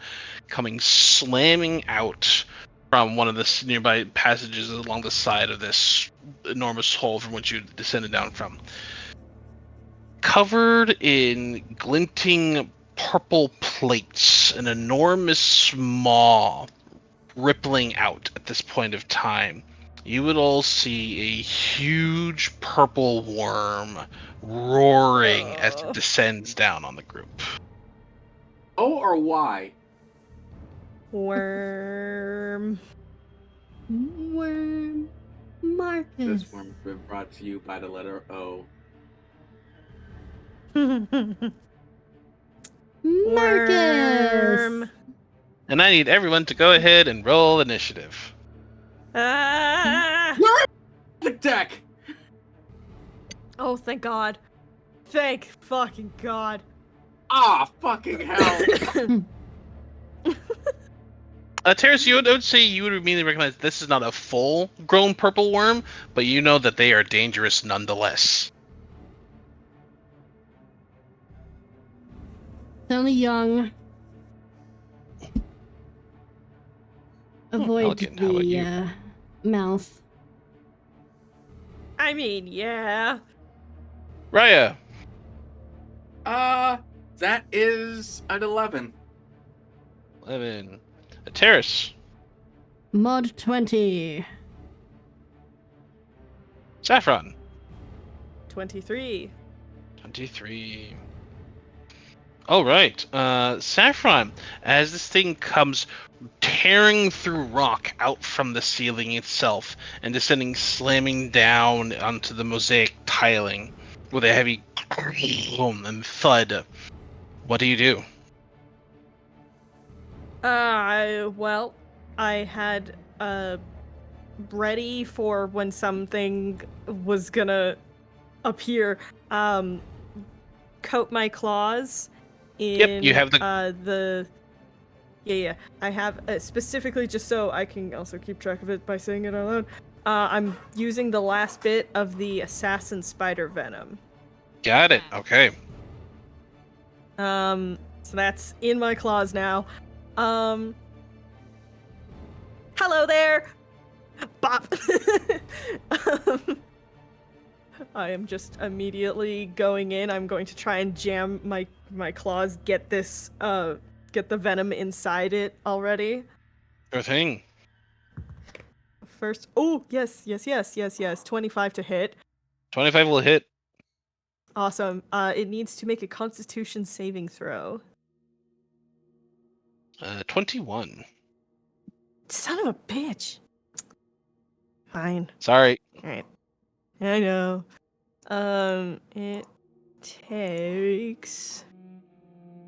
coming slamming out from one of the nearby passages along the side of this enormous hole from which you descended down from, covered in glinting purple plates, an enormous maw rippling out at this point of time. You would all see a huge purple worm roaring as it descends down on the group. O or Y? Worm. Worm. Marcus. This worm's been brought to you by the letter O. Marcus. Worm. And I need everyone to go ahead and roll initiative. Ah! The deck! Oh, thank God. Thank fucking God. Ah, fucking hell! Terrace, I would say you would immediately recognize this is not a full-grown purple worm, but you know that they are dangerous nonetheless. It's only young. Avoid Elegant. How about you? the mouth. I mean, yeah. Raya. That is an 11. 11. Terrace. Mod 20. Saffron. 23. 23. All right. Saffron, as this thing comes tearing through rock out from the ceiling itself and descending, slamming down onto the mosaic tiling with a heavy boom and thud, what do you do? Well, I had, ready for when something was gonna appear, coat my claws in, Yep, you have the... Yeah, I have, specifically just so I can also keep track of it by saying it out loud, I'm using the last bit of the assassin spider venom. Got it. Okay. So that's in my claws now. Hello there! Bop! I am just immediately going in. I'm going to try and jam my claws, get this, get the venom inside it already. Sure thing. First, oh, yes. 25 to hit. 25 will hit. Awesome. It needs to make a constitution saving throw. 21. Son of a bitch. Fine. Sorry. Alright. I know. It takes...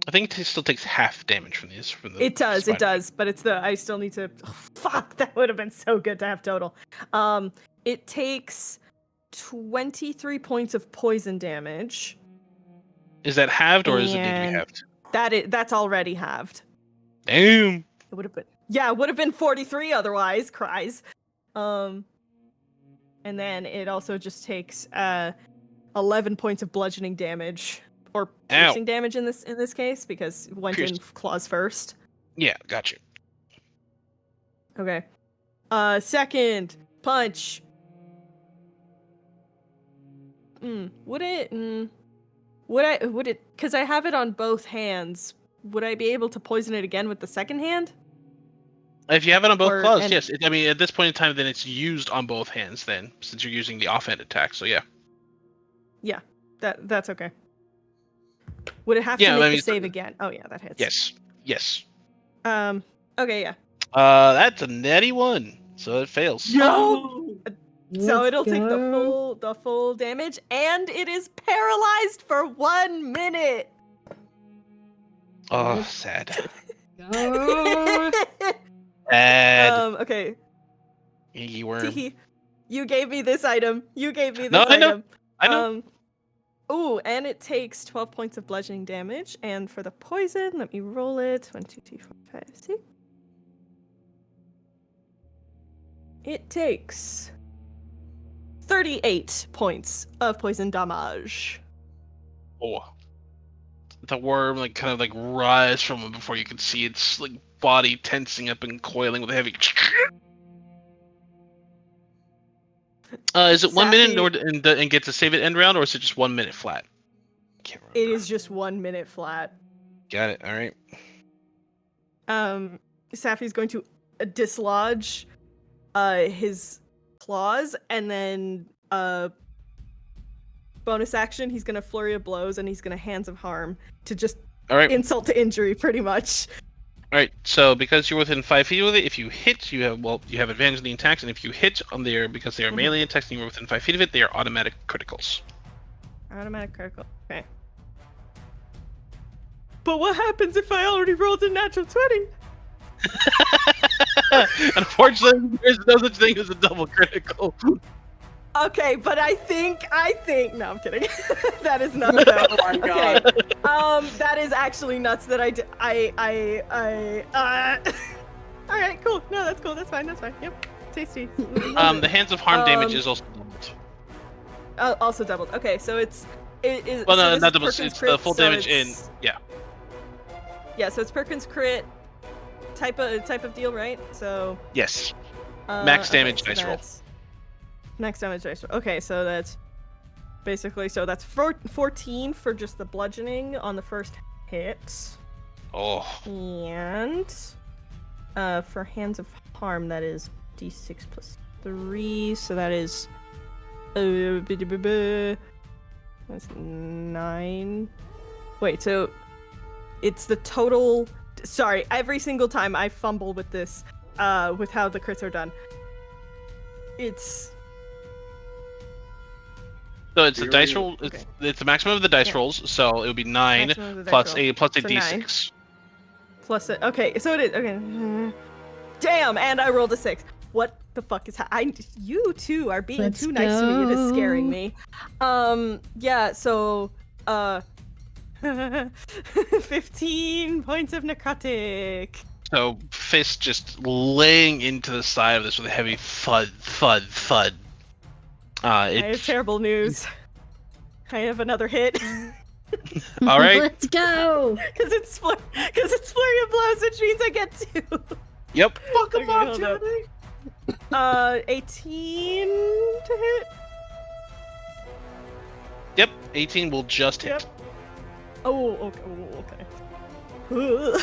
I think it still takes half damage from these. It does, spider. but it's the... I still need to... Oh, fuck, that would have been so good to have total. It takes 23 points of poison damage. Is that halved or is it need to be halved? That's already halved. Damn. It would have been... Yeah, it would have been 43 otherwise, cries. And then it also just takes 11 points of bludgeoning damage, or piercing damage in this case, because it went in claws first. Yeah, gotcha. Okay. Second punch. Would it? Because I have it on both hands. Would I be able to poison it again with the second hand? If you have it on both claws, yes. I mean, at this point in time, then it's used on both hands. Then, since you're using the offhand attack, so yeah. Yeah, that's okay. Would it have to make the save again? Oh yeah, that hits. Yes. Okay, yeah. That's a natty 1, so it fails. Yo! So it'll take the full damage, and it is paralyzed for 1 minute. Oh, sad. Go. Sad. Okay. Iggy worm. Teehee, you gave me this item. You gave me this No, I know. item. I know. Ooh, and it takes 12 points of bludgeoning damage. And for the poison, let me roll it. 1, 2, 3, 4, 5, 6. It takes 38 points of poison damage. Oh. The worm like kind of like rise from him before you can see its like body tensing up and coiling with a heavy. Is it 1 minute and get to save it end round, or is it just 1 minute flat? Can't remember. It is just 1 minute flat. Got it. All right. Safi's going to dislodge his claws, and then bonus action, he's gonna flurry of blows, and he's gonna hands of harm to just insult to injury, pretty much. All right. So because you're within 5 feet with it, if you hit, you have advantage in the attacks, and if you hit on there because they are melee attacks and you're within 5 feet of it, they are automatic criticals. Automatic critical. Okay. But what happens if I already rolled a natural 20? Unfortunately, there's no such thing as a double critical. Okay, but I think. No, I'm kidding. That is nuts. Though. Oh my god. Okay. That is actually nuts. That All right, cool. No, that's cool. That's fine. Yep, tasty. The hands of harm damage is also doubled. Also doubled. Okay, so it's. Well, no, so not doubled. It's the full damage in. Yeah. Yeah, so it's Perkins crit type of deal, right? So. Yes. Max damage okay, so dice roll. Max damage dice roll. Okay, so that's basically that's 14 for just the bludgeoning on the first hit. Oh. And for hands of harm, that is d6 plus 3, so that is that's 9. Wait, so it's the total. Sorry, every single time I fumble with this, with how the crits are done. So it's a dice roll. Okay. It's the maximum of the dice rolls. So it would be 9 plus a d6. Plus it. Okay, so it is. Okay. Damn, and I rolled a 6. What the fuck is you two are being too nice to me. It is scaring me. Yeah. So 15 points of necrotic. So fist just laying into the side of this with a heavy thud, thud, thud. I have terrible news. I have another hit. All right. Let's go. Because it's flurry of blows, which means I get 2. Yep. Fuck him up, Johnny. 18 to hit. Yep. 18 will just hit. Oh, okay.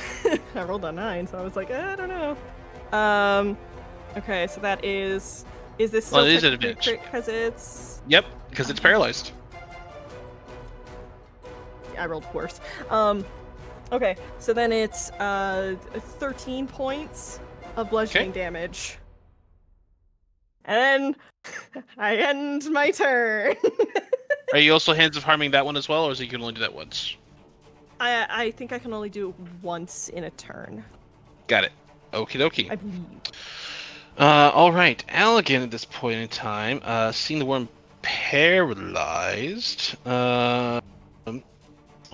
I rolled a 9, so I was like, I don't know. Okay, so that is. Is this still it is an advantage because it's? Yep, because it's paralyzed. I rolled worse. Okay, so then it's 13 points of bludgeoning damage, and then I end my turn. Are you also hands of harming that one as well, or is it you can only do that once? I think I can only do it once in a turn. Got it. Okie dokie. I believe. All right, Allegan at this point in time, seeing the worm paralyzed. Well,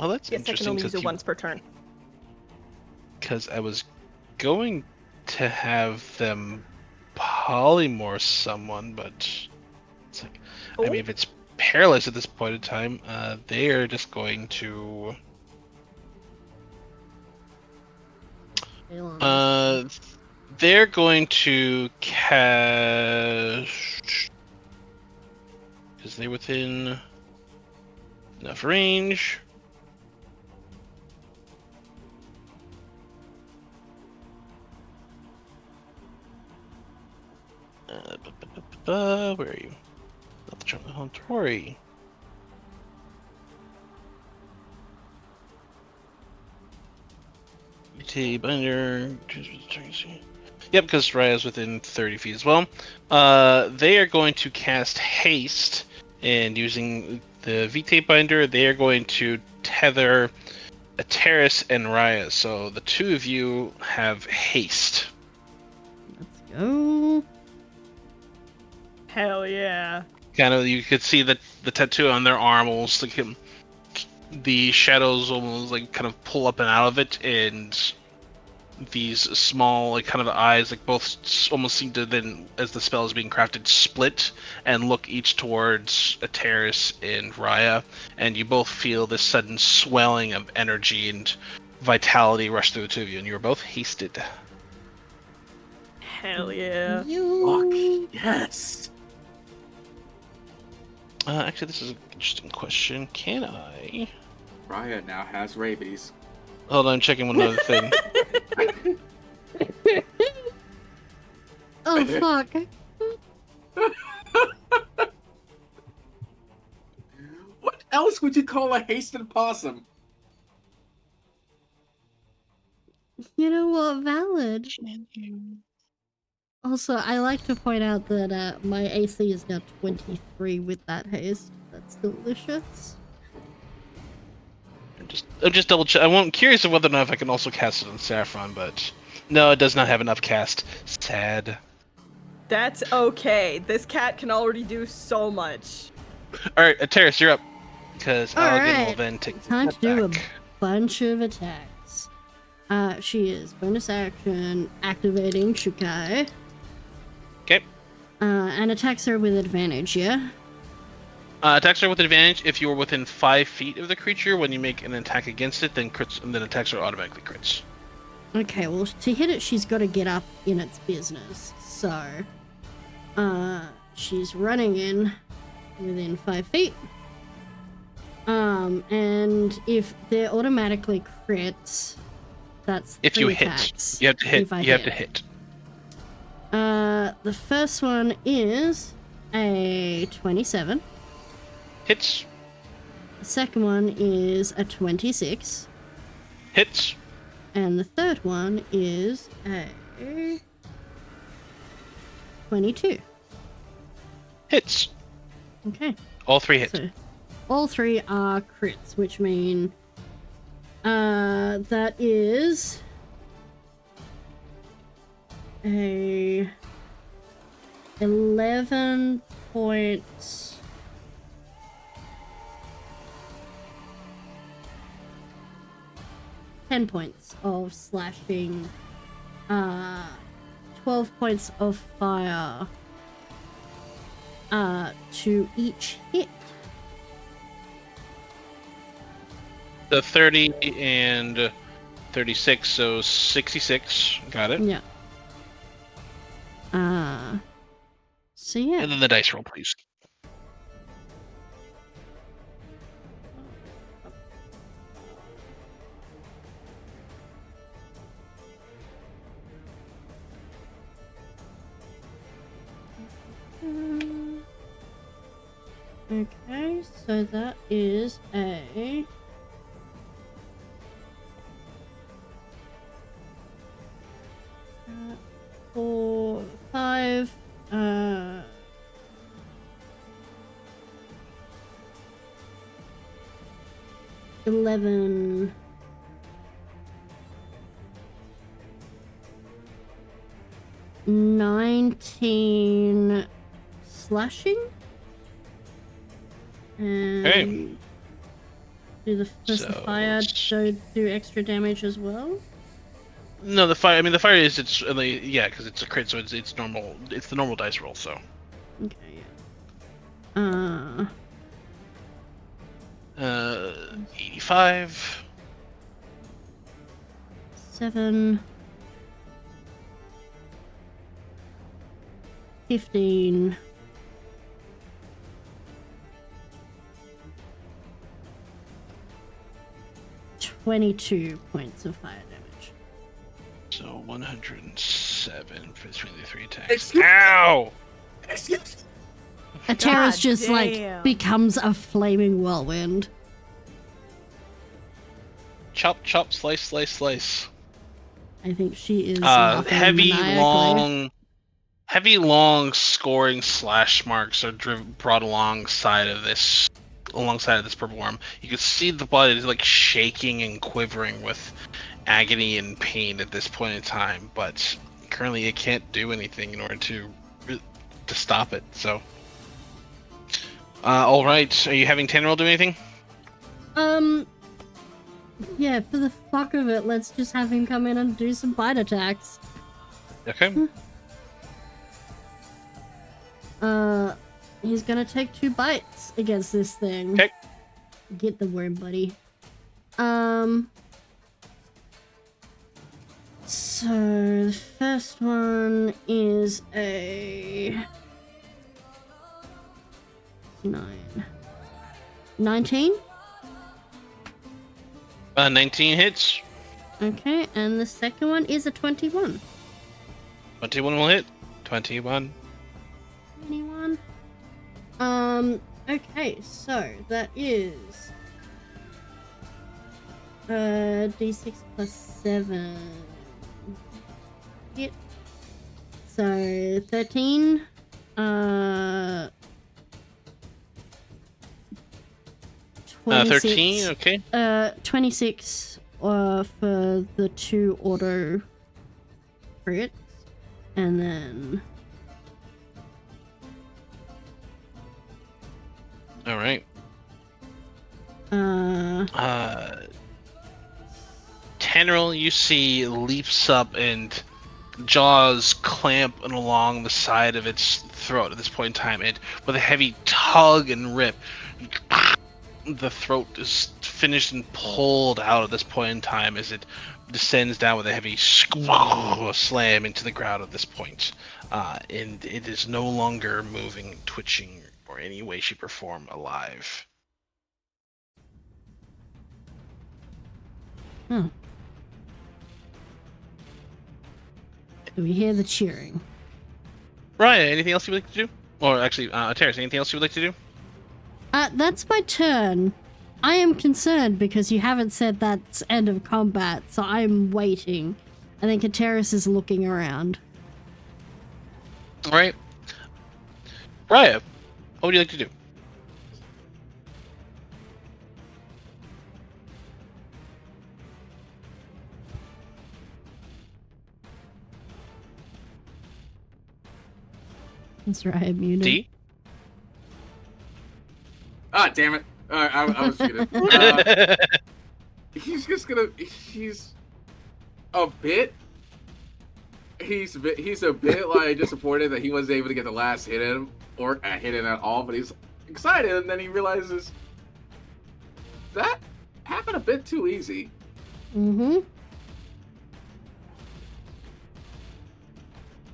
that's yes, interesting. I can only use it once per turn. Because I was going to have them polymorph someone, but it's like, I mean, if it's paralyzed at this point in time, they are just going to. They're going to cast because they're within enough range. Where are you? Not the Charlie Huntori. Binder. Yep, because Raya's within 30 feet as well. They are going to cast Haste, and using the V-Tape binder, they are going to tether Ateris and Raya. So the two of you have Haste. Let's go. Hell yeah. Kind of, you could see the tattoo on their arm, almost like the shadows almost like kind of pull up and out of it, and these small, like, kind of eyes, like, both almost seem to then, as the spell is being crafted, split and look each towards Ateris and Raya, and you both feel this sudden swelling of energy and vitality rush through the two of you, and you're both hasted. Hell yeah. Fuck yes. Actually, this is an interesting question. Can I? Raya now has rabies. Hold on, I'm checking one other thing. Oh, fuck. What else would you call a hasted possum? You know what? Valid. Also, I like to point out that my AC is now 23 with that haste. That's delicious. I'm just double check. I'm curious of whether or not if I can also cast it on Saffron, but no, it does not have enough cast. Sad. That's okay. This cat can already do so much. All right, Ateris, you're up. Because Algan will Alright, then take time to that do a back. bunch of attacks. She is bonus action activating Shukai. Okay. And attacks her with advantage, yeah? Attacks are with advantage if you are within 5 feet of the creature. When you make an attack against it, then crits, and then attacks are automatically crits. Okay, well, to hit it, she's got to get up in its business. So, she's running in within 5 feet. And if they're automatically crits, that's If you attacks. hit, you have to hit. If I You have to hit. The first one is a 27. Hits. The second one is a 26. Hits. And the third one is a 22. Hits. Okay. All 3 hits. So all 3 are crits, which mean that is a 11 points. $10 points of slashing, 12 points of fire to each hit. The 30 and 36, so 66. Got it. Yeah. So yeah. And then the dice roll, please. Okay, so that is a 4, 5, 11, 19 slashing. And Okay. does the So, fire do extra damage as well? No, the fire. I mean, the fire is yeah, because it's a crit, so it's normal. It's the normal dice roll. So. Okay. Yeah. 85. 7, 15, 22 points of fire damage. So 107 between the 3 attacks. Excuse- Ow! Excuse. Atara's God just damn. like becomes a flaming whirlwind. Chop, chop, slice, slice, slice. I think she is laughing maniacally. Heavy, long scoring slash marks are brought alongside of this purple worm. You can see the blood is like shaking and quivering with agony and pain at this point in time, but currently it can't do anything in order to stop it. So, all right, are you having Tanneril do anything? Yeah, for the fuck of it, let's just have him come in and do some bite attacks. Okay. He's gonna take 2 bites against this thing. Okay. Get the worm, buddy. So the first one is a 19. 19 hits. Okay, and the second one is a 21. 21 will hit. 21. 21. Okay, so that is D6 plus 7. Hit. So 13. 13, okay. 26 for the 2 auto crits, and then all right. Tanneril, you see, leaps up and jaws clamp along the side of its throat at this point in time, and with a heavy tug and rip, the throat is finished and pulled out at this point in time as it descends down with a heavy slam into the ground at this point. And it is no longer moving, twitching, or any way, shape, or form alive. Do we hear the cheering? Raya, anything else you would like to do? Or actually, Terrace, anything else you would like to do? That's my turn. I am concerned because you haven't said that's end of combat, so I'm waiting. I think Kateris is looking around. Alright. Raya, what would you like to do? That's right, muted. D? Ah, damn it. I was muted. He's just gonna. He's a bit. He's a bit like disappointed that he wasn't able to get the last hit in or a hit in at all, but he's excited, and then he realizes that happened a bit too easy. Mm-hmm.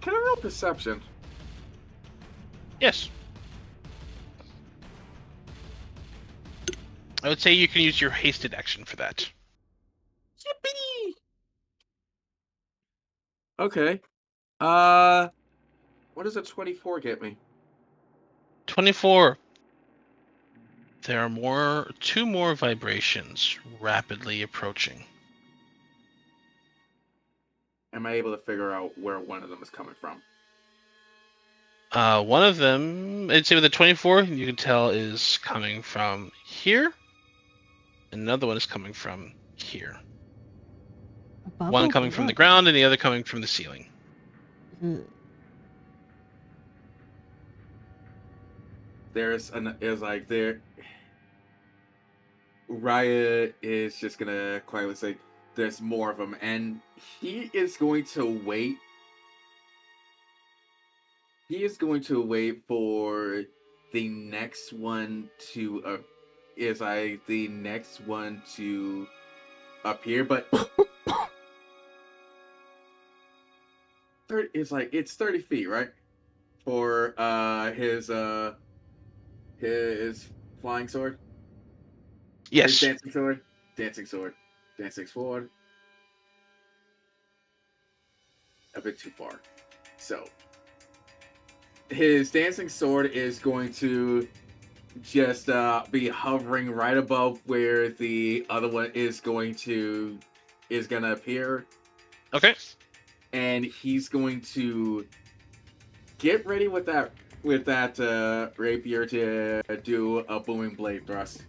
Can I roll perception? Yes. I would say you can use your hasted action for that. Yippee! Okay. What does a 24 get me? 24. There are 2 more vibrations rapidly approaching. Am I able to figure out where one of them is coming from? One of them, I'd say with the 24, you can tell is coming from here. Another one is coming from here. One coming from the ground and the other coming from the ceiling. Raya is just gonna quietly say, there's more of them, and he is going to wait. He is going to wait for the next one to appear, but it's 30 feet, right? For his flying sword. Yes. His dancing sword. A bit too far. So his dancing sword is going to just be hovering right above where the other one is gonna appear, Okay. And he's going to get ready with that rapier to do a booming blade thrust.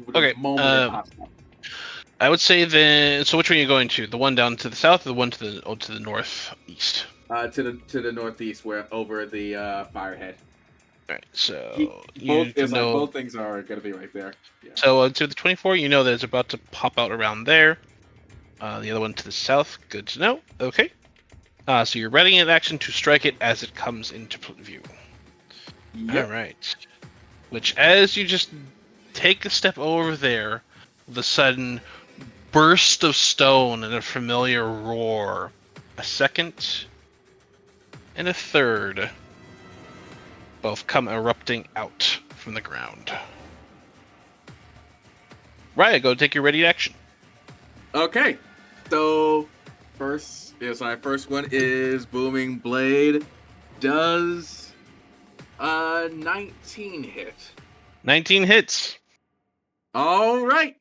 The Okay. moment it pops up. I would say then. So which one are you going to? The one down to the south, or the one to the northeast? To the northeast, where over the firehead. All right. So both things are gonna be right there. Yeah. So to the 24, you know that it's about to pop out around there. The other one to the south. Good to know. Okay. So you're readying an action to strike it as it comes into view. Yep. All right. Which, as you just take a step over there, the sudden burst of stone and a familiar roar, a second and a third, both come erupting out from the ground. Raya, go take your ready action. Okay. So first one is booming blade. Does 19 hit? 19 hits. All right.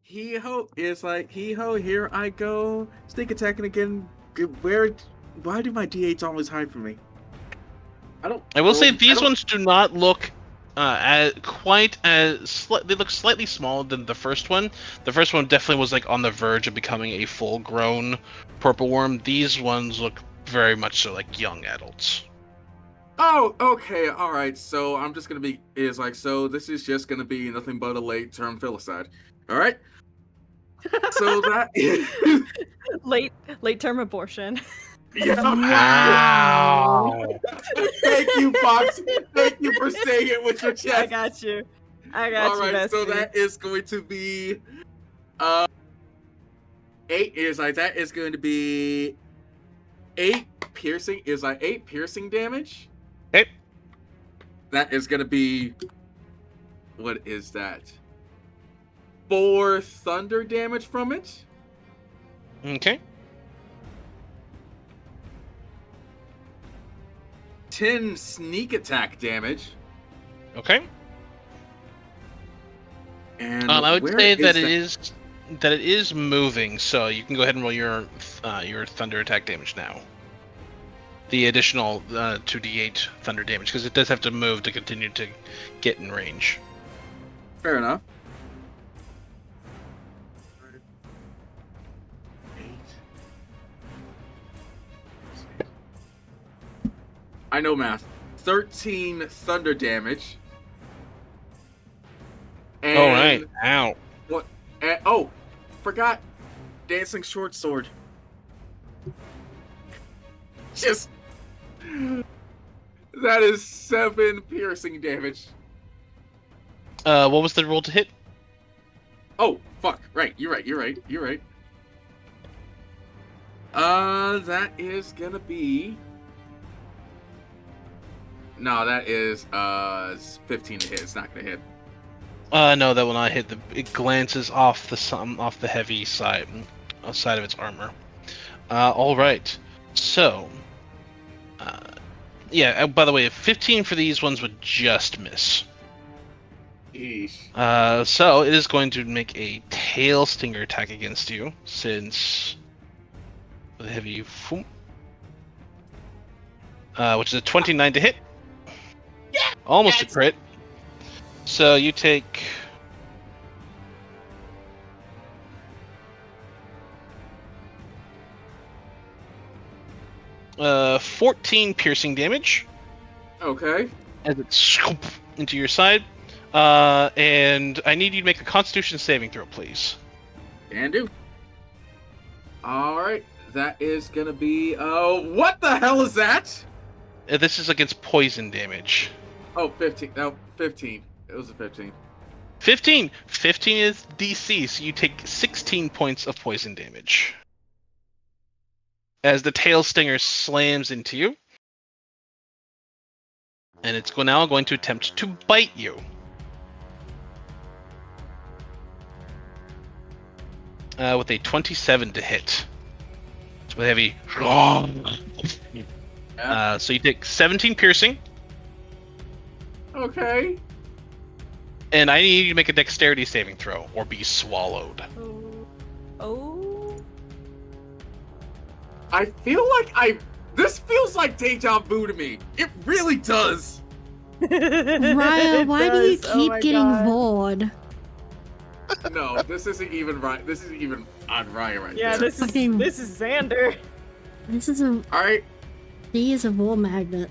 Hee-ho is like, hee-ho, here I go. Sneak attacking again. Why do my D8s always hide from me? I will say these ones do not look they look slightly smaller than the first one. The first one definitely was like on the verge of becoming a full-grown purple worm. These ones look very much so like young adults. Oh, okay, all right. So I'm just gonna be so this is just gonna be nothing but a late-term filicide. All right. So that late-term abortion. Yeah. Wow. Thank you, Fox. Thank you for saying it with your chest. I got you. All right, bestie. So that is going to be 8 is like that is going to be 8 piercing damage. Okay. That is going to be, what is that? 4 thunder damage from it. Okay. 10 sneak attack damage. Okay. And I would say that it is moving, so you can go ahead and roll your thunder attack damage now. The additional 2d8 thunder damage, because it does have to move to continue to get in range. Fair enough. 8. I know math. 13 thunder damage. And all right. Ow. What? Forgot. Dancing short sword. Just. That is 7 piercing damage. What was the roll to hit? Oh, fuck. Right. You're right. That is gonna be. No, that is 15 to hit. It's not gonna hit. No, that will not hit. It glances off the heavy side of its armor. All right. So, yeah. By the way, 15 for these ones would just miss. Eesh. So it is going to make a tail stinger attack against you, since with a heavy, which is a 29 to hit. Yeah, almost a crit. So you take 14 piercing damage. Okay. As it scoop into your side. And I need you to make a Constitution saving throw, please. Can do. Alright. That is gonna be what the hell is that? This is against poison damage. Oh, 15. No, 15. It was a 15. 15! 15 is DC, so you take 16 points of poison damage. As the tail stinger slams into you. And it's now going to attempt to bite you. With a 27 to hit. So with heavy. So you take 17 piercing. Okay. And I need you to make a dexterity saving throw, or be swallowed. Oh. I feel like this feels like deja vu to me. It really does. Raya, why do you keep getting bored? No, this isn't even right. This isn't even on Raya right there. This is Xander. This is a. Alright. He is a war magnet.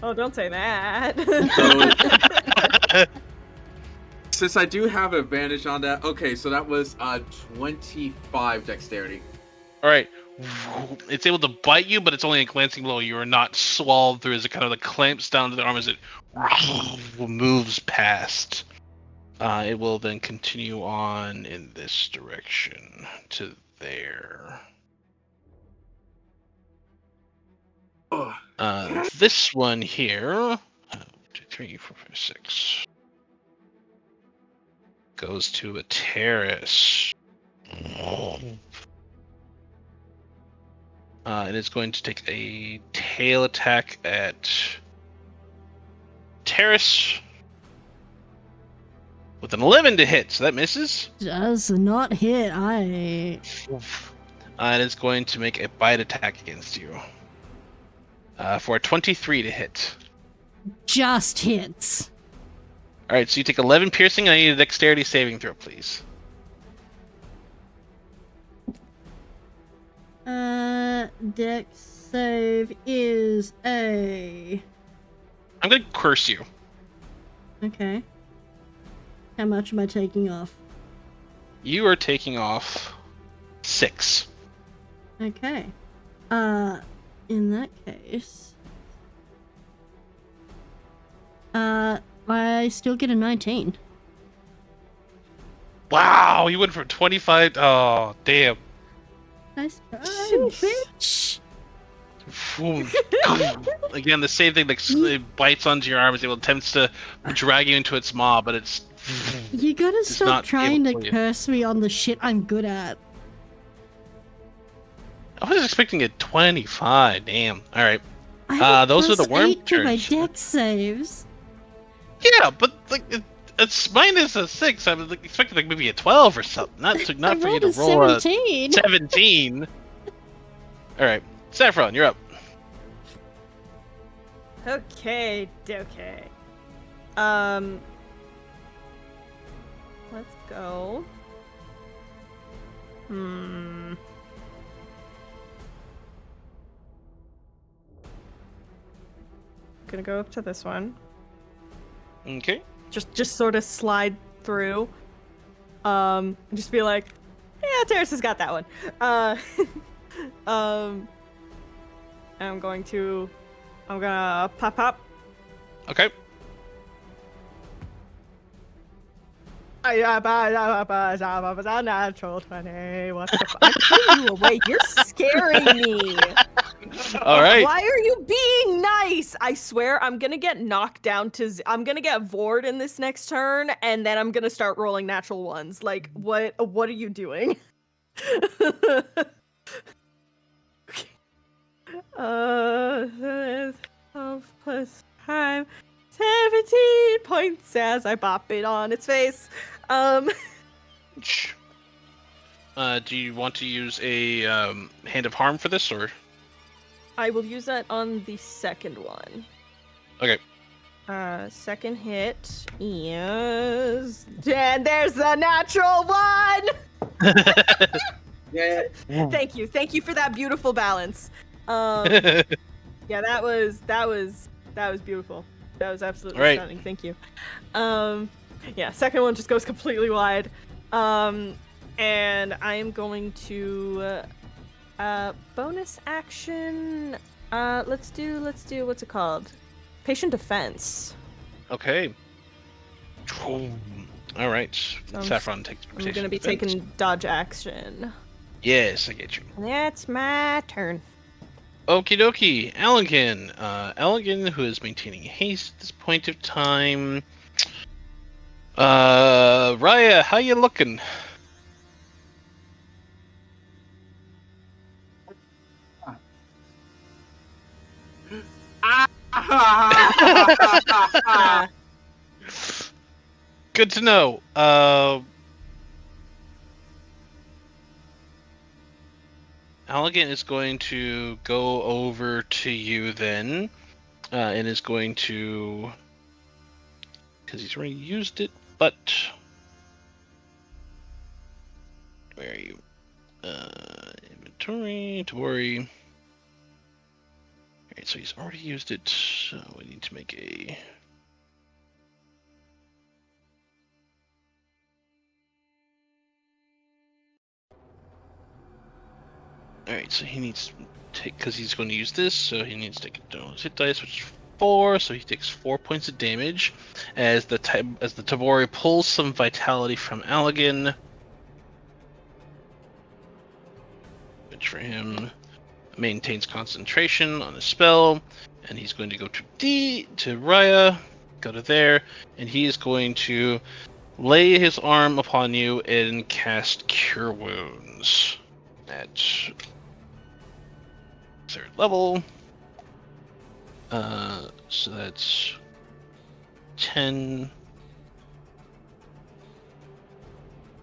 Oh, don't say that. Since I do have advantage on that, okay, so that was 25 dexterity. All right. It's able to bite you, but it's only a glancing blow. You are not swallowed through as it kind of like clamps down to the arm as it moves past. It will then continue on in this direction to there. This one here, 1, 2, 3, 4, 5, 6, goes to a terrace. And it's going to take a tail attack at Terrace with an 11 to hit, so that misses. Does not hit. And it's going to make a bite attack against you for a 23 to hit. Just hits. All right, so you take 11 piercing, and I need a dexterity saving throw, please. Dex save is a. I'm gonna curse you. Okay. How much am I taking off? You are taking off 6. Okay. In that case, I still get a 19. Wow, you went from 25. Oh, damn. Nice try, bitch. Again, the same thing. Like it bites onto your arm as it attempts to drag you into its maw, but it's. You gotta stop trying to you. curse me on the shit I'm good at. I was expecting a 25. Damn. All right. I have those are the worm +8 to my turns. dex saves. Yeah, but like it's minus a 6. I was like, expecting like maybe a 12 or something. Not for you to roll 17. a 17. All right, Saffron, you're up. Okay. Let's go. Gonna go up to this one. Okay. Just sort of slide through. And just be like, yeah, Terrace has got that one. I'm gonna pop. Okay. Natural 20. What the fuck? I'm putting you away. You're scaring me. All right. Why are you being nice? I swear I'm gonna get knocked down to. I'm gonna get vored in this next turn, and then I'm gonna start rolling natural ones. Like, what are you doing? Okay. 12 plus 5, 17 points as I bop it on its face. Do you want to use a hand of harm for this, or? I will use that on the second one. Okay. Second hit is... And there's the natural one! Yeah. Thank you for that beautiful balance. Yeah, that was beautiful. That was absolutely stunning. Thank you. Yeah, second one just goes completely wide. And I am going to bonus action. Let's do what's it called? Patient defense. Okay. All right. So Saffron takes. I'm gonna be taking dodge action. Yes, I get you. That's my turn. Okie dokie. Elegant. Elegant, who is maintaining haste at this point of time. Raya, how you looking? Good to know. Allegan is going to go over to you then, and is going to, because he's already used it, but where are you? Inventory, Tabori. Alright, so he's already used it, so we need to make a... Alright, so he needs to take, because he's going to use this, so he needs to take it down his hit dice, which is 4, so he takes 4 points of damage as the Tabori pulls some vitality from Allegan. Which for him maintains concentration on a spell, and he's going to go to Raya, go to there, and he is going to lay his arm upon you and cast Cure Wounds at 3rd level. So that's 10,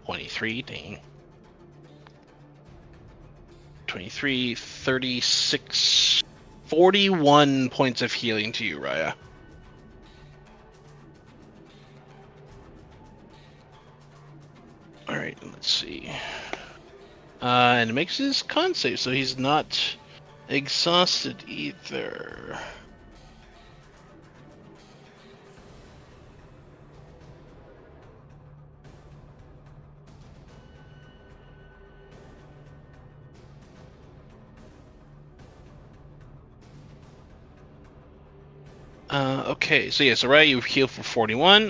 23, dang. 23, 36, 41 points of healing to you, Raya. Alright, let's see. And it makes his con save, so he's not exhausted either. Okay, so yeah, so Raya, you heal for 41.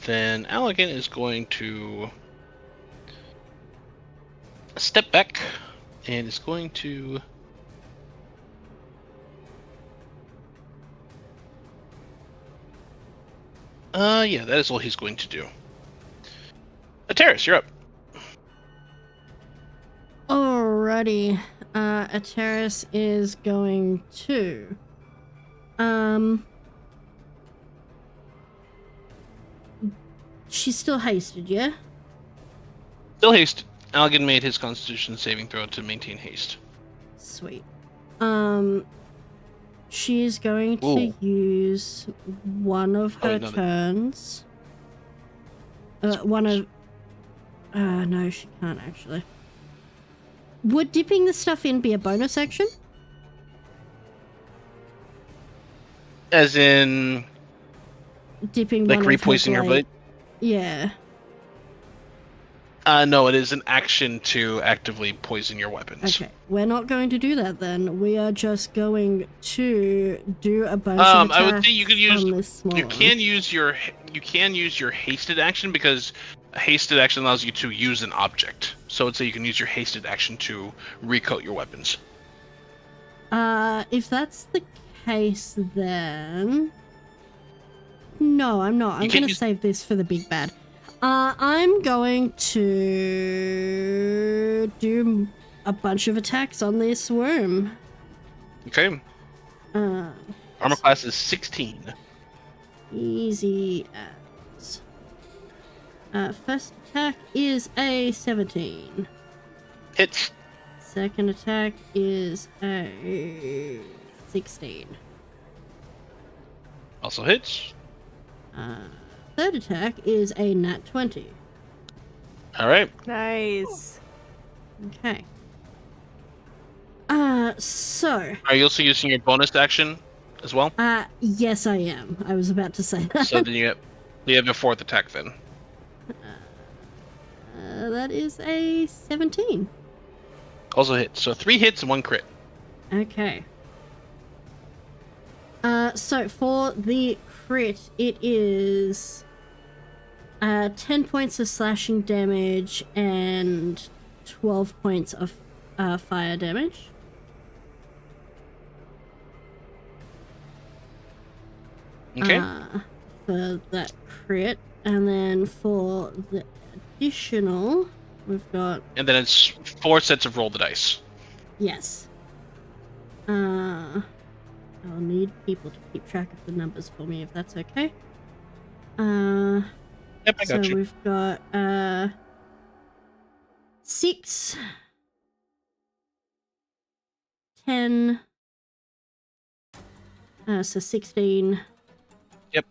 Then Allegan is going to step back and is going to yeah, that is all he's going to do. Ateris, you're up. Alrighty. Ateris is going to she's still hasted, yeah? Still haste. Allegan made his Constitution saving throw to maintain haste. Sweet. She's going to Ooh. use one of her turns. No, she can't actually. Would dipping the stuff in be a bonus action? As in, dipping like one repoisoning your blade? Yeah. No, it is an action to actively poison your weapons. Okay, we're not going to do that then. We are just going to do a bunch of attacks I would say you could use on this small you can use your hasted action, because a hasted action allows you to use an object. So I'd say you can use your hasted action to recoat your weapons. If that's the case, then no, I'm not. I'm going to save this for the big bad. I'm going to do a bunch of attacks on this worm. Okay. Armor class is 16. Easy as. First attack is a 17. Hits. Second attack is a 16. Also hits. Third attack is a nat 20. Alright. Nice. Okay. So. Are you also using your bonus action as well? Yes, I am. I was about to say that. So then you have your fourth attack then. That is a 17. Also hits. So 3 hits and 1 crit. Okay. So for the crit, it is 10 points of slashing damage and 12 points of fire damage. Okay. For that crit, and then for the additional, we've got... And then it's 4 sets of roll the dice. Yes. I'll need people to keep track of the numbers for me, if that's okay. Yep, I got you. So we've got 6 10. So 16. Yep.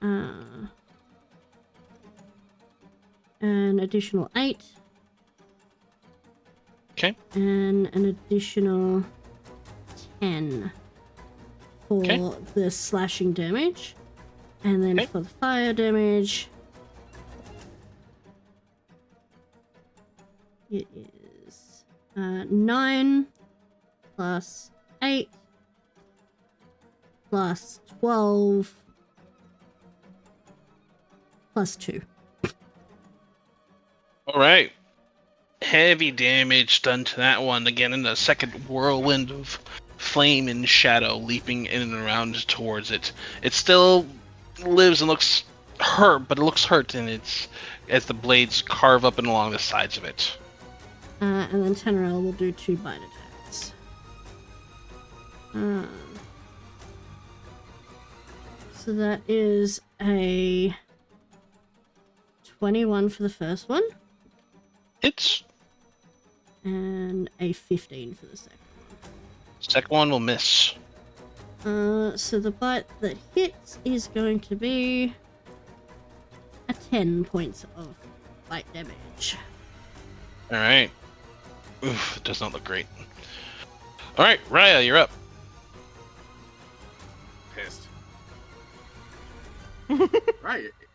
An additional 8. Okay. And an additional 10 for the slashing damage. And then for the fire damage, it is 9 plus 8 plus 12 plus 2. All right. Heavy damage done to that one. Again, in the second whirlwind of flame and shadow leaping in and around towards it. It still lives and looks hurt, but it looks hurt, and it's as the blades carve up and along the sides of it. And then Tenrel will do 2 bite attacks. So that is a 21 for the first one. It's And a 15 for the second one. second one will miss. So the bite that hits is going to be a 10 points of bite damage. All right. Oof, it does not look great. All right, Raya, you're up. Pissed.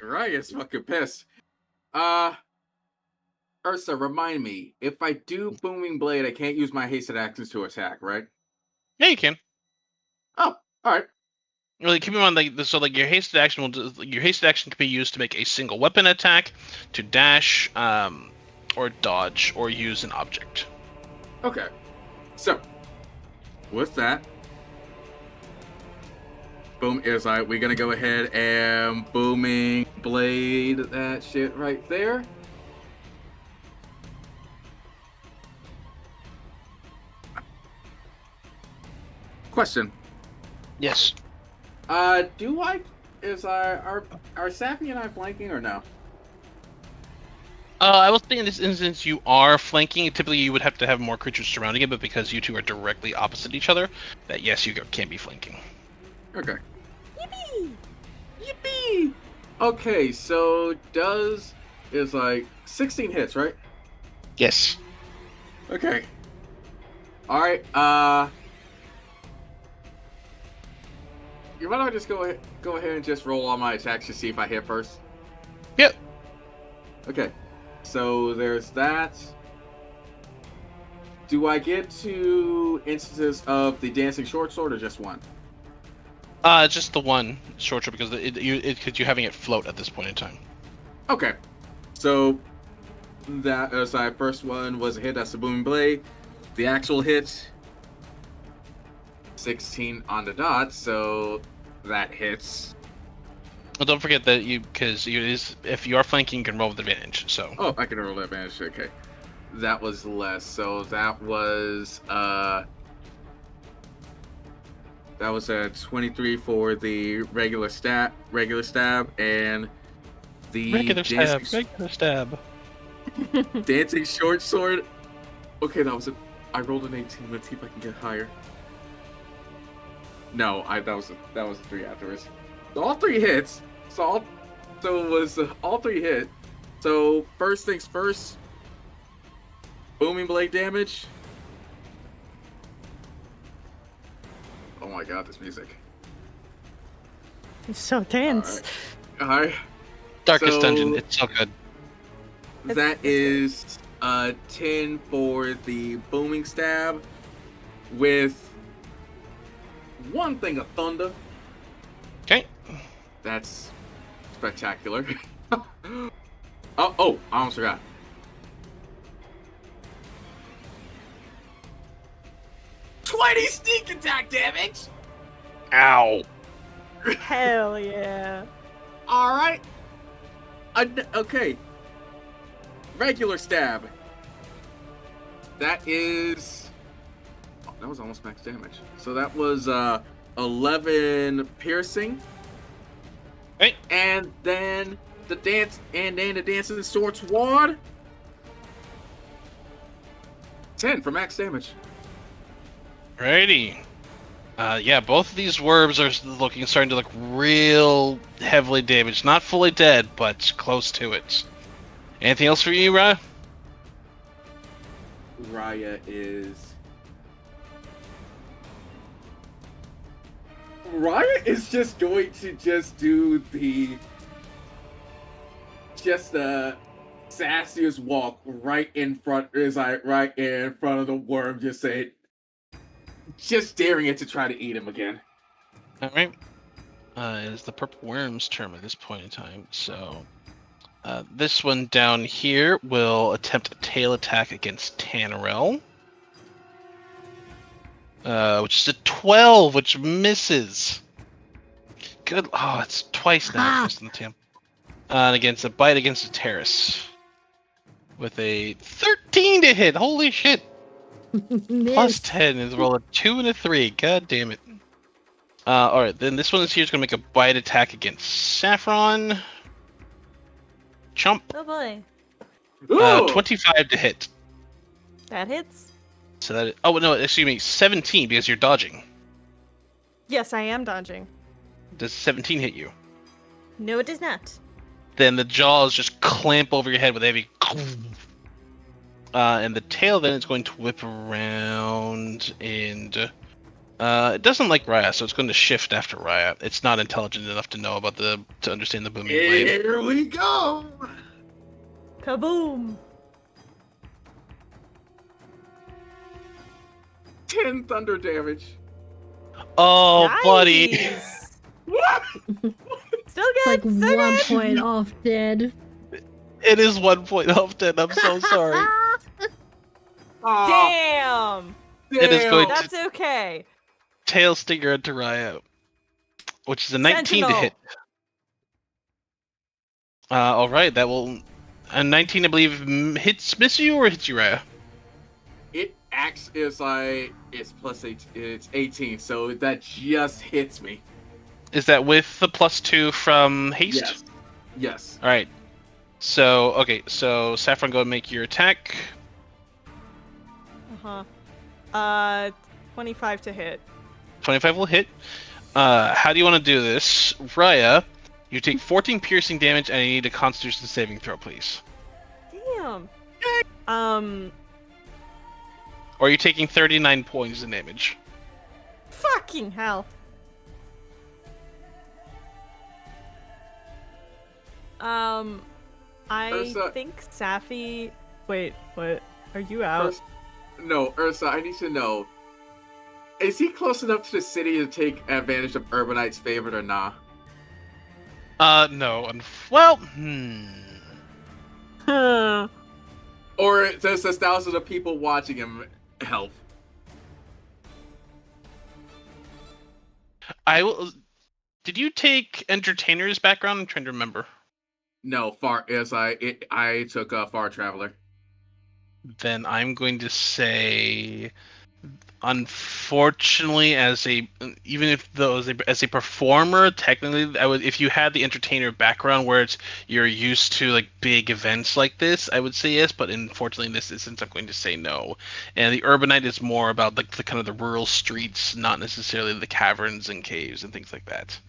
Raya's fucking pissed. Ursa, remind me, if I do Booming Blade, I can't use my hasted actions to attack, right? Yeah, you can. Oh, alright. Really, keep in mind, your hasted action can be used to make a single weapon attack, to dash, or dodge, or use an object. Okay. So, with that, boom is like, we're gonna go ahead and Booming Blade that shit right there. Question. Yes. Are Sappy and I flanking or no? I will say in this instance you are flanking. Typically you would have to have more creatures surrounding it, but because you two are directly opposite each other, that yes, you can be flanking. Okay. Yippee! Yippee! Okay, so is like 16 hits, right? Yes. Okay. Alright, you want to just go ahead and just roll all my attacks to see if I hit first? Yep. Okay. So there's that. Do I get 2 instances of the dancing short sword or just one? Just the one short sword because because you're having it float at this point in time. Okay. So that first one was a hit. That's the Booming Blade. The actual hit, 16 on the dot. So that hits. Well, don't forget that if you are flanking, you can roll with advantage. So. Oh, I can roll advantage. Okay. That was less. So that was a 23 for the regular stab, and the Regular stab. dancing short sword. Okay, I rolled an 18. Let's see if I can get higher. No, that was a 3 afterwards. So all 3 hits. All 3 hit. So first things first. Booming Blade damage. Oh my god, this music. It's so tense. Alright. Darkest Dungeon. It's so good. That is 10 for the booming stab with 1 thing of thunder. Okay. That's spectacular. oh, I almost forgot. $20 sneak attack damage! Ow. Hell yeah. Alright. Okay. Regular stab. That is... Oh, that was almost max damage. So that was 11 piercing. Hey. And then the dancing sword sword. 10 for max damage. Alrighty. Yeah, both of these worms are starting to look real heavily damaged. Not fully dead, but close to it. Anything else for you, Raya? Raya is just going to do the sassiest walk right in front of the worm, just daring it to try to eat him again. Alright. It is the purple worm's turn at this point in time, so this one down here will attempt a tail attack against Tannerel. Which is a 12, which misses. Good. Oh, it's twice now. Missed on the tail. And against a bite against a terrace. With a 13 to hit. Holy shit. Plus 10 is roll a 2 and a 3. God damn it. Alright, then this one is going to make a bite attack against Saffron. Chump. Oh boy. 25 to hit. That hits. So that. Oh no, excuse me. 17 because you're dodging. Yes, I am dodging. Does 17 hit you? No, it does not. Then the jaws just clamp over your head with a heavy. And the tail then is going to whip around and. It doesn't like Raya, so it's going to shift after Raya. It's not intelligent enough to know about to understand the booming blade. Here we go! Kaboom! 10 thunder damage. Oh, Nice. buddy! What? Still Like good. Still 1 good. point off dead. It is 1 point off dead. I'm so sorry. Damn. It is going to That's okay. tail stinger into Raya, which is a 19 to Sentinel. hit. All right, that will. A 19, I believe, miss you or hits you, Raya? It acts is like it's plus 8. It's 18, so that just hits me. Is that with the +2 from haste? Yes. Yes. All right. So okay, so Saffron, go and make your attack. 25 to hit. 25 will hit. How do you want to do this, Raya? You take 14 piercing damage, and I need a Constitution saving throw, please. Damn. Or are you taking 39 points of damage? Fucking hell. I Ursa. think Safi. Wait, what? Are you out? No, Ursa, I need to know. Is he close enough to the city to take advantage of Urbanite's favorite or nah? No. Well, Or does the thousands of people watching him help? I will. Did you take Entertainer's background? I'm trying to remember. No, I took a Far Traveler. Then I'm going to say, unfortunately, as a performer, technically, I would, if you had the Entertainer background where you're used to like big events like this, I would say yes. But unfortunately, in this instance, I'm going to say no. And the Urbanite is more about like the kind of the rural streets, not necessarily the caverns and caves and things like that.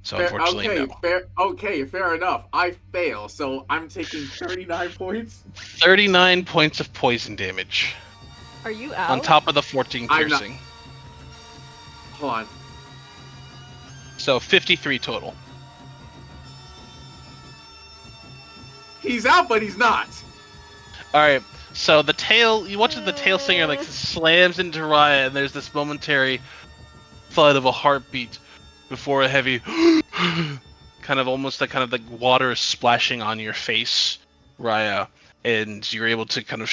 So unfortunately, no. Fair enough. I fail, so I'm taking 39 points. 39 points of poison damage. Are you out? On top of the 14 piercing. Hold on. So 53 total. He's out, but he's not. Alright, so the tail, you watch as the tail singer like slams into Raya, and there's this momentary thud of a heartbeat before a heavy kind of almost like water splashing on your face, Raya, and you're able to kind of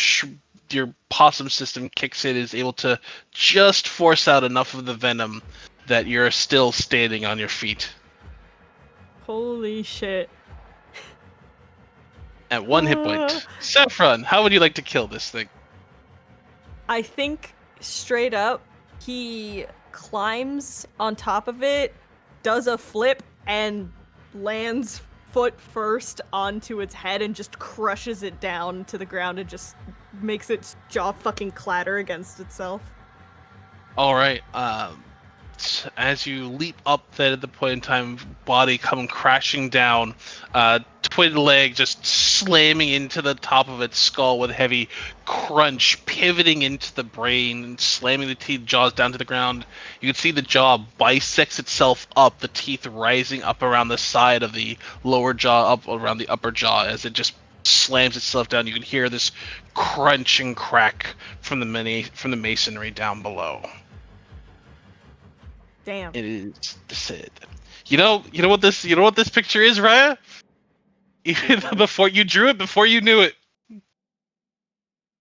your possum system kicks in, is able to just force out enough of the venom that you're still standing on your feet. Holy shit. At 1 hit point. Saffron, how would you like to kill this thing? I think straight up, he climbs on top of it, does a flip, and lands foot first onto its head and just crushes it down to the ground and just makes its jaw fucking clatter against itself. All right. As you leap up, then at the point in time, body coming crashing down, twin leg just slamming into the top of its skull with heavy crunch, pivoting into the brain and slamming the teeth jaws down to the ground. You can see the jaw bisects itself up, the teeth rising up around the side of the lower jaw, up around the upper jaw as it just slams itself down. You can hear this crunch and crack from the masonry down below. Damn. It is said. You know what this picture is, Raya? Even before you drew it, before you knew it.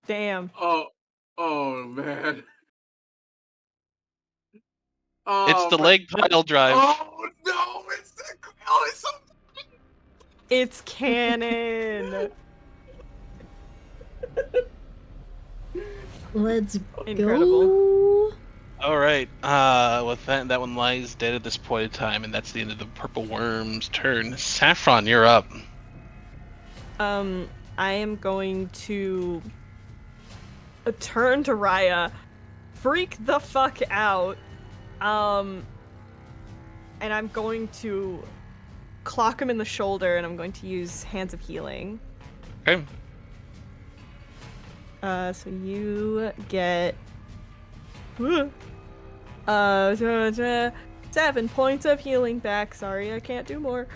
Damn. Oh man. It's the leg pile drive. Oh no! It's so. It's canon. Let's Incredible. go. All right. With that one lies dead at this point in time, and that's the end of the purple worm's turn. Saffron, you're up. I am going to turn to Raya, freak the fuck out, and I'm going to clock him in the shoulder, and I'm going to use Hands of Healing. Okay. So you get 7 points of healing back. Sorry, I can't do more.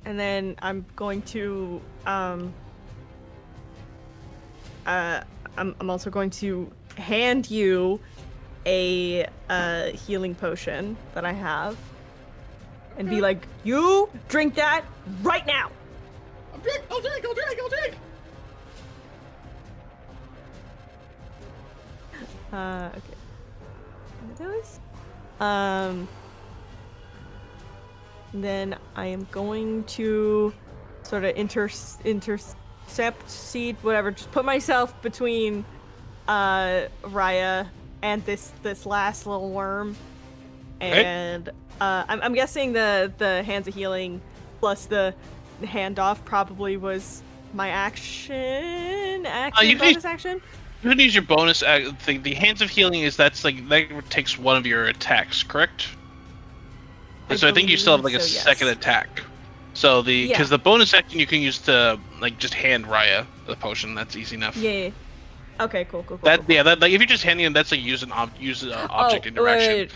And then I'm going to I'm also going to hand you a healing potion that I have and be like, you drink that right now. I'll drink. Okay. Those. Then I am going to sort of intercept, seed, whatever. Just put myself between Raya and this last little worm, and I'm guessing the Hands of Healing plus the handoff probably was my action bonus action. You can use your bonus. The Hands of Healing that takes one of your attacks, correct? So I think you still have like a second attack. So because the bonus action you can use to just hand Raya the potion. That's easy enough. Yeah. Okay. Cool. If you're just handing him, that's like use an object interaction. Wait.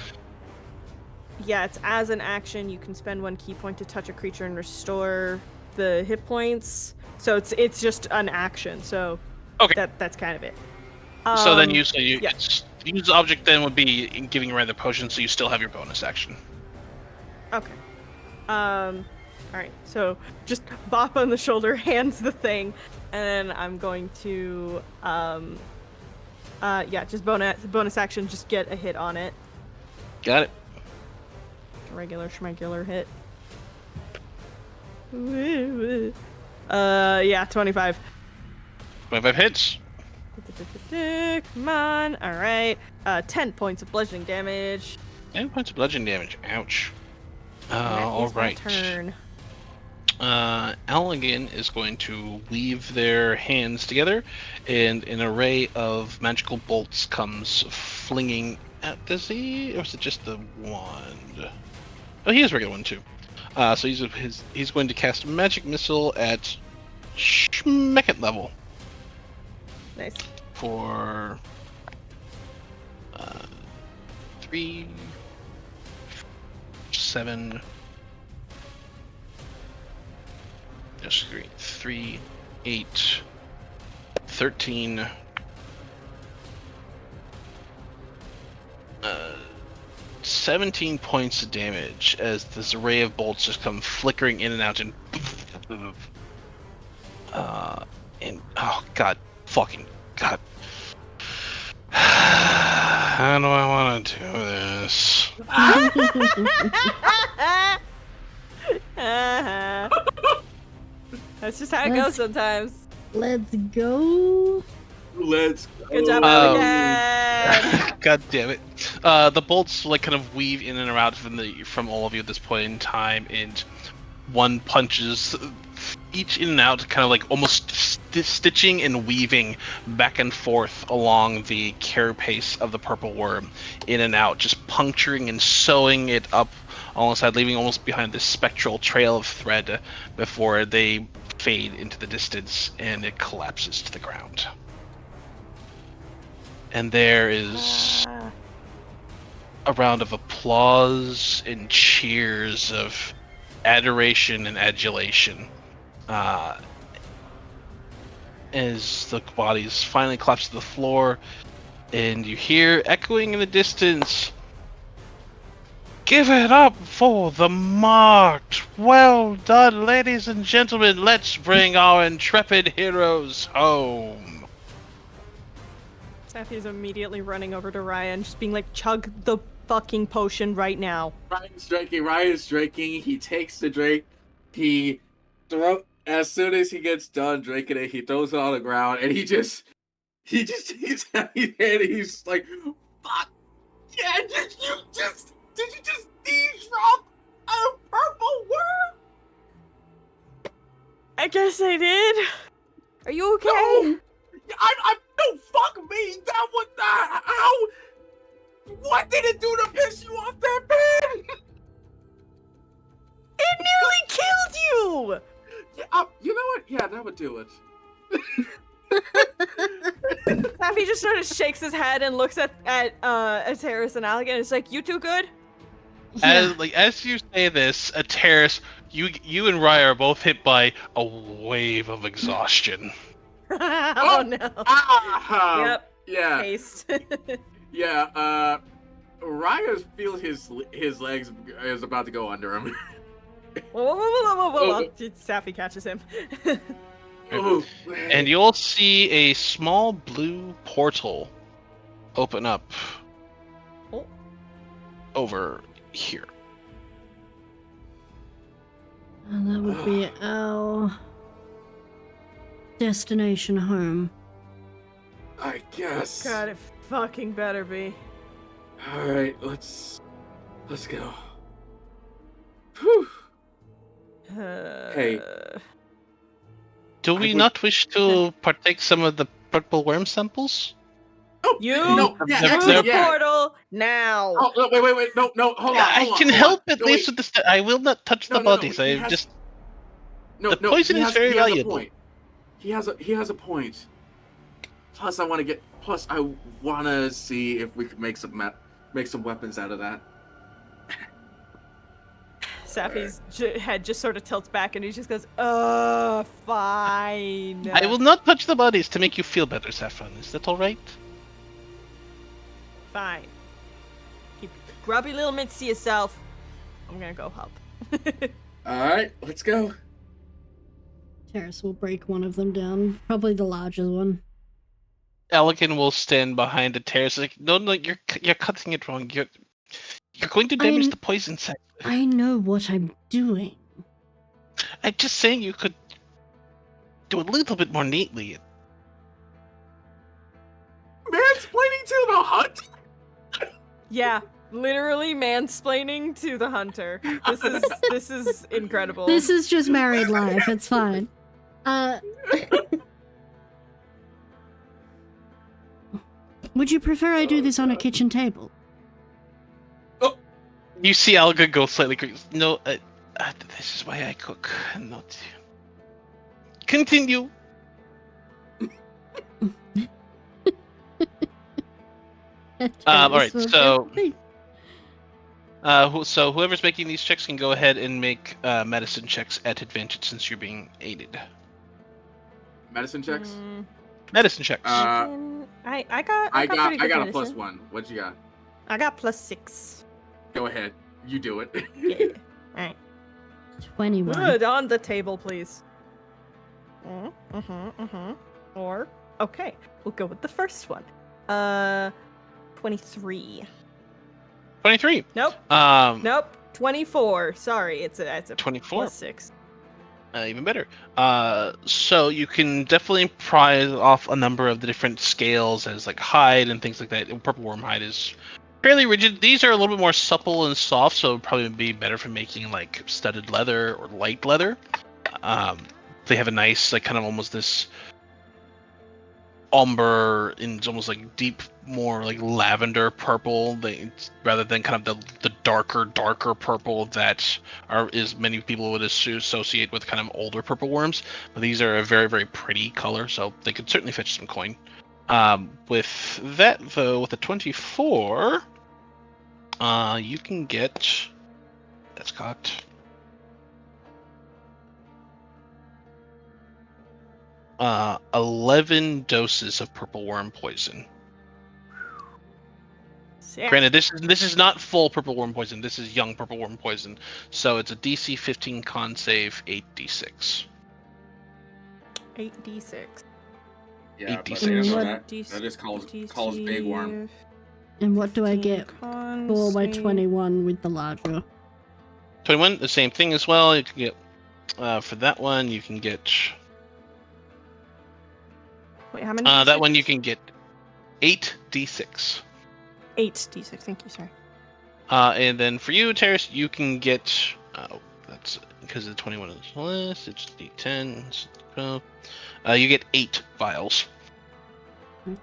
Yeah, it's as an action. You can spend 1 key point to touch a creature and restore the hit points. So it's just an action. So that's kind of it. So then use the object then would be in giving Raya the potion, so you still have your bonus action. Okay. Alright, so just bop on the shoulder, hands the thing, and then I'm going to just bonus action, just get a hit on it. Got it. Regular schmegular hit. 25. 25 hits. Come on. Alright. 10 points of bludgeoning damage. 10 points of bludgeoning damage. Ouch. All right. Turn. Elegant is going to weave their hands together, and an array of magical bolts comes flinging at. Does he, or is it just the wand? Oh, he has a regular one too. So he's going to cast Magic Missile at Schmecket level. Nice. For 3, 7. Just 3, 8, 13. 17 points of damage as this array of bolts just come flickering in and out and oh god, fucking god. How do I want to do this? That's just how it goes sometimes. Let's go. Let's go. Good job, again. God damn it. The bolts kind of weave in and out from all of you at this point in time, and one punches each in and out, kind of like almost stitching and weaving back and forth along the carapace of the purple worm, in and out, just puncturing and sewing it up alongside, leaving almost behind this spectral trail of thread before they fade into the distance and it collapses to the ground. And there is a round of applause and cheers of adoration and adulation as the bodies finally collapse to the floor, and you hear echoing in the distance, "Give it up for the marked! Well done, ladies and gentlemen! Let's bring our intrepid heroes home!" Sappy's immediately running over to Ryan, just being like, chug the fucking potion right now. Ryan's drinking. He takes the drink. As soon as he gets done drinking it, he throws it on the ground, and he just he's like, "Fuck yeah! Did you just drop a purple worm?" I guess I did. Are you okay? No, no, fuck me. That was how. What did it do to piss you off that bad? It nearly killed you! Yeah, you know what? Yeah, that would do it. Sappy just sort of shakes his head and looks at Terrace and Alec, and it's like, "You two good?" As you say this, Terrace, you and Raya are both hit by a wave of exhaustion. Oh no! Yep. Yeah. Paste. Yeah. Raya feels his legs is about to go under him. Whoa. Sappy catches him. And you'll see a small blue portal open up over here. And that would be our destination home. I guess. God, it fucking better be. All right, let's go. Whew. Hey. Do we not wish to partake some of the purple worm samples? Oh, You exit the portal now. Oh, wait. No, hold on. I can help at least with this. I will not touch the bodies. The poison is very valuable. He has a point. Plus, I want to see if we could make some weapons out of that. Sappy's head just sort of tilts back, and he just goes, fine. I will not touch the bodies to make you feel better, Saffron. Is that all right? Fine. Keep grubby little mitts to yourself. I'm gonna go help. All right, let's go. Terrace will break one of them down, probably the larger one. Elegant will stand behind the Terrace like, no, you're cutting it wrong. You're going to damage the poison set. I know what I'm doing. I'm just saying you could do it a little bit more neatly. Mansplaining to the hunt? Yeah, literally mansplaining to the hunter. This is incredible. This is just married life. It's fine. Would you prefer I do this on a kitchen table? You see Alga go slightly crazy. No, this is why I cook, not... Continue. Alright, so whoever's making these checks can go ahead and make medicine checks at advantage since you're being aided. Medicine checks? Medicine checks. I got a medicine. +1. What'd you got? I got +6. Go ahead. You do it. Yeah. Alright. 21. Good, on the table, please. Or, okay, we'll go with the first one. 23. 23. Nope. Nope. 24. Sorry, it's a 24. +6. Even better. So you can definitely pry off a number of the different scales as like hide and things like that. Purple worm hide is fairly rigid. These are a little bit more supple and soft, so it would probably be better for making like studded leather or light leather. They have a nice, like, kind of almost this umber and almost like deep, more like lavender purple. Rather than kind of the darker purple that is many people would associate with kind of older purple worms. But these are a very, very pretty color, so they could certainly fetch some coin. With that though, with a 24, you can get. That's got. Uh, 11 doses of purple worm poison. Sick. Granted, this is not full purple worm poison. This is young purple worm poison. So it's a DC 15 con save, 8d6. 8d6. Yeah, 8d6. but they don't know What- that just calls big worm. And what do I get Con for my save. 21 with the larger? 21, the same thing as well. You can get for that one. You can get Wait, how many? that one. You D6s? can get 8d6. 8d6. Thank you, sorry. And then for you, Terrace, you can get. That's because the 21 is less. It's d10. You get 8 vials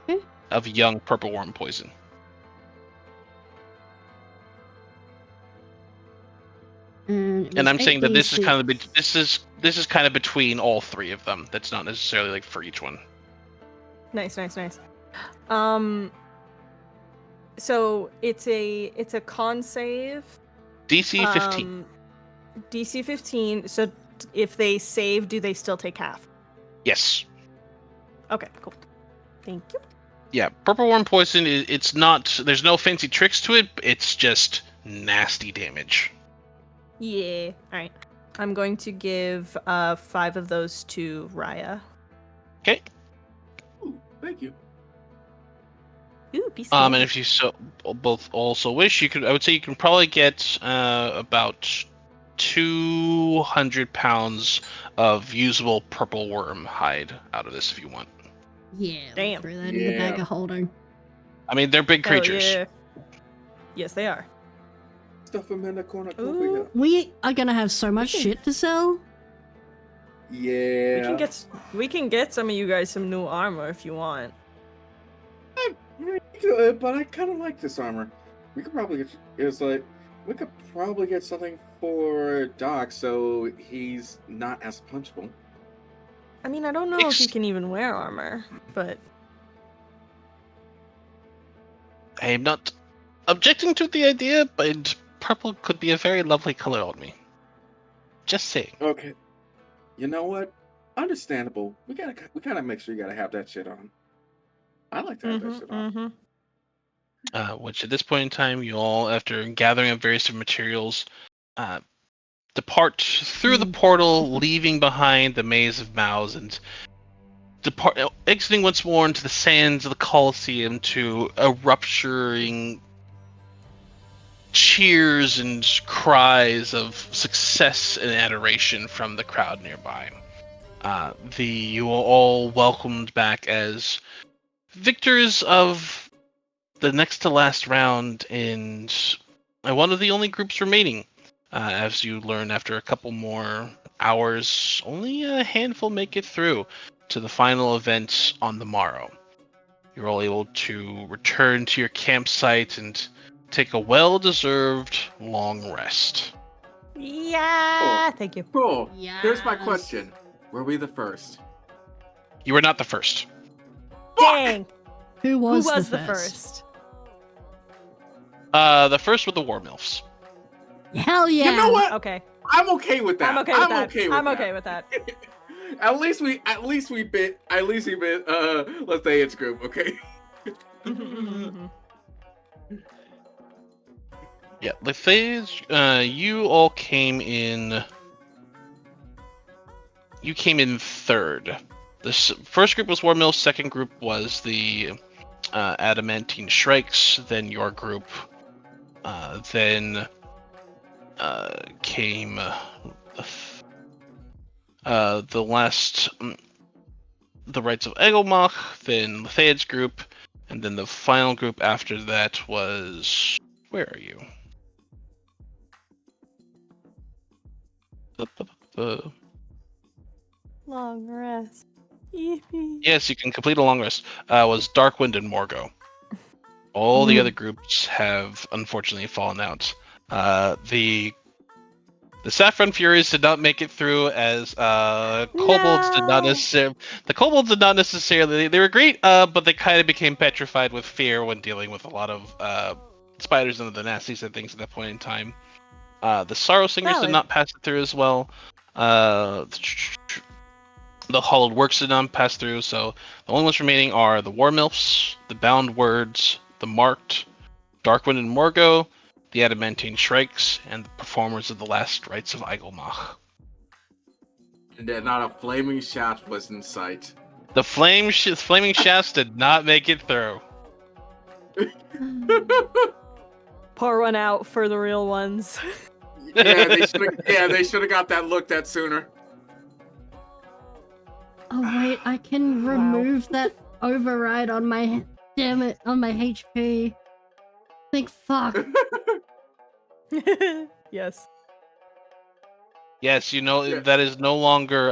Okay. of young purple worm poison. And I'm saying that this is kind of this is kind of between all three of them. That's not necessarily like for each one. Nice. So it's a con save. DC 15. DC 15. So if they save, do they still take half? Yes. Okay, cool. Thank you. Yeah, purple worm poison. It's not. There's no fancy tricks to it. It's just nasty damage. Yeah. All right. I'm going to give 5 of those to Raya. Okay. Ooh, thank you. Ooh, be And if you both also wish, I would say you can probably get about 200 pounds of usable purple worm hide out of this if you want. Yeah, Damn. throw that in the bag Yeah. of holding. I mean, they're big Hell creatures. yeah. Yes, they are. Stuff them in the corner. Ooh. We are gonna have so much shit to sell. Yeah. We can get some of you guys some new armor if you want. Yeah, good, but I kind of like this armor. We could probably get something for Doc so he's not as punchable. I mean, I don't know if you can even wear armor, but I am not objecting to the idea, but purple could be a very lovely color on me. Just saying. Okay. You know what? Understandable. We gotta make sure you gotta have that shit on. I like to have that shit on. Which at this point in time, you all, after gathering up various different materials, depart through the portal, leaving behind the maze of mouths, and exiting once more into the sands of the Colosseum to a rupturing cheers and cries of success and adoration from the crowd nearby. You are all welcomed back as victors of the next to last round and one of the only groups remaining. As you learn after a couple more hours, only a handful make it through to the final event on the morrow. You're all able to return to your campsite and take a well-deserved long rest. yeah, Cool. thank you. Cool. Here's my Yes. question: were we the first? You were not the first. Dang. Who was, Who was the the first? The first with the War Milfs. Hell yeah! You know what? Okay. I'm okay with that. I'm okay with that. At least we bit let's say it's group, okay? Yeah, the phase. You all came in. You came in third. The first group was War Mills. Second group was the Adamantine Shrikes. Then your group. Then came the last, the Rights of Egelmach. Then Theod's group, and then the final group after that was. Where are you? Long rest. Yippee. Yes, you can complete a long rest. Was Darkwind and Morgo. All the other groups have unfortunately fallen out. The Saffron Furies did not make it through, as kobolds did not No. necessarily. The kobolds did not necessarily. They were great, but they kind of became petrified with fear when dealing with a lot of spiders and the nasties and things at that point in time. The Sorrow Singers did Valid. not pass it through as well. The Hollowed Works did not pass through, so the only ones remaining are the War Milfs, the Bound Words, the Marked, Darkwind and Morgo, the Adamantine Shrikes, and the Performers of the Last Rites of Eigelmach. And then not a flaming shaft was in sight. The Flaming Shafts did not make it through. Pour one out for the real ones. Yeah, they should have got that looked at sooner. Oh wait, I can remove that override on my on my HP. Thank fuck. Yes. Yes, you know Yeah. that is no longer.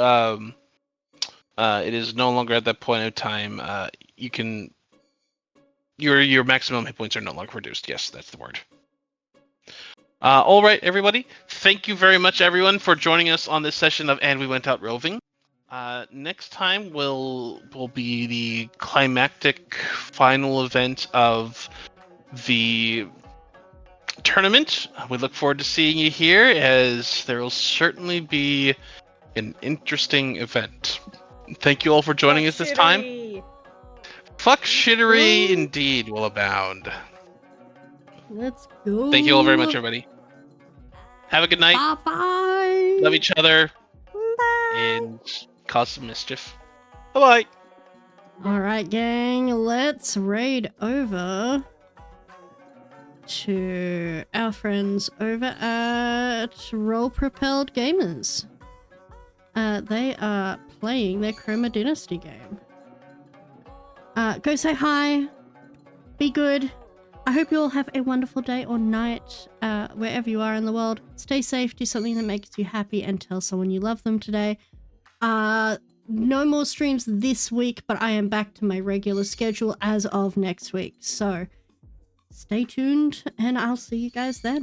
It is no longer at that point of time. You can. Your maximum hit points are no longer reduced. Yes, that's the word. All right, everybody. Thank you very much, everyone, for joining us on this session of And We Went Out Roving. Next time will be the climactic final event of the tournament. We look forward to seeing you here, as there will certainly be an interesting event. Thank you all for joining us this time. Shittery. Fuck shittery indeed will abound. Let's go. Thank you all very much, everybody. Have a good night. Bye. Love each other. Bye. And cause some mischief. Bye-bye. Alright, gang, let's raid over to our friends over at Roll Propelled Gamers. They are playing their Chroma Dynasty game. Go say hi. Be good. I hope you all have a wonderful day or night, wherever you are in the world. Stay safe, do something that makes you happy, and tell someone you love them today. No more streams this week, but I am back to my regular schedule as of next week. So stay tuned, and I'll see you guys then.